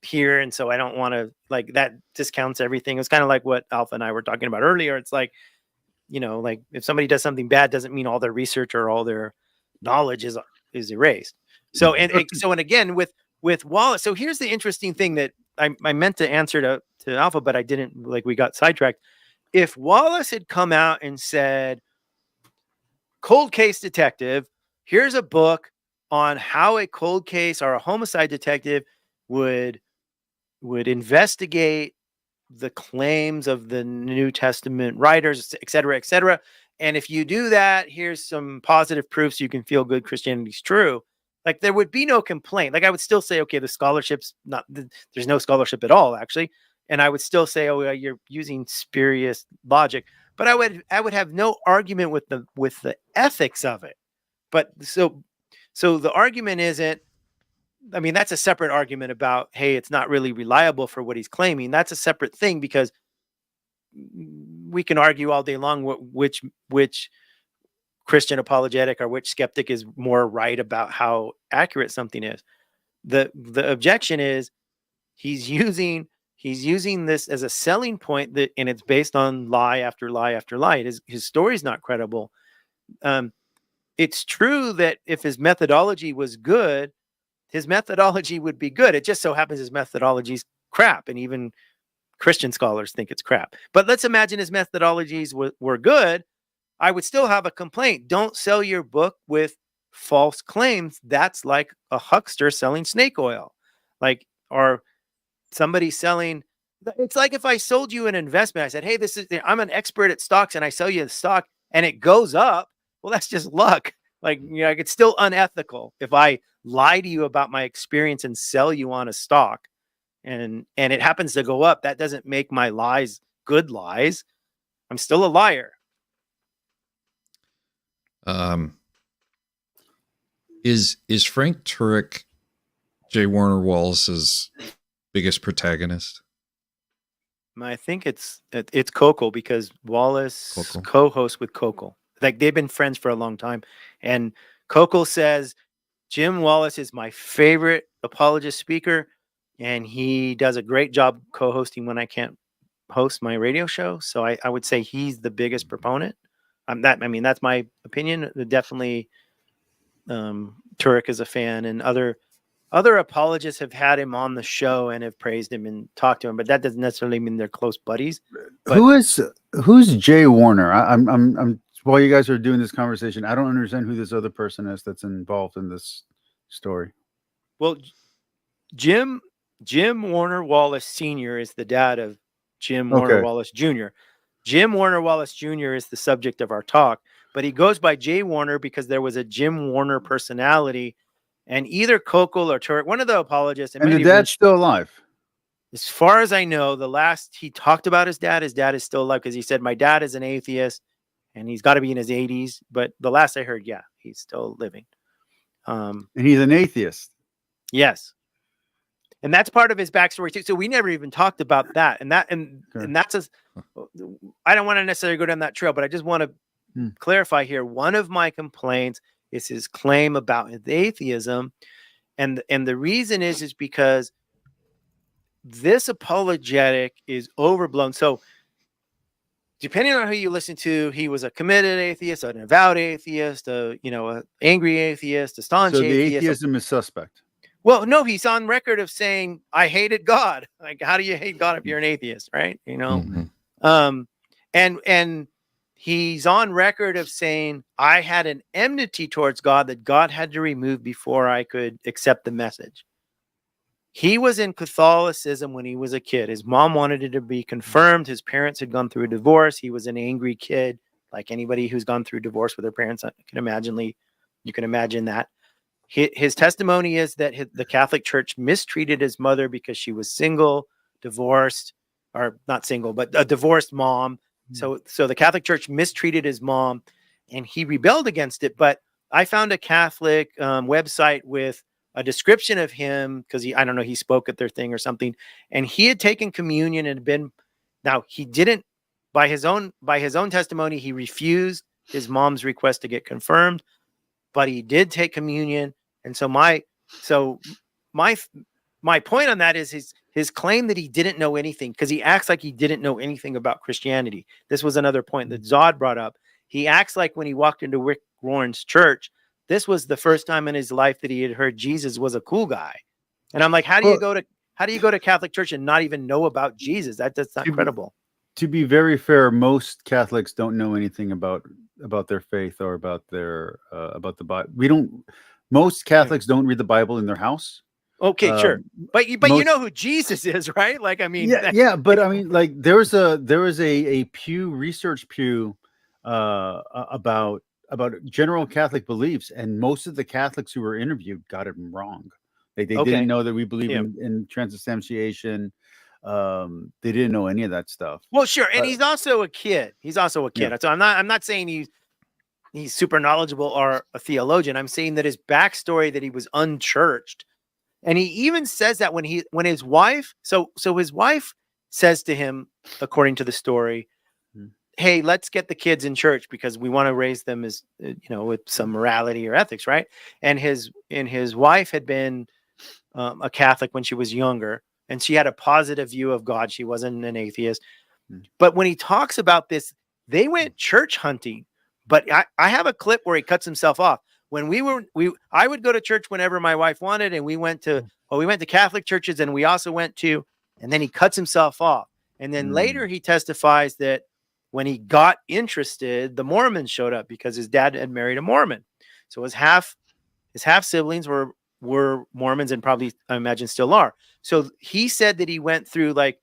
here, and so I don't want to, like, that discounts everything. It's kind of like what Alpha and I were talking about earlier. It's like, like, if somebody does something bad, doesn't mean all their research or all their knowledge is erased. So and again with Wallace. So here's the interesting thing that I meant to answer to Alpha, but I didn't. Like, we got sidetracked. If Wallace had come out and said, "Cold case detective, here's a book on how a cold case or a homicide detective would investigate the claims of the New Testament writers, et cetera, et cetera. And if you do that, here's some positive proofs you can feel good Christianity's true. Like there would be no complaint. Like I would still say, okay, the scholarship's not, there's no scholarship at all, actually. And I would still say, oh, you're using spurious logic. But I would have no argument with the ethics of it. But so the argument isn't, I mean, that's a separate argument about, hey, it's not really reliable for what he's claiming. That's a separate thing, because we can argue all day long which Christian apologetic or which skeptic is more right about how accurate something is. The objection is he's using this as a selling point, and it's based on lie after lie after lie. His story's not credible. It's true that if his methodology was good, his methodology would be good. It just so happens his methodology's crap, and even Christian scholars think it's crap. But let's imagine his methodologies were good. I would still have a complaint. Don't sell your book with false claims. That's like a huckster selling snake oil, or somebody selling. It's like if I sold you an investment, I said, hey, I'm an expert at stocks, and I sell you the stock and it goes up. Well, that's just luck. It's still unethical if I lie to you about my experience and sell you on a stock and it happens to go up. That doesn't make my lies good lies. I'm still a liar. Is Frank Turek J. Warner Wallace's biggest protagonist? I think it's Kokol, because Wallace co-hosts with Kokol. Like they've been friends for a long time. And Kokol says, Jim Wallace is my favorite apologist speaker, and he does a great job co-hosting when I can't host my radio show. So I would say he's the biggest proponent. That's my opinion. Definitely Turek is a fan, and other apologists have had him on the show and have praised him and talked to him, but that doesn't necessarily mean they're close buddies. Who's Jay Warner? I'm while you guys are doing this conversation, I don't understand who this other person is that's involved in this story. Well, Jim Warner Wallace Sr. is the dad of Jim Warner Wallace Jr. Jim Warner Wallace Jr. is the subject of our talk, but he goes by Jay Warner because there was a Jim Warner personality, and either Kokol or Turek, one of the apologists, and the dad's still alive. As far as I know, the last he talked about his dad is still alive, because he said, my dad is an atheist and he's got to be in his 80s. But the last I heard, yeah, he's still living. And he's an atheist. Yes. And that's part of his backstory too. So we never even talked about that. And that's I don't want to necessarily go down that trail, but I just want to clarify here. One of my complaints is his claim about his atheism. And the reason is because this apologetic is overblown. So depending on who you listen to, he was a committed atheist, an avowed atheist, an angry atheist, a staunch atheist. So the atheism is suspect. Well, no, he's on record of saying, I hated God. Like, how do you hate God if you're an atheist, right? And he's on record of saying, I had an enmity towards God that God had to remove before I could accept the message. He was in Catholicism when he was a kid. His mom wanted it to be confirmed. His parents had gone through a divorce. He was an angry kid, like anybody who's gone through divorce with their parents. You can imagine that. His testimony is that the Catholic Church mistreated his mother because she was single, divorced, or not single, but a divorced mom. So the Catholic Church mistreated his mom, and he rebelled against it. But I found a Catholic website with a description of him, because he spoke at their thing or something, and he had taken communion and he didn't, by his own testimony, he refused his mom's request to get confirmed, but he did take communion. And so my point on that is his claim that he didn't know anything, because he acts like he didn't know anything about Christianity. This was another point that Zod brought up. He acts like when he walked into Rick Warren's church, this was the first time in his life that he had heard Jesus was a cool guy. And I'm like, how do you go to Catholic church and not even know about Jesus? That's not credible. To be very fair, most Catholics don't know anything about their faith or about their about the Bible. Most Catholics don't read the Bible in their house. Okay, sure. But you most- know who Jesus is, right? Like, I mean, yeah, but I mean, like there was a Pew Research Pew about general Catholic beliefs, and most of the Catholics who were interviewed got it wrong. They Okay. didn't know that we believe Yeah. in transubstantiation. They didn't know any of that stuff. Well, sure, and he's also a kid. He's also a kid. Yeah. So I'm not saying he's super knowledgeable or a theologian. I'm saying that his backstory, that he was unchurched. And he even says that when his wife, so his wife says to him, according to the story, hey, let's get the kids in church because we want to raise them as, with some morality or ethics, right? And his wife had been a Catholic when she was younger, and she had a positive view of God. She wasn't an atheist. But when he talks about this, they went church hunting. But I have a clip where he cuts himself off. When I would go to church whenever my wife wanted, and we went to Catholic churches, and we also went to, and then he cuts himself off. And then later he testifies that when he got interested, the Mormons showed up because his dad had married a Mormon. So his half siblings were Mormons, and probably, I imagine, still are. So he said that he went through like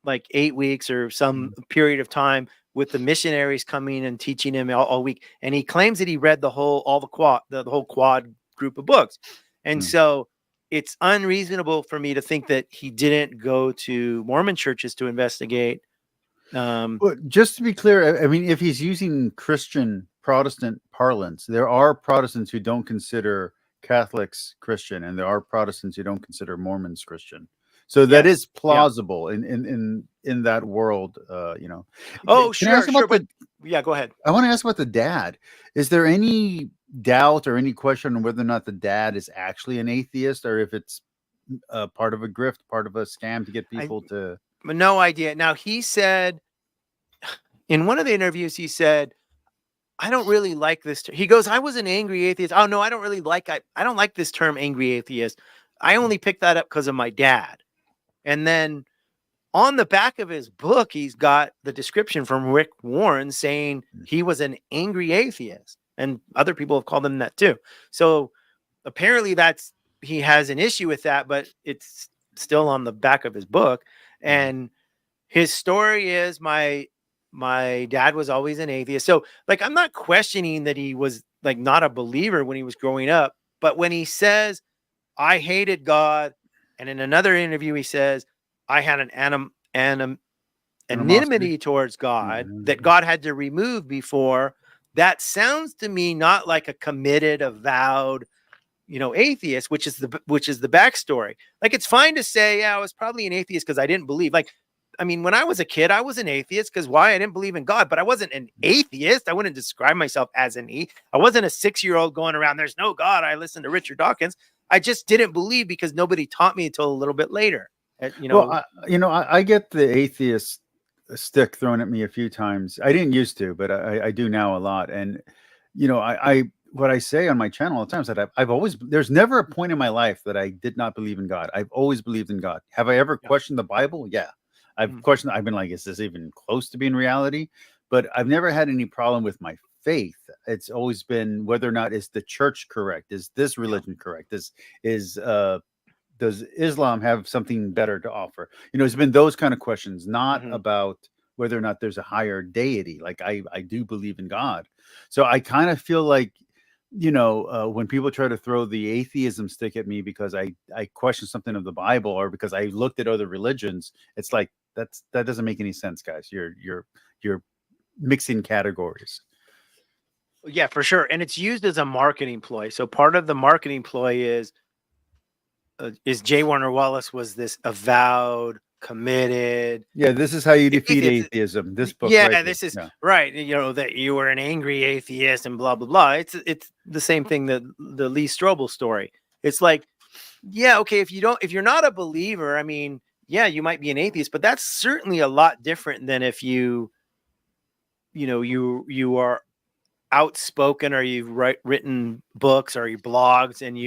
8 weeks or some period of time with the missionaries coming and teaching him all week. And he claims that he read the whole quad group of books. And so it's unreasonable for me to think that he didn't go to Mormon churches to investigate. But just to be clear, I mean, if he's using Christian Protestant parlance, there are Protestants who don't consider Catholics Christian, and there are Protestants who don't consider Mormons Christian. So that is plausible in that world, Oh, Can I ask sure. about But yeah, go ahead. I want to ask about the dad. Is there any doubt or any question on whether or not the dad is actually an atheist, or if it's part of a grift, part of a scam to get people to? No idea. Now, he said in one of the interviews, he said, I don't really like this. He goes, I was an angry atheist. Oh, no, I don't like this term angry atheist. I only picked that up because of my dad. And then on the back of his book, he's got the description from Rick Warren saying he was an angry atheist. And other people have called him that too. So apparently he has an issue with that, but it's still on the back of his book. And his story is my dad was always an atheist. So like, I'm not questioning that he was like not a believer when he was growing up, but when he says, I hated God, and in another interview, he says, I had an anonymity towards God that God had to remove before. That sounds to me not like a committed, avowed, atheist, which is the backstory. Like, it's fine to say, yeah, I was probably an atheist because I didn't believe. Like, I mean, when I was a kid, I was an atheist because why? I didn't believe in God, but I wasn't an atheist. I wouldn't describe myself as an atheist. I wasn't a 6-year-old going around, there's no God. I listened to Richard Dawkins. I just didn't believe because nobody taught me until a little bit later. Well, I get the atheist stick thrown at me a few times. I didn't used to, but I do now a lot. And, what I say on my channel all the time is that I've always, there's never a point in my life that I did not believe in God. I've always believed in God. Have I ever questioned the Bible? Yeah. I've been like, is this even close to being reality? But I've never had any problem with my faith. It's always been whether or not is the church correct? Is this religion correct? Does Islam have something better to offer? It's been those kind of questions, not about whether or not there's a higher deity. Like I do believe in God. So I kind of feel like, when people try to throw the atheism stick at me because I question something of the Bible or because I looked at other religions, it's like, that doesn't make any sense, guys. You're mixing categories. Yeah, for sure. And it's used as a marketing ploy. So part of the marketing ploy is J. Warner Wallace was this avowed, committed. Yeah, this is how you defeat atheism. This book. Yeah, right this here. is right. That you were an angry atheist and blah blah blah. It's the same thing that the Lee Strobel story. It's like, yeah, okay, if you're not a believer, I mean, yeah, you might be an atheist, but that's certainly a lot different than if you are outspoken or you've written books or you blogs and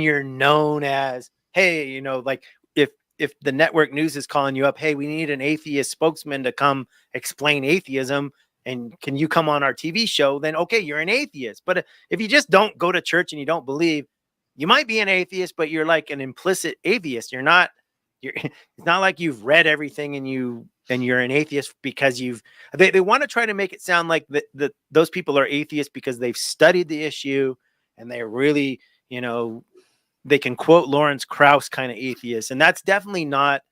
you're known as, hey, like if the network news is calling you up, hey, we need an atheist spokesman to come explain atheism, and can you come on our TV show? Then okay, you're an atheist. But if you just don't go to church and you don't believe, you might be an atheist, but you're like an implicit atheist. You're not. It's not like you've read everything and you're an atheist because they want to try to make it sound like that those people are atheists because they've studied the issue and they're really, they can quote Lawrence Krauss kind of atheists. And that's definitely not,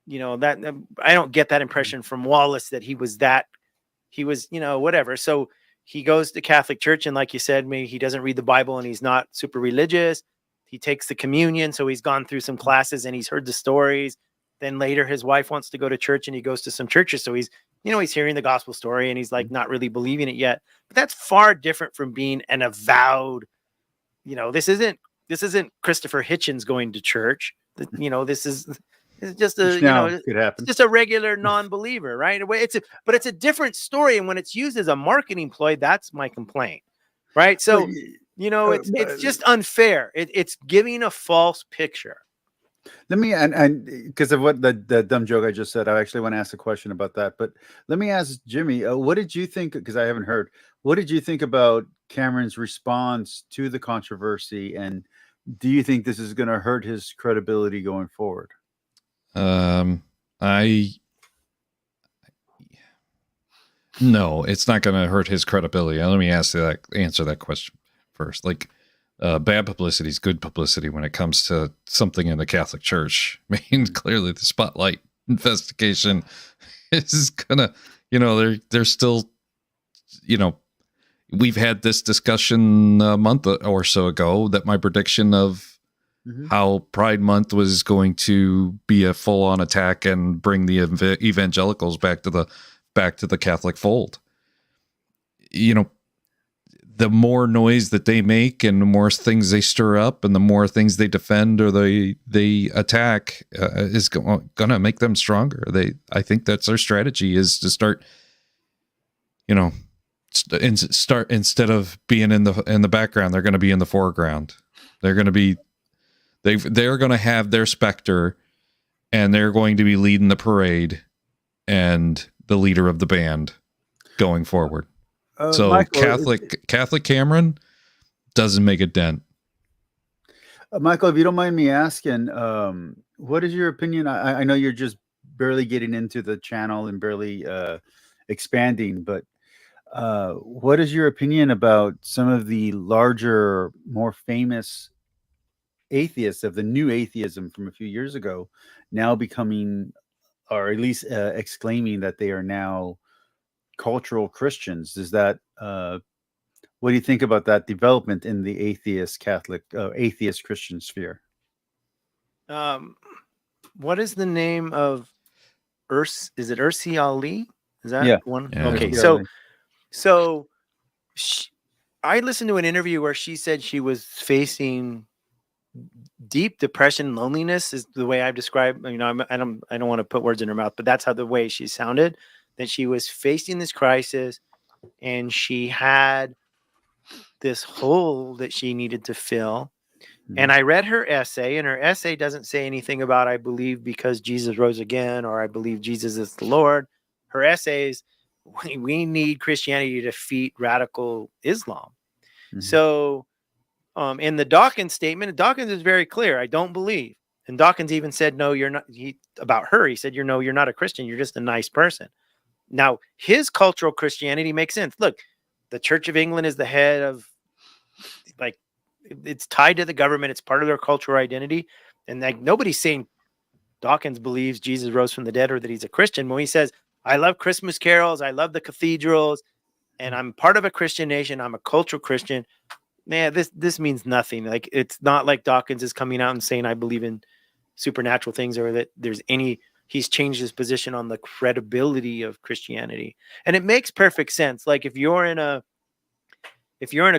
that I don't get that impression from Wallace that he was, whatever. So he goes to Catholic Church, and like you said, maybe he doesn't read the Bible and he's not super religious. He takes the communion, so he's gone through some classes and he's heard the stories. Then later his wife wants to go to church and he goes to some churches. So he's hearing the gospel story and he's like not really believing it yet. But that's far different from being an avowed, this isn't Christopher Hitchens going to church. This is just it's just a regular non-believer, right? But it's a different story. And when it's used as a marketing ploy, that's my complaint, right? So, it's just unfair. It's giving a false picture. Let me, and because of what the dumb joke I just said, I actually want to ask a question about that. But let me ask Jimmy, what did you think? Because I haven't heard. What did you think about Cameron's response to the controversy? And do you think this is going to hurt his credibility going forward? No, it's not going to hurt his credibility. Let me answer that question first. Like, bad publicity is good publicity when it comes to something in the Catholic Church. I mean, clearly the Spotlight investigation is gonna, they're still, we've had this discussion a month or so ago that my prediction of how Pride Month was going to be a full-on attack and bring the evangelicals back to the Catholic fold. The more noise that they make and the more things they stir up and the more things they defend or they attack is going to make them stronger. I think that's their strategy, is to start, instead of being in the background, they're going to be in the foreground. They're going to be, they're going to have their specter, and they're going to be leading the parade and the leader of the band going forward. So Michael, Catholic Cameron doesn't make a dent. Michael, if you don't mind me asking, what is your opinion? I know you're just barely getting into the channel and barely expanding, but what is your opinion about some of the larger, more famous atheists of the new atheism from a few years ago now becoming, or at least exclaiming that they are now cultural Christians? Does that what do you think about that development in the atheist Christian sphere? What is the name of is it Ursi Ali? Is that one? Yeah. Okay, so I listened to an interview where she said she was facing deep depression and loneliness, is the way I've described. I don't want to put words in her mouth, but that's how the way she sounded. That she was facing this crisis and she had this hole that she needed to fill. And I read her essay, and her essay doesn't say anything about I believe because Jesus rose again, or I believe Jesus is the Lord. Her essay is we need Christianity to defeat radical Islam. So in the Dawkins statement, Dawkins is very clear. I don't believe. And Dawkins even said, no, you're not. About her, he said, you're not a Christian. You're just a nice person. Now, his cultural Christianity makes sense. Look, the Church of England is the head of, like, it's tied to the government. It's part of their cultural identity. And like nobody's saying Dawkins believes Jesus rose from the dead or that he's a Christian. When he says, I love Christmas carols, I love the cathedrals, and I'm part of a Christian nation, I'm a cultural Christian. Man, this means nothing. Like, it's not like Dawkins is coming out and saying I believe in supernatural things, or that he's changed his position on the credibility of Christianity. And it makes perfect sense. Like, if you're in a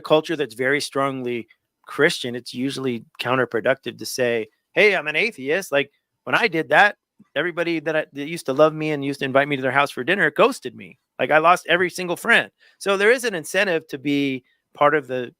culture that's very strongly Christian, it's usually counterproductive to say, hey, I'm an atheist. Like, when I did that, everybody that used to love me and used to invite me to their house for dinner ghosted me. Like, I lost every single friend. So there is an incentive to be part of the,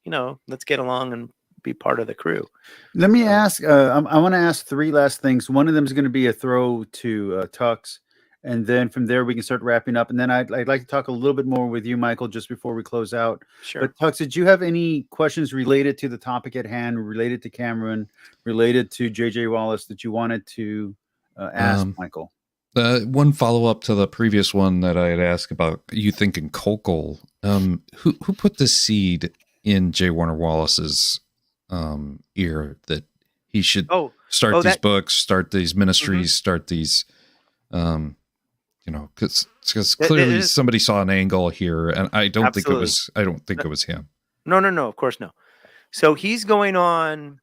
let's get along and be part of the crew. Let me ask, I want to ask three last things. One of them is going to be a throw to Tux, and then from there we can start wrapping up. And then I'd like to talk a little bit more with you, Michael, just before we close out. Sure. But Tux, did you have any questions related to the topic at hand, related to Cameron, related to J.J. Wallace that you wanted to ask Michael? One follow-up to the previous one that I had asked about you thinking Kokol. Who put the seed in J. Warner Wallace's ear that he should start these books, start these ministries, start these, because clearly somebody saw an angle here, and I don't think it was him. No, of course no. So he's going on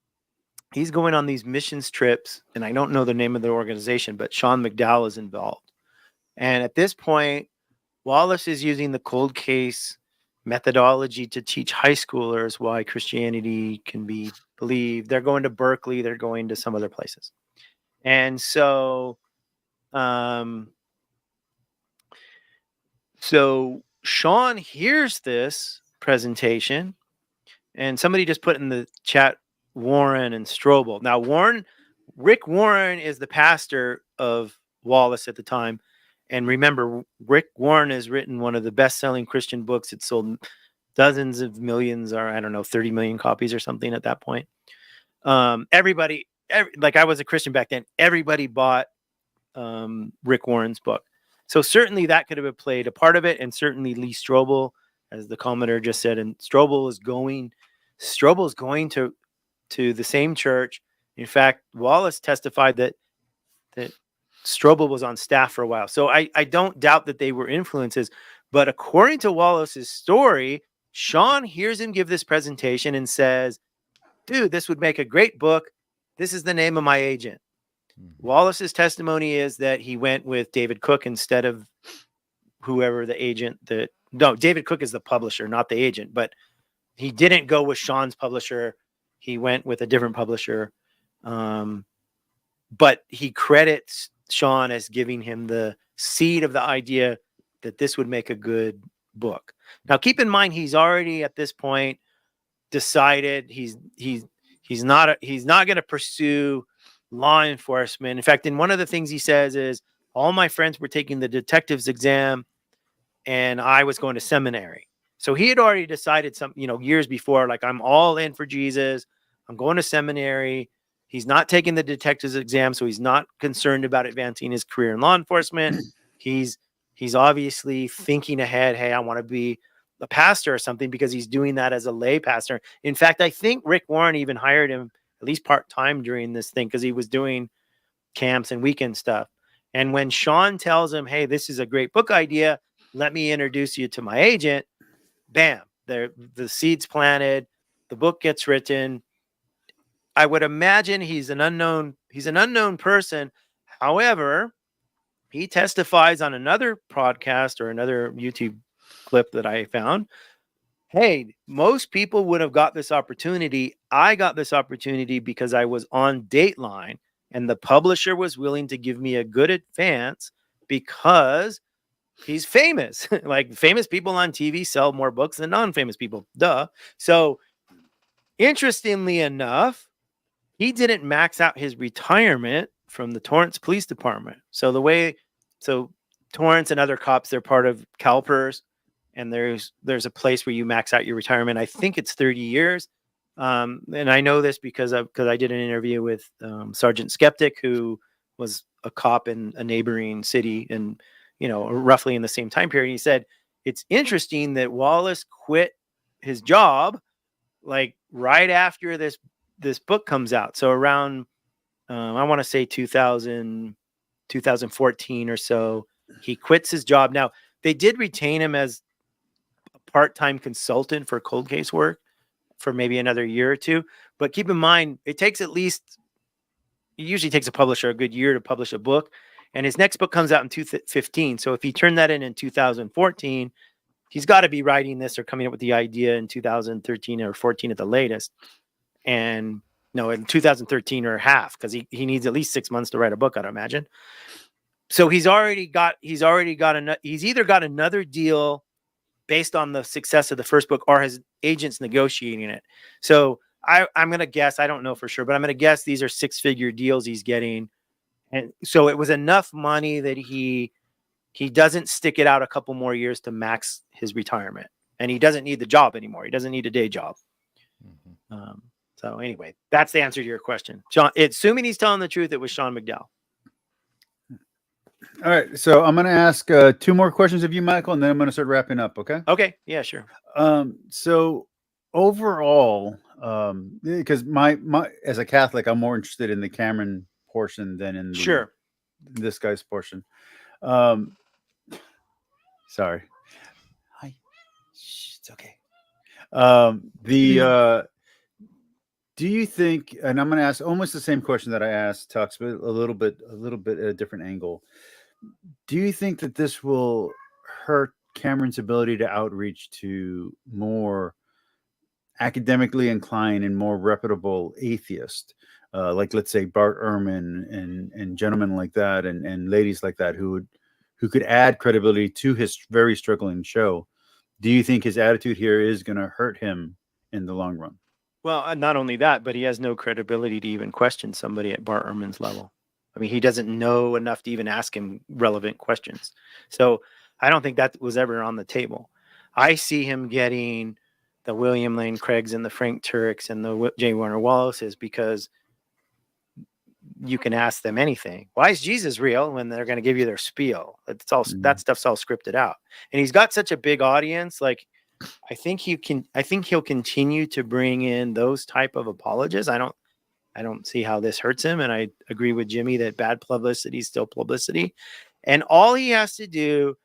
these missions trips, and I don't know the name of the organization, but Sean McDowell is involved. And at this point, Wallace is using the cold case methodology to teach high schoolers why Christianity can be believed. They're going to Berkeley, they're going to some other places. And so Sean hears this presentation, and somebody just put in the chat Warren and Strobel. Now Rick Warren is the pastor of Wallace at the time. And remember, Rick Warren has written one of the best-selling Christian books. It sold dozens of millions, or I don't know, 30 million copies or something at that point. Everybody, like I was a Christian back then, everybody bought Rick Warren's book. So certainly that could have played a part of it, and certainly Lee Strobel, as the commenter just said, and Strobel is going to the same church. In fact, Wallace testified that Strobel was on staff for a while. So I don't doubt that they were influences, but according to Wallace's story, Sean hears him give this presentation and says, dude, this would make a great book. This is the name of my agent. Wallace's testimony is that he went with David Cook instead of whoever the agent David Cook is the publisher, not the agent, but he didn't go with Sean's publisher. He went with a different publisher. But he credits Sean as giving him the seed of the idea that this would make a good book. Now, keep in mind, he's already at this point decided he's not going to pursue law enforcement. In fact, in one of the things he says is, all my friends were taking the detective's exam and I was going to seminary. So he had already decided years before, like, I'm all in for Jesus. I'm going to seminary. He's not taking the detective's exam, so he's not concerned about advancing his career in law enforcement. He's obviously thinking ahead. Hey, I want to be a pastor or something, because he's doing that as a lay pastor. In fact, I think Rick Warren even hired him at least part-time during this thing, because he was doing camps and weekend stuff. And when Sean tells him, hey, this is a great book idea, let me introduce you to my agent, bam, the seed's planted, the book gets written. I would imagine he's an unknown person. However, he testifies on another podcast or another YouTube clip that I found. Hey, most people would have got this opportunity. I got this opportunity because I was on Dateline, and the publisher was willing to give me a good advance because he's famous. Like, famous people on TV sell more books than non-famous people. Duh. So, interestingly enough, he didn't max out his retirement from the Torrance Police Department. So Torrance and other cops, they're part of CalPERS, and there's a place where you max out your retirement. I think it's 30 years. And I know this because I did an interview with Sergeant Skeptic, who was a cop in a neighboring city, and roughly in the same time period. He said it's interesting that Wallace quit his job like right after this book comes out. So around, I want to say 2014 or so, he quits his job. Now, they did retain him as a part-time consultant for cold case work for maybe another year or two. But keep in mind, it usually takes a publisher a good year to publish a book. And his next book comes out in 2015. So if he turned that in 2014, he's got to be writing this or coming up with the idea in 2013 or 14 at the latest. And no, in 2013 or half, because he needs at least 6 months to write a book, I'd imagine. So he's either got another deal based on the success of the first book, or his agent's negotiating it. So I'm going to guess, I don't know for sure, but I'm going to guess these are 6-figure deals he's getting. And so it was enough money that he he doesn't stick it out a couple more years to max his retirement, and he doesn't need the job anymore. He doesn't need a day job. So anyway, that's the answer to your question, Sean. Assuming he's telling the truth, it was Sean McDowell. All right, so I'm going to ask 2 more questions of you, Michael, and then I'm going to start wrapping up. Okay. Okay. Yeah. Sure. So overall, because my as a Catholic, I'm more interested in the Cameron portion than in this guy's portion. Sorry. Hi. Shh, it's okay. Do you think, and I'm going to ask almost the same question that I asked Tux, but a little bit at a different angle. Do you think that this will hurt Cameron's ability to outreach to more academically inclined and more reputable atheists, like let's say Bart Ehrman and gentlemen like that, and ladies like that who could add credibility to his very struggling show? Do you think his attitude here is going to hurt him in the long run? Well, not only that, but he has no credibility to even question somebody at Bart Ehrman's level. I mean, he doesn't know enough to even ask him relevant questions. So I don't think that was ever on the table. I see him getting the William Lane Craigs and the Frank Turek's and the J. Warner Wallace's because you can ask them anything. Why is Jesus real? When they're going to give you their spiel. It's all that stuff's all scripted out. And he's got such a big audience. Like, I think he'll continue to bring in those type of apologists. I don't see how this hurts him. And I agree with Jimmy that bad publicity is still publicity. And all he has to do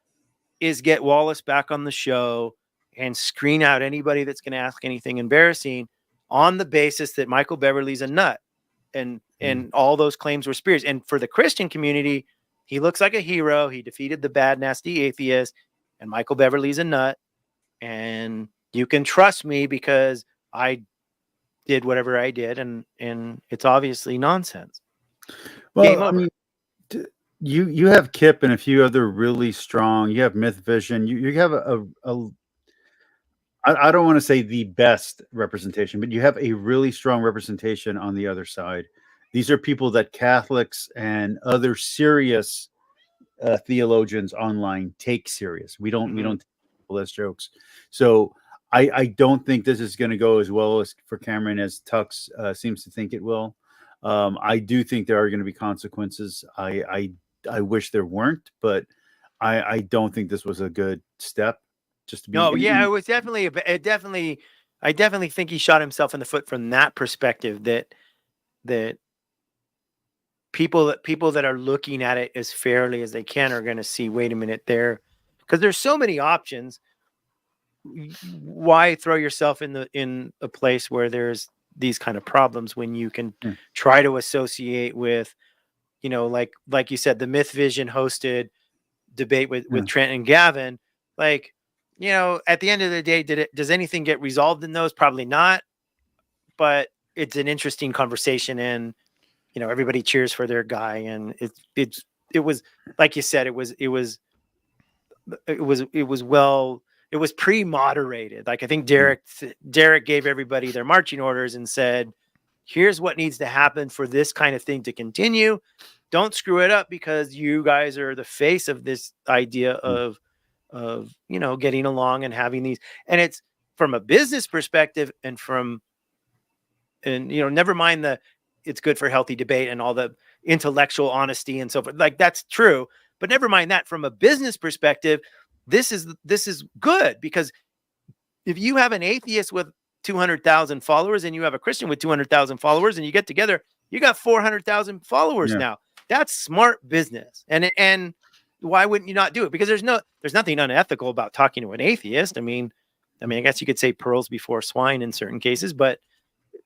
is get Wallace back on the show and screen out anybody that's going to ask anything embarrassing on the basis that Micheal Beverly's a nut and all those claims were spurious. And for the Christian community, he looks like a hero. He defeated the bad, nasty atheist, and Micheal Beverly's a nut. And you can trust me because I did whatever I did, and it's obviously nonsense. Well, I mean, you have Kip and a few other really strong. You have Myth Vision. You have I don't want to say the best representation, but you have a really strong representation on the other side. These are people that Catholics and other serious theologians online take serious. We don't take people as jokes. So I don't think this is going to go as well as for Cameron as Tux seems to think it will. I do think there are going to be consequences. I wish there weren't, but I don't think this was a good step. Just to be it was definitely I definitely think he shot himself in the foot from that perspective, that people that are looking at it as fairly as they can are going to see, wait a minute, there, because there's so many options. Why throw yourself in a place where there's these kind of problems when you can try to associate with, like you said, the Myth Vision hosted debate with Trent and Gavin. Like, at the end of the day, does anything get resolved in those? Probably not, but it's an interesting conversation, and everybody cheers for their guy, and it was like you said, it was pre-moderated. Like, I think Derek gave everybody their marching orders and said, here's what needs to happen for this kind of thing to continue. Don't screw it up, because you guys are the face of this idea of getting along and having these. And it's from a business perspective, and never mind it's good for healthy debate and all the intellectual honesty and so forth. Like, that's true, but never mind that. From a business perspective, this is good, because if you have an atheist with 200,000 followers and you have a Christian with 200,000 followers and you get together, you got 400,000 followers now. That's smart business. And why wouldn't you not do it? Because there's nothing unethical about talking to an atheist. I mean, I guess you could say pearls before swine in certain cases, but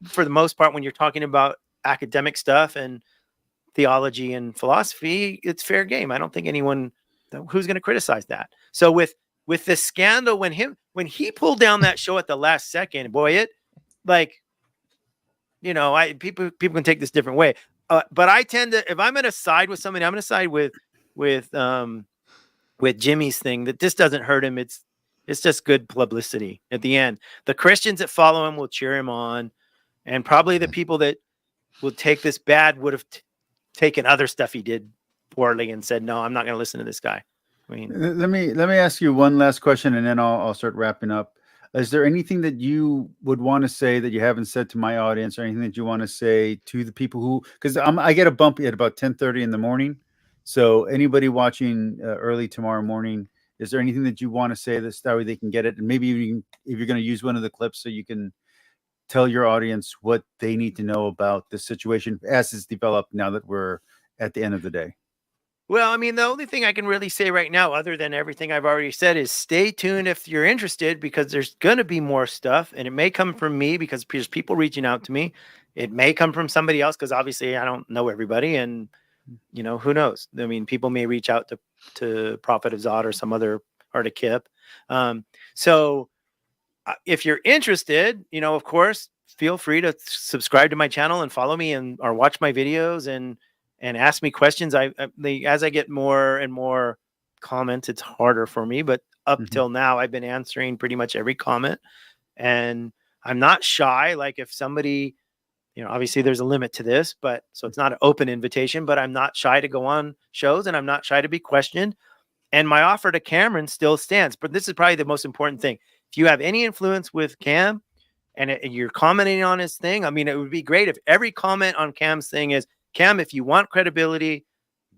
for the most part, when you're talking about academic stuff and theology and philosophy, it's fair game. I don't think anyone who's going to criticize that. So with the scandal, when he pulled down that show at the last second, boy, people can take this different way. But I tend to, if I'm going to side with somebody, I'm going to side with Jimmy's thing, that this doesn't hurt him. It's just good publicity at the end. The Christians that follow him will cheer him on, and probably the people that will take this bad would have taken other stuff he did poorly and said, no, I'm not going to listen to this guy. I mean, Let me ask you one last question, and then I'll start wrapping up. Is there anything that you would want to say that you haven't said to my audience, or anything that you want to say to the people who? Because I get a bump at about 10:30 in the morning. So anybody watching early tomorrow morning, is there anything that you want to say that way they can get it? And maybe even if you're going to use one of the clips, so you can tell your audience what they need to know about the situation as it's developed now that we're at the end of the day. well, I mean, the only thing I can really say right now, other than everything I've already said, is stay tuned if you're interested, because there's going to be more stuff, and it may come from me because there's people reaching out to me. It may come from somebody else, because obviously I don't know everybody, and who knows? I mean, people may reach out to Prophet of Zod or some other, or to Kip. So if you're interested, of course, feel free to subscribe to my channel and follow me, or watch my videos and ask me questions. As I get more and more comments, it's harder for me, but up till now, I've been answering pretty much every comment, and I'm not shy. Like, if somebody, obviously there's a limit to this, but so it's not an open invitation, but I'm not shy to go on shows, and I'm not shy to be questioned. And my offer to Cameron still stands, but this is probably the most important thing. If you have any influence with Cam and you're commenting on his thing, I mean, it would be great if every comment on Cam's thing is, Cam, if you want credibility,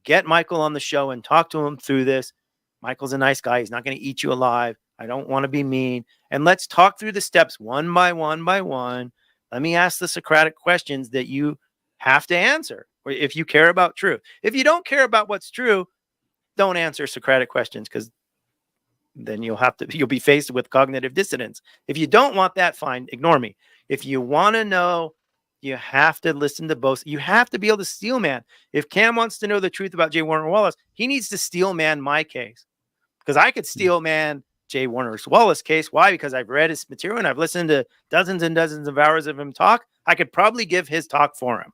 get Micheal on the show and talk to him through this. Michael's a nice guy. He's not going to eat you alive. I don't want to be mean. And let's talk through the steps one by one by one. Let me ask the Socratic questions that you have to answer if you care about truth. If you don't care about what's true, don't answer Socratic questions, because then you'll be faced with cognitive dissonance. If you don't want that, fine, ignore me. If you want to know, you have to listen to both. You have to be able to steel man. If Cam wants to know the truth about J. Warner Wallace, he needs to steel man my case, because I could steel man J. Warner Wallace case. Why? Because I've read his material and I've listened to dozens and dozens of hours of him talk. I could probably give his talk for him.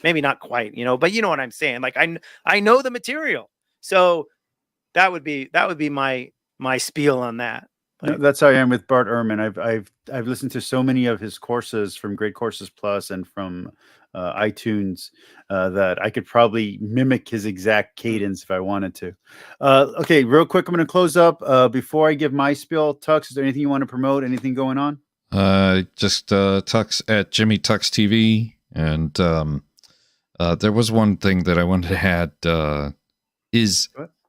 Maybe not quite, but you know what I'm saying. Like, I know the material. So that would be my spiel on that. No, that's how I am with Bart Ehrman. I've listened to so many of his courses from Great Courses Plus and from iTunes that I could probably mimic his exact cadence if I wanted to. Okay, real quick, I'm going to close up. Before I give my spiel, Tux, is there anything you want to promote? Anything going on? Just Tux at Jimmy Tux TV, and there was one thing that I wanted to add.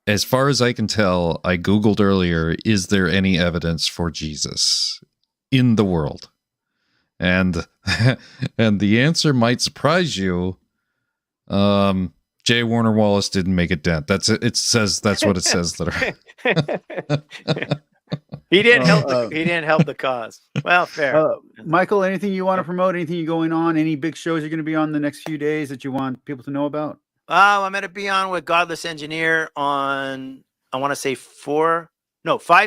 As far as I can tell, I Googled earlier, is there any evidence for Jesus in the world? And and the answer might surprise you. J. Warner Wallace didn't make a dent. That's it. It says that's what it says there. He didn't help. He didn't help the cause. Well, fair. Michael, anything you want to promote? Anything you going on? Any big shows you're going to be on the next few days that you want people to know about? I'm going to be on with Godless Engineer on, I want to say 5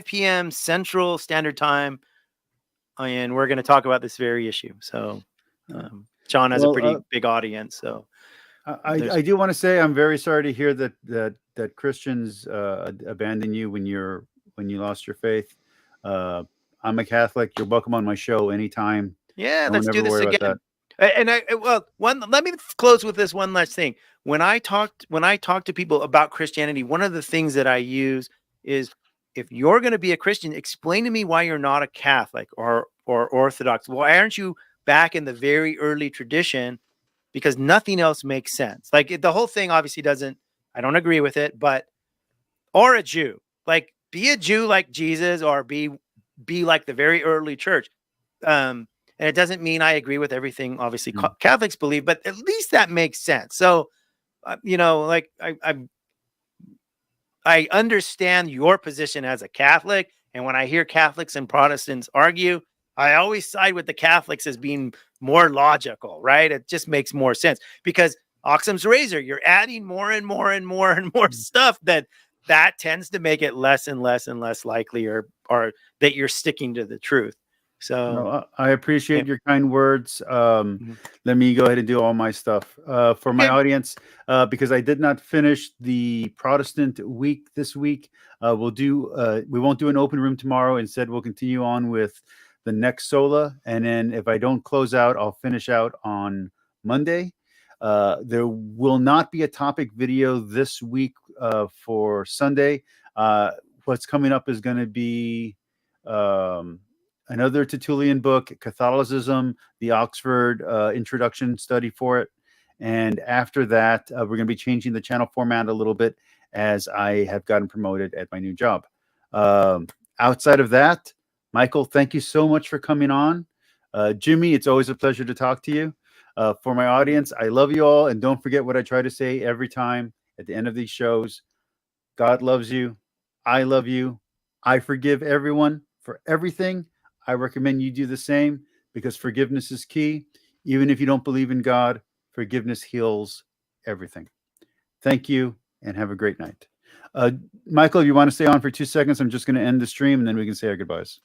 p.m. Central Standard Time. And we're going to talk about this very issue. So John has a pretty big audience. So I do want to say I'm very sorry to hear that Christians abandon you when you lost your faith. I'm a Catholic. You're welcome on my show anytime. Yeah, let's do this again. And let me close with this one last thing. When I talk to people about Christianity, one of the things that I use is, if you're going to be a Christian, explain to me why you're not a Catholic or Orthodox. Why aren't you back in the very early tradition? Because nothing else makes sense. Like, the whole thing obviously doesn't, I don't agree with it, or a Jew, like, be a Jew like Jesus, or be like the very early church. And it doesn't mean I agree with everything, obviously, Catholics believe, but at least that makes sense. So, like, I understand your position as a Catholic. And when I hear Catholics and Protestants argue, I always side with the Catholics as being more logical, right? It just makes more sense, because Occam's razor, you're adding more and more and more and more stuff that tends to make it less and less and less likely or that you're sticking to the truth. So I appreciate your kind words. Let me go ahead and do all my stuff for my audience, because I did not finish the Protestant week this week. We won't do an open room tomorrow. Instead, we'll continue on with the next sola. And then if I don't close out, I'll finish out on Monday. There will not be a topic video this week for Sunday. What's coming up is going to be another Tertullian book, Catholicism, the Oxford introduction study for it. And after that, we're going to be changing the channel format a little bit as I have gotten promoted at my new job. Outside of that, Michael, thank you so much for coming on. Jimmy, it's always a pleasure to talk to you. For my audience, I love you all. And don't forget what I try to say every time at the end of these shows. God loves you. I love you. I forgive everyone for everything. I recommend you do the same because forgiveness is key. Even if you don't believe in God, forgiveness heals everything. Thank you and have a great night. Michael, you want to stay on for 2 seconds? I'm just going to end the stream and then we can say our goodbyes.